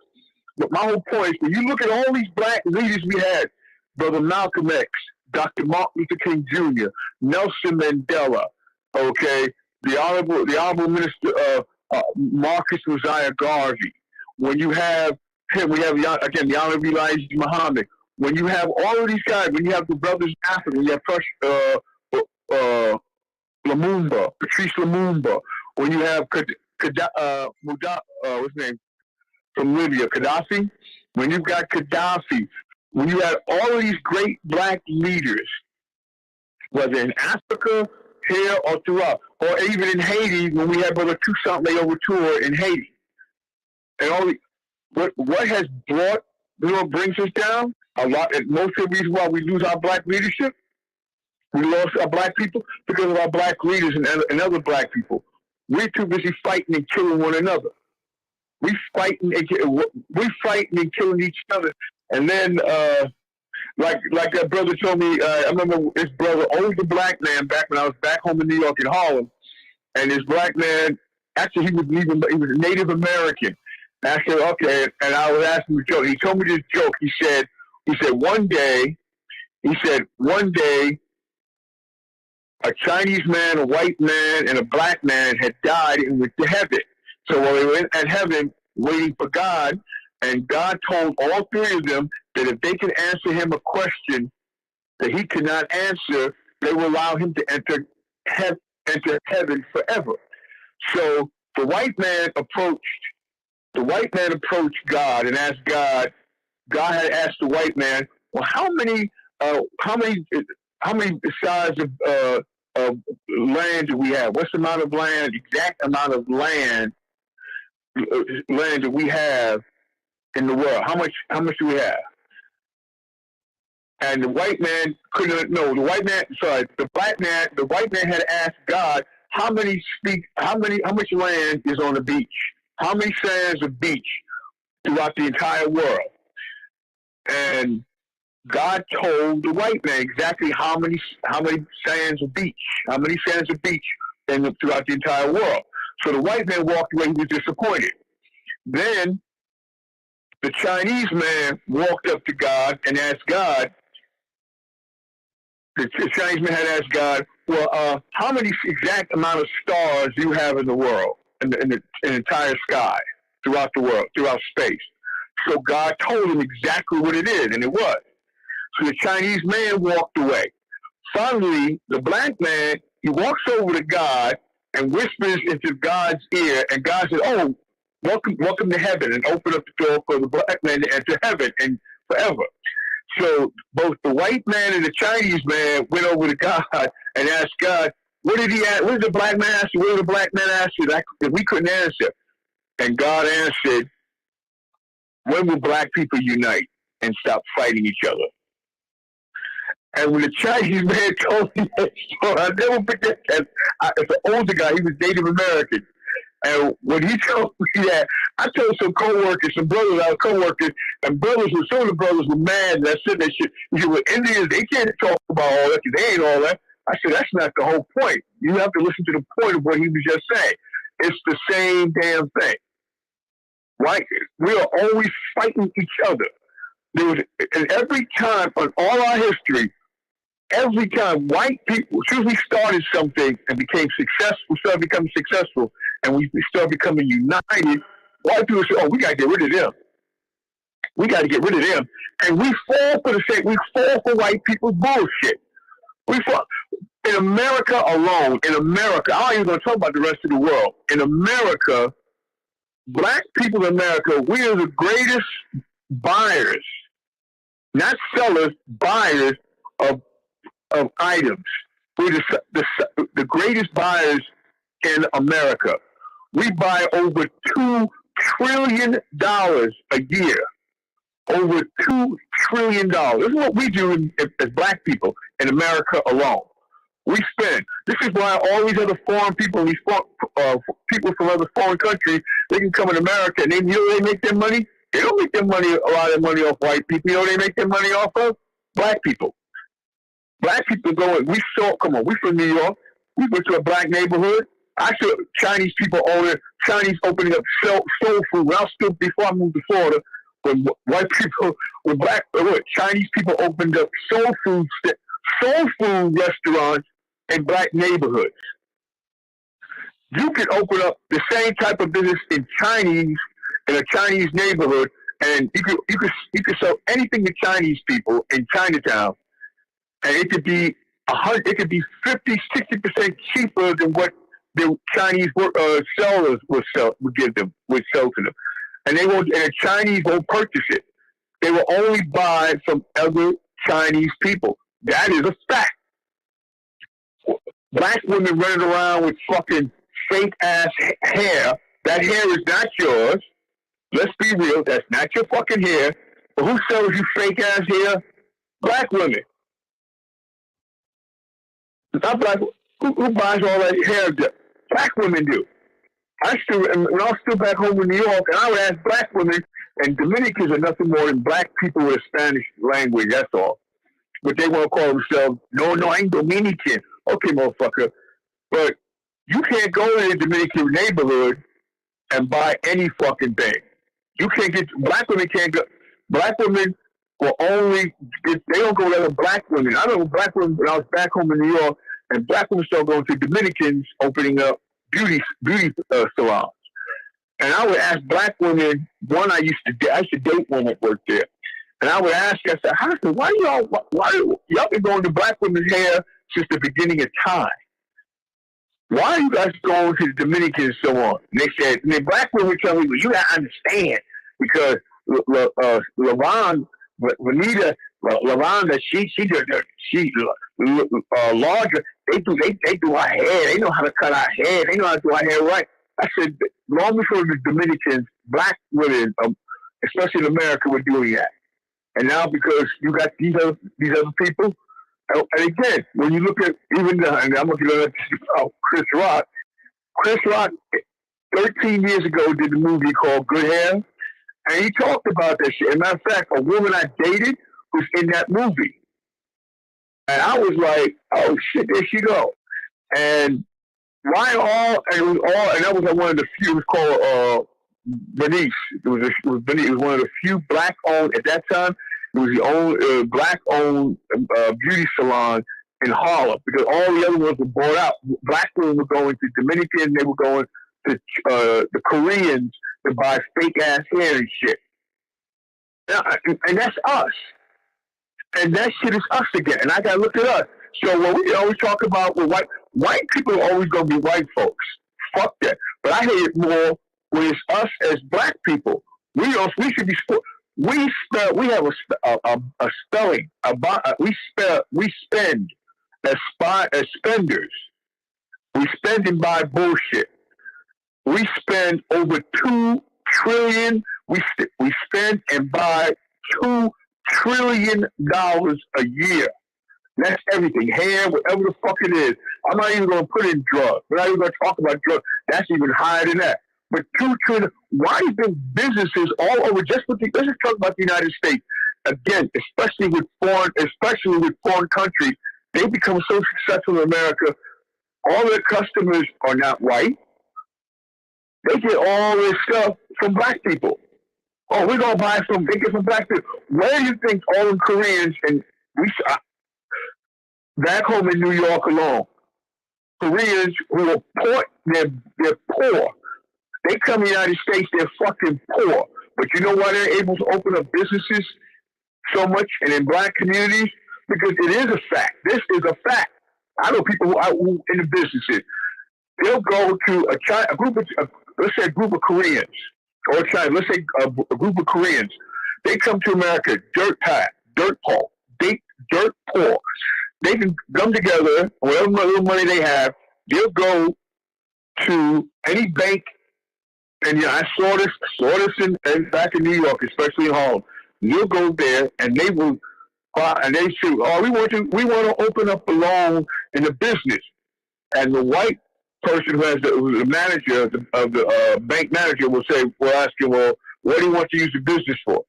But my whole point is, when you look at all these black leaders we had, Brother Malcolm X, Dr. Martin Luther King Jr., Nelson Mandela, okay, the Honorable Minister Marcus Mosiah Garvey. When you have him, we have, again, the Honorable Elijah Muhammad. When you have all of these guys, when you have the brothers in Africa, when you have Lumumba, Patrice Lumumba, when you have what's his name, from Libya, Gaddafi, when you've got Gaddafi, when you had all of these great black leaders, whether in Africa, here, or throughout, or even in Haiti, when we had Brother Toussaint Louverture in Haiti, and all what has brings us down a lot. Most of the reason why we lose our black leadership, we lost our black people because of our black leaders and other black people. We're too busy fighting and killing one another. We fighting and killing each other. And then, like that brother told me, I remember his brother, older black man, back when I was back home in New York in Harlem, and this black man, actually he was a Native American. And I said, okay, and I was asking him a joke. He told me this joke. He said one day, a Chinese man, a white man, and a black man had died and went to heaven. So while they were at heaven waiting for God, and God told all three of them that if they could answer him a question that he could not answer, they would allow him to enter heaven forever. So the white man approached God and asked God. God had asked the white man, "Well, how many size of land do we have? What's the amount of land? Exact amount of land that we have in the world? How much do we have?" And the white man couldn't know. The white man had asked God, how much land is on the beach? How many sands of beach throughout the entire world? And God told the white man exactly how many sands of beach throughout the entire world. So the white man walked away. He was disappointed. Then the Chinese man walked up to God and asked God. The Chinese man had asked God, "Well, how many exact amount of stars do you have in the world, in the entire sky, throughout the world, throughout space?" So God told him exactly what it is, and it was. So the Chinese man walked away. Finally, the black man, he walks over to God and whispers into God's ear, and God said, "Oh, welcome to heaven," and opened up the door for the black man to enter heaven and forever. So both the white man and the Chinese man went over to God and asked God, what did the black man ask you? What did the black man ask you that we couldn't answer? And God answered, when will black people unite and stop fighting each other? And when the Chinese man told me that story, I'll never forget that. It's an older guy. He was Native American. And when he told me that, I told some coworkers, some brothers, our coworkers, and some of the brothers were mad. And I said that shit. You know, Indians, they can't talk about all that because they ain't all that. I said, that's not the whole point. You have to listen to the point of what he was just saying. It's the same damn thing. Right? We are always fighting each other. And every time on all our history, every time white people, as soon as we started something and became successful, started becoming successful, and we started becoming united, white people say, "Oh, we got to get rid of them. We got to get rid of them." And we fall for the same. We fall for white people's bullshit. We fall. In America alone, in America, I ain't even going to talk about the rest of the world. In America, black people in America, we are the greatest buyers, not sellers, buyers of items. We're the greatest buyers in America. We buy over $2 trillion a year. Over $2 trillion. This is what we do as black people in America alone. We spend. This is why all these other foreign people, people from other foreign countries, they can come in America and they make their money. They don't make their money, a lot of their money off white people. You know, they make their money off of black people. Black people going. We from New York. We went to a black neighborhood. I saw Chinese people Chinese opening up soul food. When I was still, before I moved to Florida, when white people, Chinese people opened up soul food restaurants in black neighborhoods. You can open up the same type of business in a Chinese neighborhood, and you could sell anything to Chinese people in Chinatown, and it could be 50-60% cheaper than what the Chinese sellers would sell to them. And the Chinese won't purchase it. They will only buy from other Chinese people. That is a fact. Black women running around with fucking fake ass hair. That hair is not yours. Let's be real. That's not your fucking hair. But who sells you fake ass hair? Black women. Not black. Who buys all that hair? Black women do. When I was still back home in New York, and I would ask black women, and Dominicans are nothing more than black people with Spanish language, that's all. But they want to call themselves, no, I ain't Dominican. Okay, motherfucker. But you can't go in a Dominican neighborhood and buy any fucking thing. You can't black women can't go, black women will only, they don't go to other black women. I know black women, when I was back home in New York, and black women started going to Dominicans opening up beauty salons. And I would ask black women, I used to date one that worked there. And I would ask, I said, why y'all been going to black women's hair since the beginning of time? Why are you guys going to the Dominicans and so on? And they said, and then black women tell me, well, you gotta understand, because Lavonda, she's larger. They do our hair. They know how to cut our hair. They know how to do our hair right. I said, long before the Dominicans, black women, especially in America, were doing that. And now, because you got these other people, and again, when you look at and I'm looking at Chris Rock. Chris Rock, 13 years ago, did a movie called Good Hair, and he talked about that shit. As a matter of fact, a woman I dated was in that movie. And I was like, oh shit, there she go. And and that was one of the few, it was called Bernice. It was Bernice. It was one of the few black-owned, at that time, it was the only black-owned beauty salon in Harlem, because all the other ones were bought out. Black women were going to Dominican, they were going to the Koreans to buy fake-ass hair and shit. And that's us. And that shit is us again. And I got to look at us. So when we always talk about white people are always going to be white folks. Fuck that. But I hate it more when it's us as black people. We should be. We have a spelling. We spend as spenders. We spend and buy bullshit. We spend over $2 trillion. We spend and buy $2 trillion a year. That's everything. Hair, whatever the fuck it is. I'm not even going to put in drugs. We're not even going to talk about drugs. That's even higher than that. But $2 trillion. Why have been businesses all over? Let's just talk about the United States again, especially with foreign countries. They become so successful in America. All their customers are not white. They get all this stuff from black people. Oh, we're gonna buy some. They get from black people. Where do you think all the Koreans and back home in New York alone, Koreans who are poor, they're poor. They come to the United States, they're fucking poor. But you know why they're able to open up businesses so much and in black communities? Because it is a fact. This is a fact. I know people who in the businesses. They'll go to a group of, let's say a group of Koreans, or China, let's say a group of Koreans. They come to America dirt poor. Dirt poor. They can come together, whatever little money they have, they'll go to any bank. And I saw this in back in New York, especially in Harlem. You'll go there and they will, and they say, "Oh, we want to open up a loan in the business." And the white person who has the manager of the bank manager will say, "We'll ask you, well, what do you want to use the business for?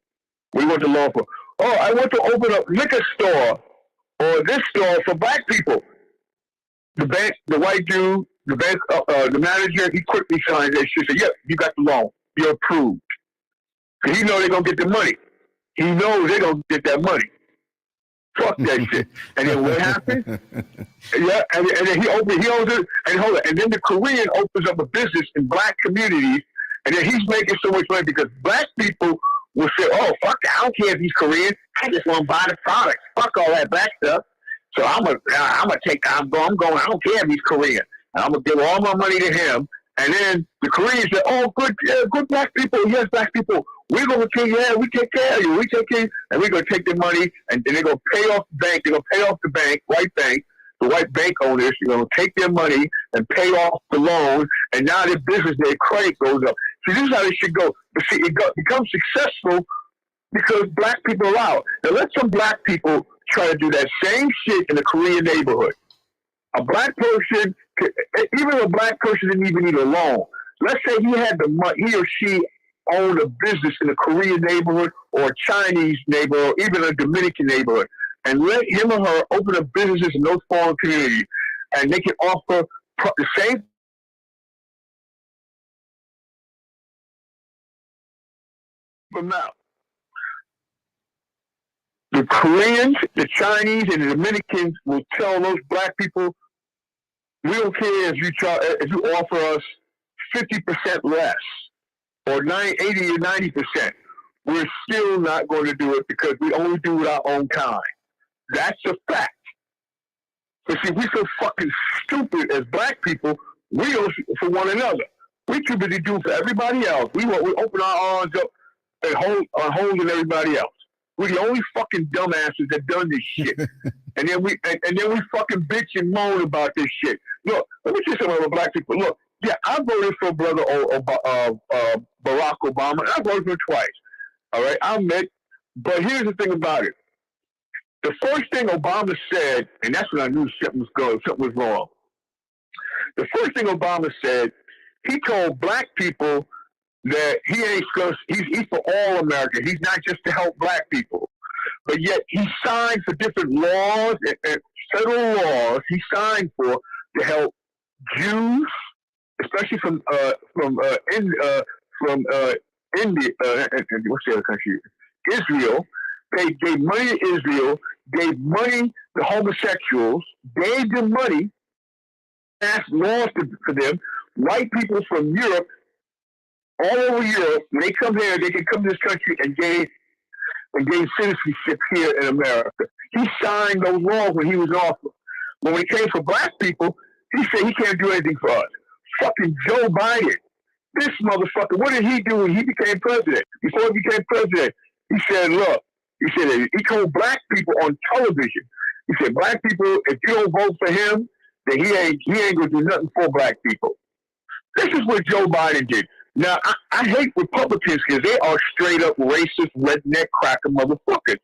What do you want the loan for?" "Oh, I want to open up liquor store or this store for black people." The white dude, the manager, he quickly signs that shit. Say, "Yep, you got the loan. You're approved." Because he knows they're gonna get the money. He knows they're gonna get that money. Fuck that shit. And then what happened? Yeah, and then he owns it, and hold it. And then the Korean opens up a business in black communities, and then he's making so much money because black people will say, "Oh, fuck, I don't care if he's Korean. I just want to buy the product. Fuck all that black stuff. So I'm going. I don't care if he's Korean. I'm gonna give all my money to him." And then the Koreans say, "Oh, good black people. Yes, black people. We're gonna take we take care of you. We take care, and we're gonna take the money, and they're gonna pay off the bank. They're gonna pay off the bank, white bank, the white bank owners. They're gonna take their money and pay off the loan, and now their business, their credit goes up. See, this is how this should go. But see, it becomes successful because black people are out. Now let some black people try to do that same shit in a Korean neighborhood. A black person, even a black person didn't even need a loan. Let's say he had the money, he or she owned a business in a Korean neighborhood or a Chinese neighborhood, or even a Dominican neighborhood, and let him or her open up businesses in those foreign communities, and they can offer the same amount. The Koreans, the Chinese, and the Dominicans will tell those black people, "We don't care if you offer us 50% less or 80 or 90%. We're still not going to do it because we only do it our own kind." That's a fact. But see, we're so fucking stupid as black people. We don't for one another. We too busy do for everybody else. We open our arms up and holding everybody else. We're the only fucking dumbasses that done this shit. and then we fucking bitch and moan about this shit. Look, let me tell you something about black people. Look, yeah, I voted for brother Barack Obama. I voted for him twice. All right, I admit. But here's the thing about it. The first thing Obama said, and that's when I knew something was wrong. The first thing Obama said, he told black people that he's for all Americans. He's not just to help black people. But yet he signed for different laws and federal laws. He signed for to help Jews, especially from India. What's the other country? Israel. They gave money to Israel. Gave money to homosexuals. Gave them money. Passed laws for them. White people from Europe, all over Europe, when they come here, they can come to this country and gain citizenship here in America. He signed those laws when he was in office. When we came for black people, he said he can't do anything for us. Fucking Joe Biden. This motherfucker, what did he do when he became president? Before he became president, he said, look, he told black people on television, he said, black people, if you don't vote for him, then he ain't gonna do nothing for black people. This is what Joe Biden did. Now, I hate Republicans because they are straight up racist, redneck, cracker motherfuckers.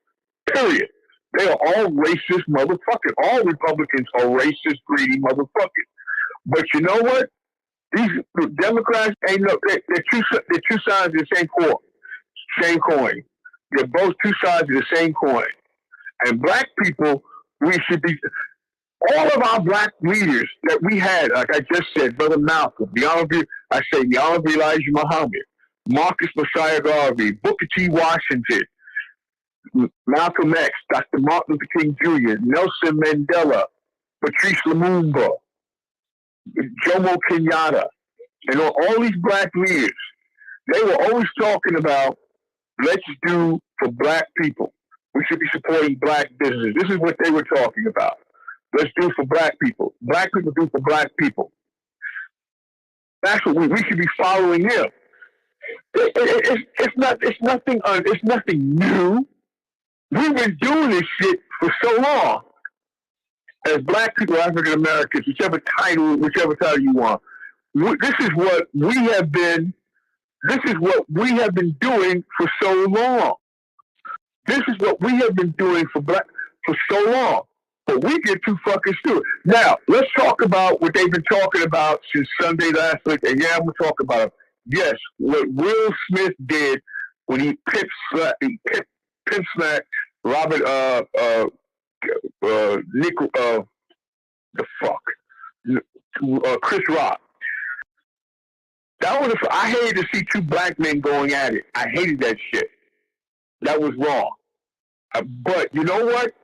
Period. They are all racist motherfuckers. All Republicans are racist, greedy motherfuckers. But you know what? These Democrats they're two sides of the same coin. They're both two sides of the same coin. And black people, we should be. All of our black leaders that we had, like I just said, Brother Malcolm, the Honorable Elijah Muhammad, Marcus Messiah Garvey, Booker T. Washington, Malcolm X, Dr. Martin Luther King Jr., Nelson Mandela, Patrice Lumumba, Jomo Kenyatta, and all these black leaders, they were always talking about, let's do for black people. We should be supporting black businesses. This is what they were talking about. Let's do for black people. Black people do for black people. That's what we should be following them. It's nothing new. We've been doing this shit for so long. As black people, African Americans, whichever title you want. This is what we have been doing for so long. This is what we have been doing for so long. But we get too fucking stupid. Now, let's talk about what they've been talking about since Sunday last week. And yeah, I'm going to talk about it. Yes, what Will Smith did when he pimp smacked Robert, Chris Rock. I hated to see two black men going at it. I hated that shit. That was wrong. But you know what?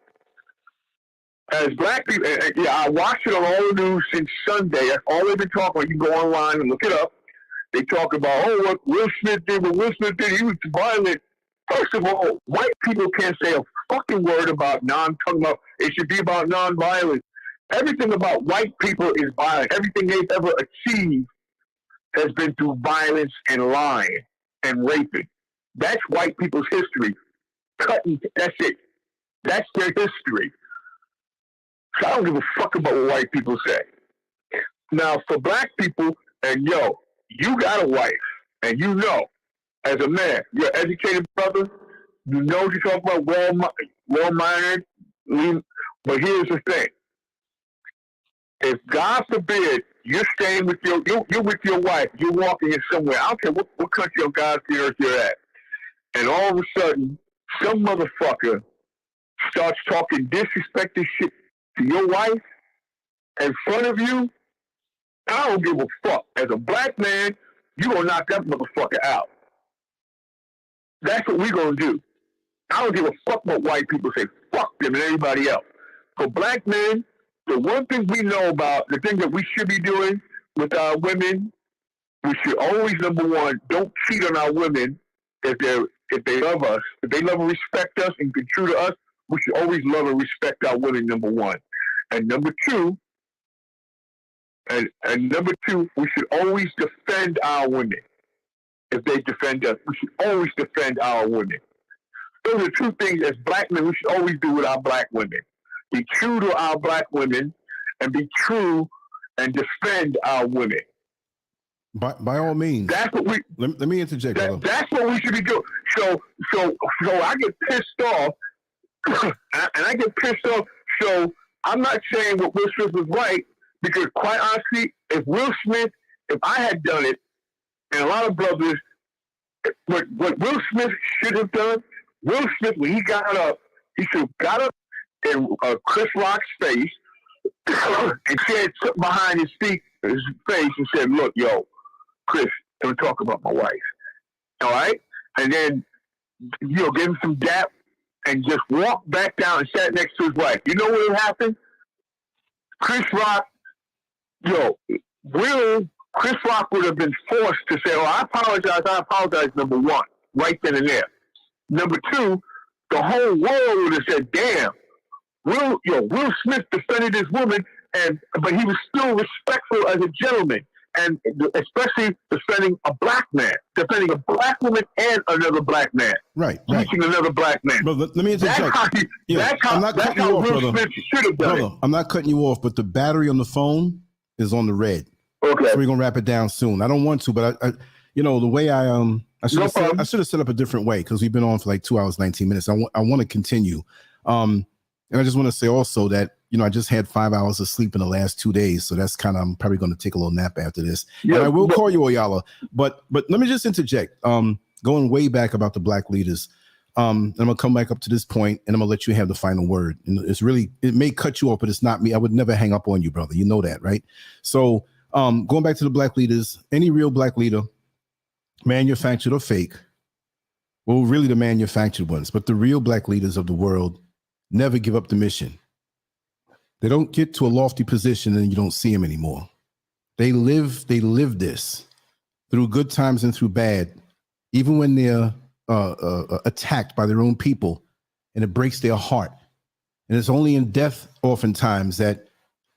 As black people, I watched it on all the news since Sunday. That's all they've been talking about. You can go online and look it up. They talk about, what Will Smith did. What Will Smith did, he was violent. First of all, white people can't say a fucking word about it should be about nonviolence. Everything about white people is violent. Everything they've ever achieved has been through violence and lying and raping. That's white people's history. That's it. That's their history. So I don't give a fuck about what white people say. Now, for black people, and you got a wife, and as a man, you're an educated brother, you know what you're talking about, well-minded, but here's the thing. If, God forbid, you're staying with you're with your wife, you're walking in somewhere, I don't care what country on God's earth you're at, and all of a sudden, some motherfucker starts talking disrespectful shit to your wife in front of you, I don't give a fuck. As a black man, you gonna knock that motherfucker out. That's what we gonna do. I don't give a fuck what white people say. Fuck them and everybody else. For black men, the one thing we know about, the thing that we should be doing with our women, we should always, number one, don't cheat on our women if they love us. If they love and respect us and be true to us, we should always love and respect our women, number one. And number two, we should always defend our women. If they defend us, we should always defend our women. Those are two things as black men we should always do with our black women. Be true to our black women and be true and defend our women. By all means. That's what we let me interject. That's what we should be doing. So I get pissed off and I get pissed off. So I'm not saying what Will Smith was right, because quite honestly, if I had done it, and a lot of brothers, what Will Smith should have done, Will Smith, when he got up, he should have got up in Chris Rock's face and said something behind his face and said, look, yo, Chris, don't talk about my wife. All right? And then, give him some dap and just walk back down and sat next to his wife. You know what would happen? Chris Rock would have been forced to say, I apologize, number one, right then and there. Number two, the whole world would have said, damn, Will Smith defended his woman, but he was still respectful as a gentleman, and especially defending a black man, defending a black woman and another black man. Right. Teaching another black man. Brother, let me interject. That's how Will Smith should have done it. I'm not cutting you off, but the battery on the phone is on the red. Okay. So we're gonna wrap it down soon. I don't want to, but I the way I should have set up a different way, because we've been on for like 2 hours, 19 minutes. I want to continue. And I just want to say also that, I just had 5 hours of sleep in the last 2 days. So that's I'm probably going to take a little nap after this. Yeah, and I will call you Oyala, but let me just interject. Going way back about the black leaders. I'm gonna come back up to this point, and I'm gonna let you have the final word. And it may cut you off, but it's not me. I would never hang up on you, brother. You know that, right? So, going back to the black leaders, any real black leader, manufactured or fake, well, really the manufactured ones, but the real black leaders of the world never give up the mission. They don't get to a lofty position and you don't see them anymore. They live this through good times and through bad, even when they're attacked by their own people, and it breaks their heart. And it's only in death oftentimes that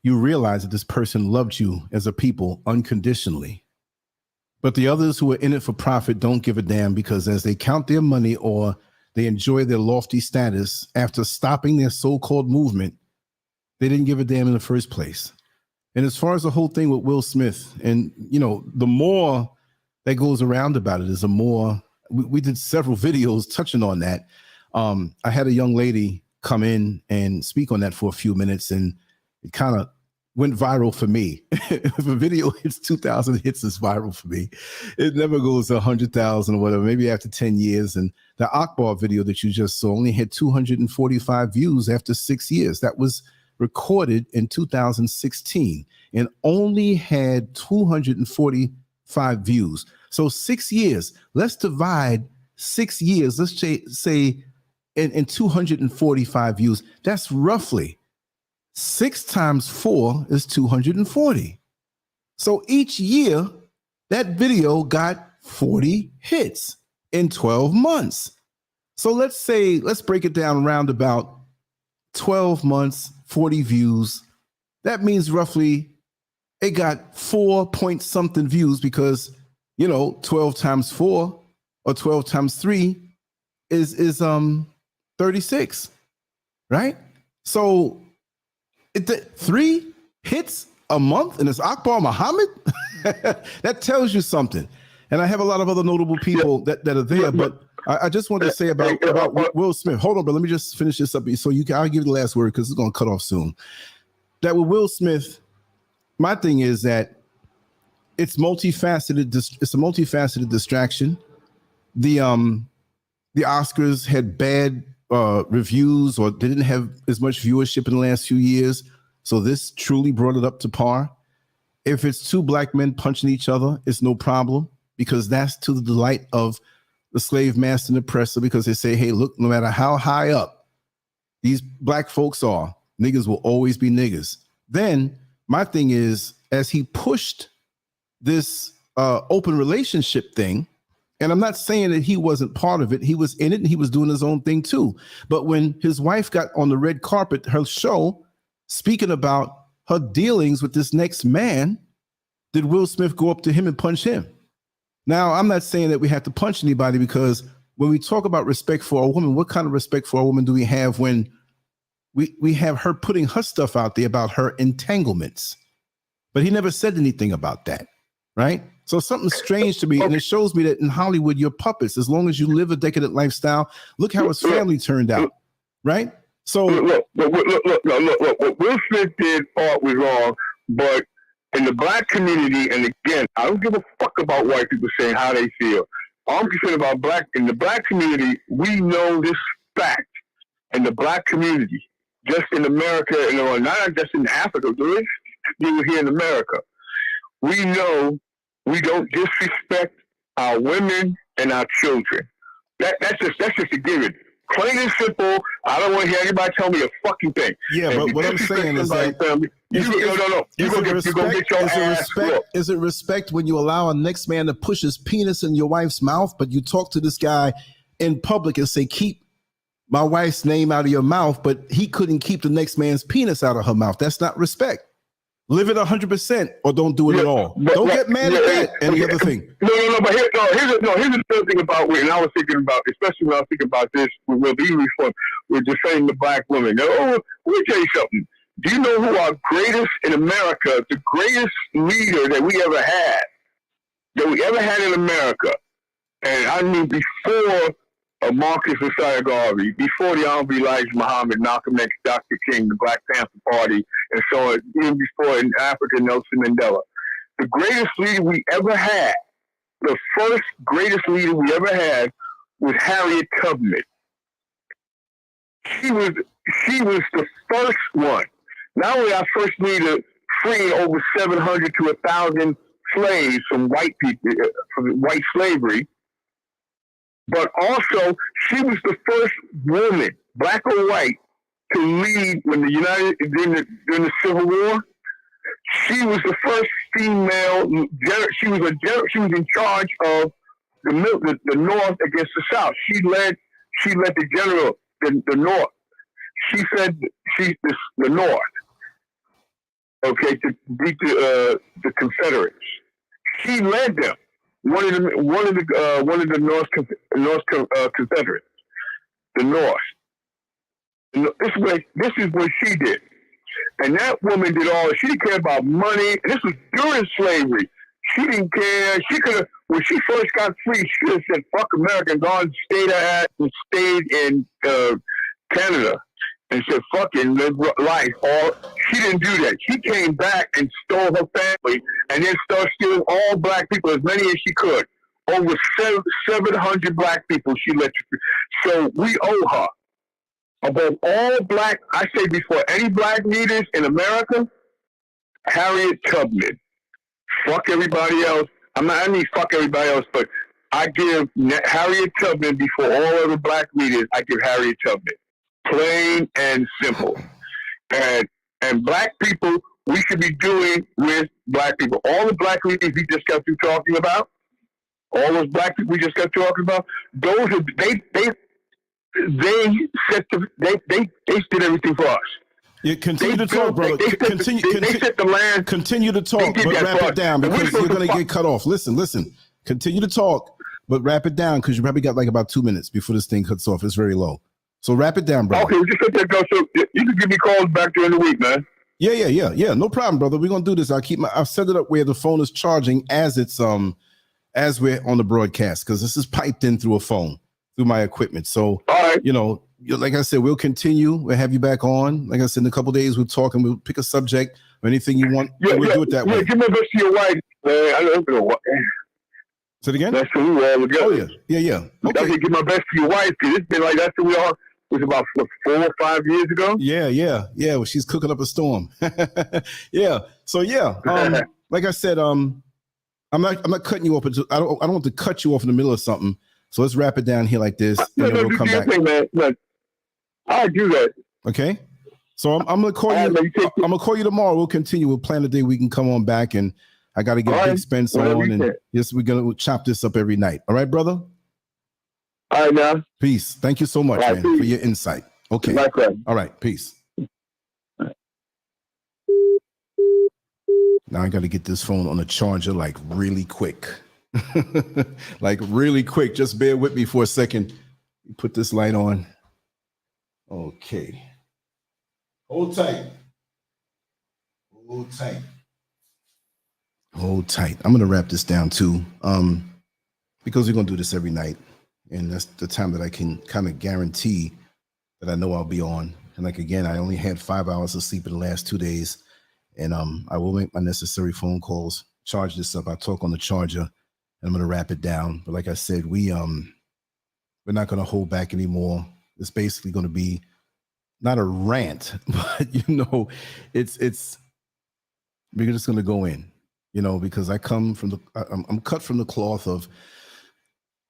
you realize that this person loved you as a people unconditionally. But the others who are in it for profit don't give a damn, because as they count their money or they enjoy their lofty status after stopping their so-called movement, they didn't give a damn in the first place. And as far as the whole thing with Will Smith, and the more that goes around about it is the more we did several videos touching on that. I had a young lady come in and speak on that for a few minutes, and it kind of went viral for me. If a video hits 2,000 hits, it's viral for me. It never goes to 100,000 or whatever, maybe after 10 years. And the Akbar video that you just saw only had 245 views after 6 years. That was recorded in 2016 and only had 245 views. So 6 years, let's divide 6 years, let's say in 245 views, that's roughly 6 times 4 is 240. So each year, that video got 40 hits in 12 months. So let's break it down around about 12 months, 40 views. That means roughly it got 4 point something views, because 12 times 4 or 12 times 3 is 36, right? So 3 hits a month, and it's Akbar Muhammad. That tells you something. And I have a lot of other notable people that are there, but I just wanted to say about Will Smith. Hold on, but let me just finish this up so I'll give you the last word, because it's going to cut off soon. That with Will Smith, my thing is that it's multifaceted. It's a multifaceted distraction. The Oscars had bad reviews, or they didn't have as much viewership in the last few years. So this truly brought it up to par. If it's two black men punching each other, it's no problem, because that's to the delight of the slave master and oppressor, because they say, hey, look, no matter how high up these black folks are, niggas will always be niggas. Then my thing is, as he pushed this open relationship thing, and I'm not saying that he wasn't part of it. He was in it and he was doing his own thing too. But when his wife got on the red carpet, her show, speaking about her dealings with this next man, did Will Smith go up to him and punch him? Now, I'm not saying that we have to punch anybody, because when we talk about respect for a woman, what kind of respect for a woman do we have when we have her putting her stuff out there about her entanglements? But he never said anything about that, right? So something's strange to me, and it shows me that in Hollywood, you're puppets. As long as you live a decadent lifestyle, look how his family turned out, right? So look. What Will Smith did part was wrong, but in the black community, and again, I don't give a fuck about white people saying how they feel. I'm concerned about in the black community. We know this fact in the black community, just in America, not just in Africa, there is people here in America. We know we don't disrespect our women and our children. That's just a given. Plain and simple. I don't want to hear anybody tell me a fucking thing. Yeah, but what I'm saying is that is it respect when you allow a next man to push his penis in your wife's mouth, but you talk to this guy in public and say, keep my wife's name out of your mouth, but he couldn't keep the next man's penis out of her mouth? That's not respect. Live it 100% or don't do it at all. Don't get mad at that. And the other thing. But here's the third thing about it, and I was thinking about, especially when I was thinking about this with the reform, with defending the black woman. Let me tell you something. Do you know who our greatest in America, the greatest leader that we ever had in America? And I mean before Marcus Messiah Garvey, before the Honorable Elijah Muhammad, Malcolm X, Dr. King, the Black Panther Party, and so on, even before in Africa, Nelson Mandela. The greatest leader we ever had, the first greatest leader we ever had, was Harriet Tubman. She was the first one. Not only our first leader freeing over 700 to 1,000 slaves from white people, from white slavery, but also she was the first woman, black or white, to lead when the during the Civil War. She was the first female. She was in charge of the North against the South. She led the North. She said the North, okay, to beat the Confederates. She led them. One of the North Confederates, the North. This is what she did, and that woman did all. She didn't care about money. And this was during slavery. She didn't care. She could have, when she first got free, she could have said, "Fuck America," and gone and stayed in Canada and said, "Fucking live life." Or she didn't do that. She came back and stole her family, and then started stealing all black people, as many as she could. Over 700 black people she let you. So we owe her. Above all black, I say before any black leaders in America, Harriet Tubman. Fuck everybody else. I mean fuck everybody else, but I give Harriet Tubman before all other black leaders. I give Harriet Tubman, plain and simple. And black people, we should be doing with black people. All the black leaders we just got through talking about, all those black people we just got talking about, those are they did everything for us. Yeah, continue to talk, brother. Continue set the land. Continue to talk, but wrap it down because you're going to get cut off. Listen. Continue to talk, but wrap it down because you probably got like about 2 minutes before this thing cuts off. It's very low. So wrap it down, brother. Okay, just let that go. So you can give me calls back during the week, man. Yeah. No problem, brother. We're gonna do this. I'll set it up where the phone is charging as it's as we're on the broadcast because this is piped in through a phone through my equipment. So all right. Like I said, we'll continue. We'll have you back on. Like I said, in a couple of days, we'll talk and we'll pick a subject or anything you want. We'll do it that way. Give my best to your wife. I don't know what. Say it again? That's who we are. Oh, yeah. Okay. I give my best to your wife because it's been like that's who we are. It was about 4 or 5 years ago. Yeah. Well, she's cooking up a storm. Yeah. So, like I said, I'm not cutting you off. I don't want to cut you off in the middle of something. So let's wrap it down here like this. And then we'll come back. Man. I'll do that. Okay. So I'm gonna call you. I'm gonna call you tomorrow. We'll continue. We'll plan a day we can come on back, and I got to get Big Spence on, and yes, we're gonna chop this up every night. All right, brother. All right, now. Peace. Thank you so much, man, for your insight. Okay. All right. Peace. Now I got to get this phone on the charger like really quick. Just bear with me for a second. Put this light on. Okay. Hold tight. I'm gonna wrap this down too. Because we're gonna do this every night, and that's the time that I can kind of guarantee that I know I'll be on. And like again, I only had 5 hours of sleep in the last 2 days, and I will make my necessary phone calls, charge this up. I'll talk on the charger, and I'm gonna wrap it down. But like I said, we're not gonna hold back anymore. It's basically gonna be not a rant, but it's we're just gonna go in, because I'm cut from the cloth of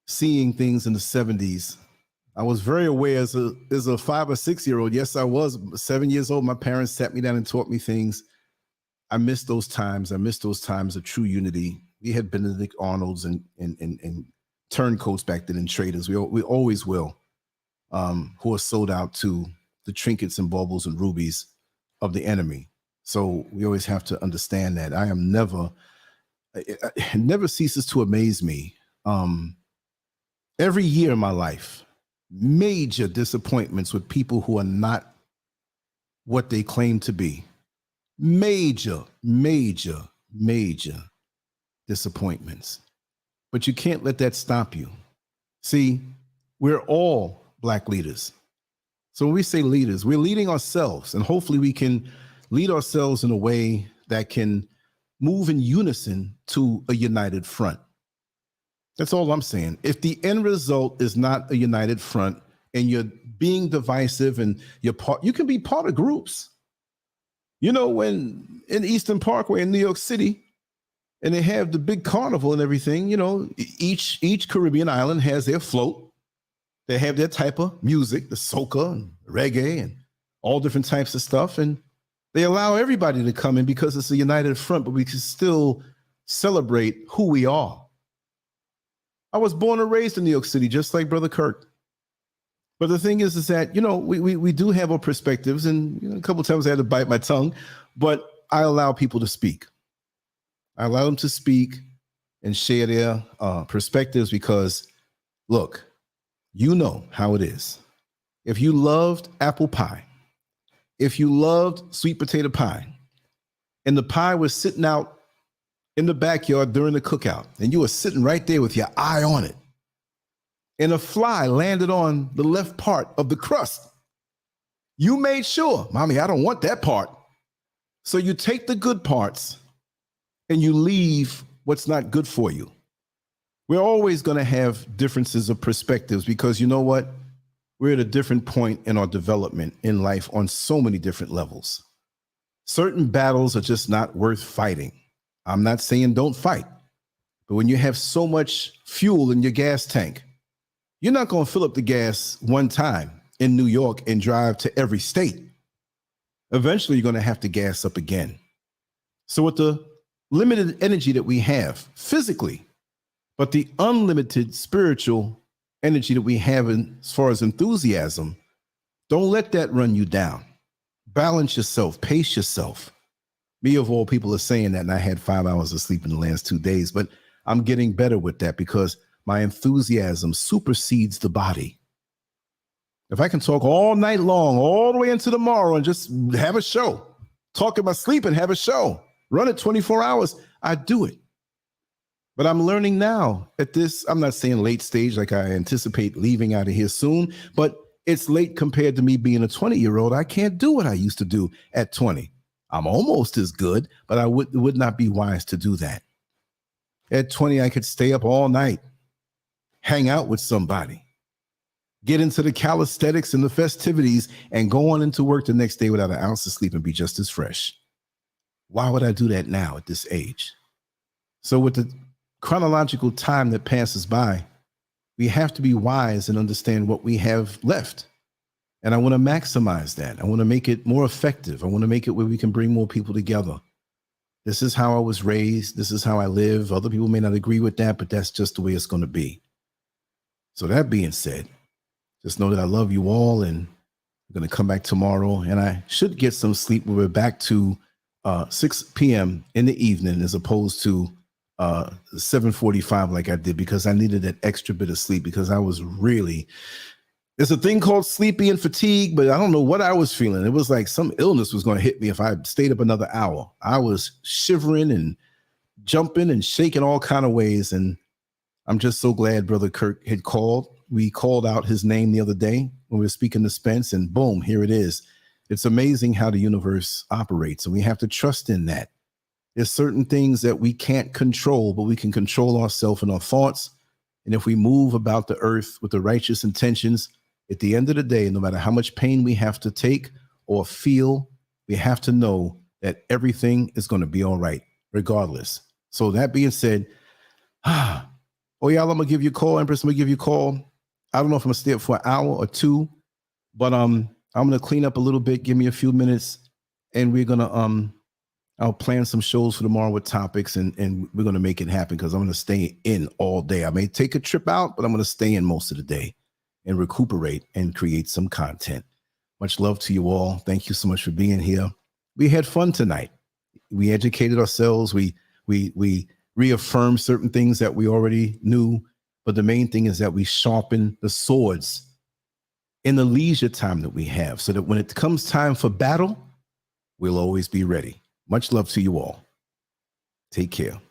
seeing things in the 70s. I was very aware as a 5 or 6 year old. Yes, I was 7 years old. My parents sat me down and taught me things. I miss those times. I miss those times of true unity. We had Benedict Arnolds and turncoats back then, and traders. We always will, who are sold out to the trinkets and baubles and rubies of the enemy. So we always have to understand that. It never ceases to amaze me. Every year in my life, major disappointments with people who are not what they claim to be. Major disappointments. But you can't let that stop you. See, we're all Black leaders. So when we say leaders, we're leading ourselves, and hopefully we can lead ourselves in a way that can move in unison to a united front. That's all I'm saying. If the end result is not a united front and you're being divisive and you can be part of groups. You know, when in Eastern Parkway in New York City, and they have the big carnival and everything, you know, each Caribbean island has their float. They have their type of music, the soca and reggae and all different types of stuff. And they allow everybody to come in because it's a united front, but we can still celebrate who we are. I was born and raised in New York City, just like Brother Kirk. But the thing is that, you know, we do have our perspectives, and you know, a couple of times I had to bite my tongue, but I allow people to speak. I allow them to speak and share their perspectives because, look, you know how it is. If you loved apple pie, if you loved sweet potato pie, and the pie was sitting out in the backyard during the cookout, and you were sitting right there with your eye on it, and a fly landed on the left part of the crust, you made sure, Mommy, I don't want that part. So you take the good parts and you leave what's not good for you. We're always going to have differences of perspectives because you know what? We're at a different point in our development in life on so many different levels. Certain battles are just not worth fighting. I'm not saying don't fight, but when you have so much fuel in your gas tank, you're not going to fill up the gas one time in New York and drive to every state. Eventually, you're going to have to gas up again. So with the limited energy that we have physically, but the unlimited spiritual energy that we have as far as enthusiasm, don't let that run you down. Balance yourself, pace yourself. Me of all people are saying that, and I had 5 hours of sleep in the last 2 days, but I'm getting better with that because my enthusiasm supersedes the body. If I can talk all night long, all the way into tomorrow and just have a show, talk in my sleep and have a show, run it 24 hours, I do it. But I'm learning now at this, I'm not saying late stage, like I anticipate leaving out of here soon, but it's late compared to me being a 20-year-old. I can't do what I used to do at 20. I'm almost as good, but I would not be wise to do that. At 20, I could stay up all night, hang out with somebody, get into the calisthenics and the festivities, and go on into work the next day without an ounce of sleep and be just as fresh. Why would I do that now at this age? So with the chronological time that passes by, we have to be wise and understand what we have left. And I want to maximize that. I want to make it more effective. I want to make it where we can bring more people together. This is how I was raised. This is how I live. Other people may not agree with that, but that's just the way it's going to be. So that being said, just know that I love you all, and I'm going to come back tomorrow, and I should get some sleep. We're back to 6 p.m. in the evening as opposed to 7:45 like I did, because I needed that extra bit of sleep because I was really, there's a thing called sleepy and fatigue, but I don't know what I was feeling. It was like some illness was going to hit me if I stayed up another hour. I was shivering and jumping and shaking all kind of ways. And I'm just so glad Brother Kirk had called. We called out his name the other day when we were speaking to Spence, and boom, here it is. It's amazing how the universe operates, and we have to trust in that. There's certain things that we can't control, but we can control ourselves and our thoughts. And if we move about the earth with the righteous intentions, at the end of the day, no matter how much pain we have to take or feel, we have to know that everything is going to be all right, regardless. So that being said, oh, y'all, I'm going to give you a call. Empress, I'm going to give you a call. I don't know if I'm going to stay up for an hour or two, but I'm going to clean up a little bit. Give me a few minutes, and we're going to I'll plan some shows for tomorrow with topics, and we're going to make it happen because I'm going to stay in all day. I may take a trip out, but I'm going to stay in most of the day and recuperate and create some content. Much love to you all. Thank you so much for being here. We had fun tonight. We educated ourselves. We reaffirmed certain things that we already knew. But the main thing is that we sharpen the swords in the leisure time that we have so that when it comes time for battle, we'll always be ready. Much love to you all. Take care.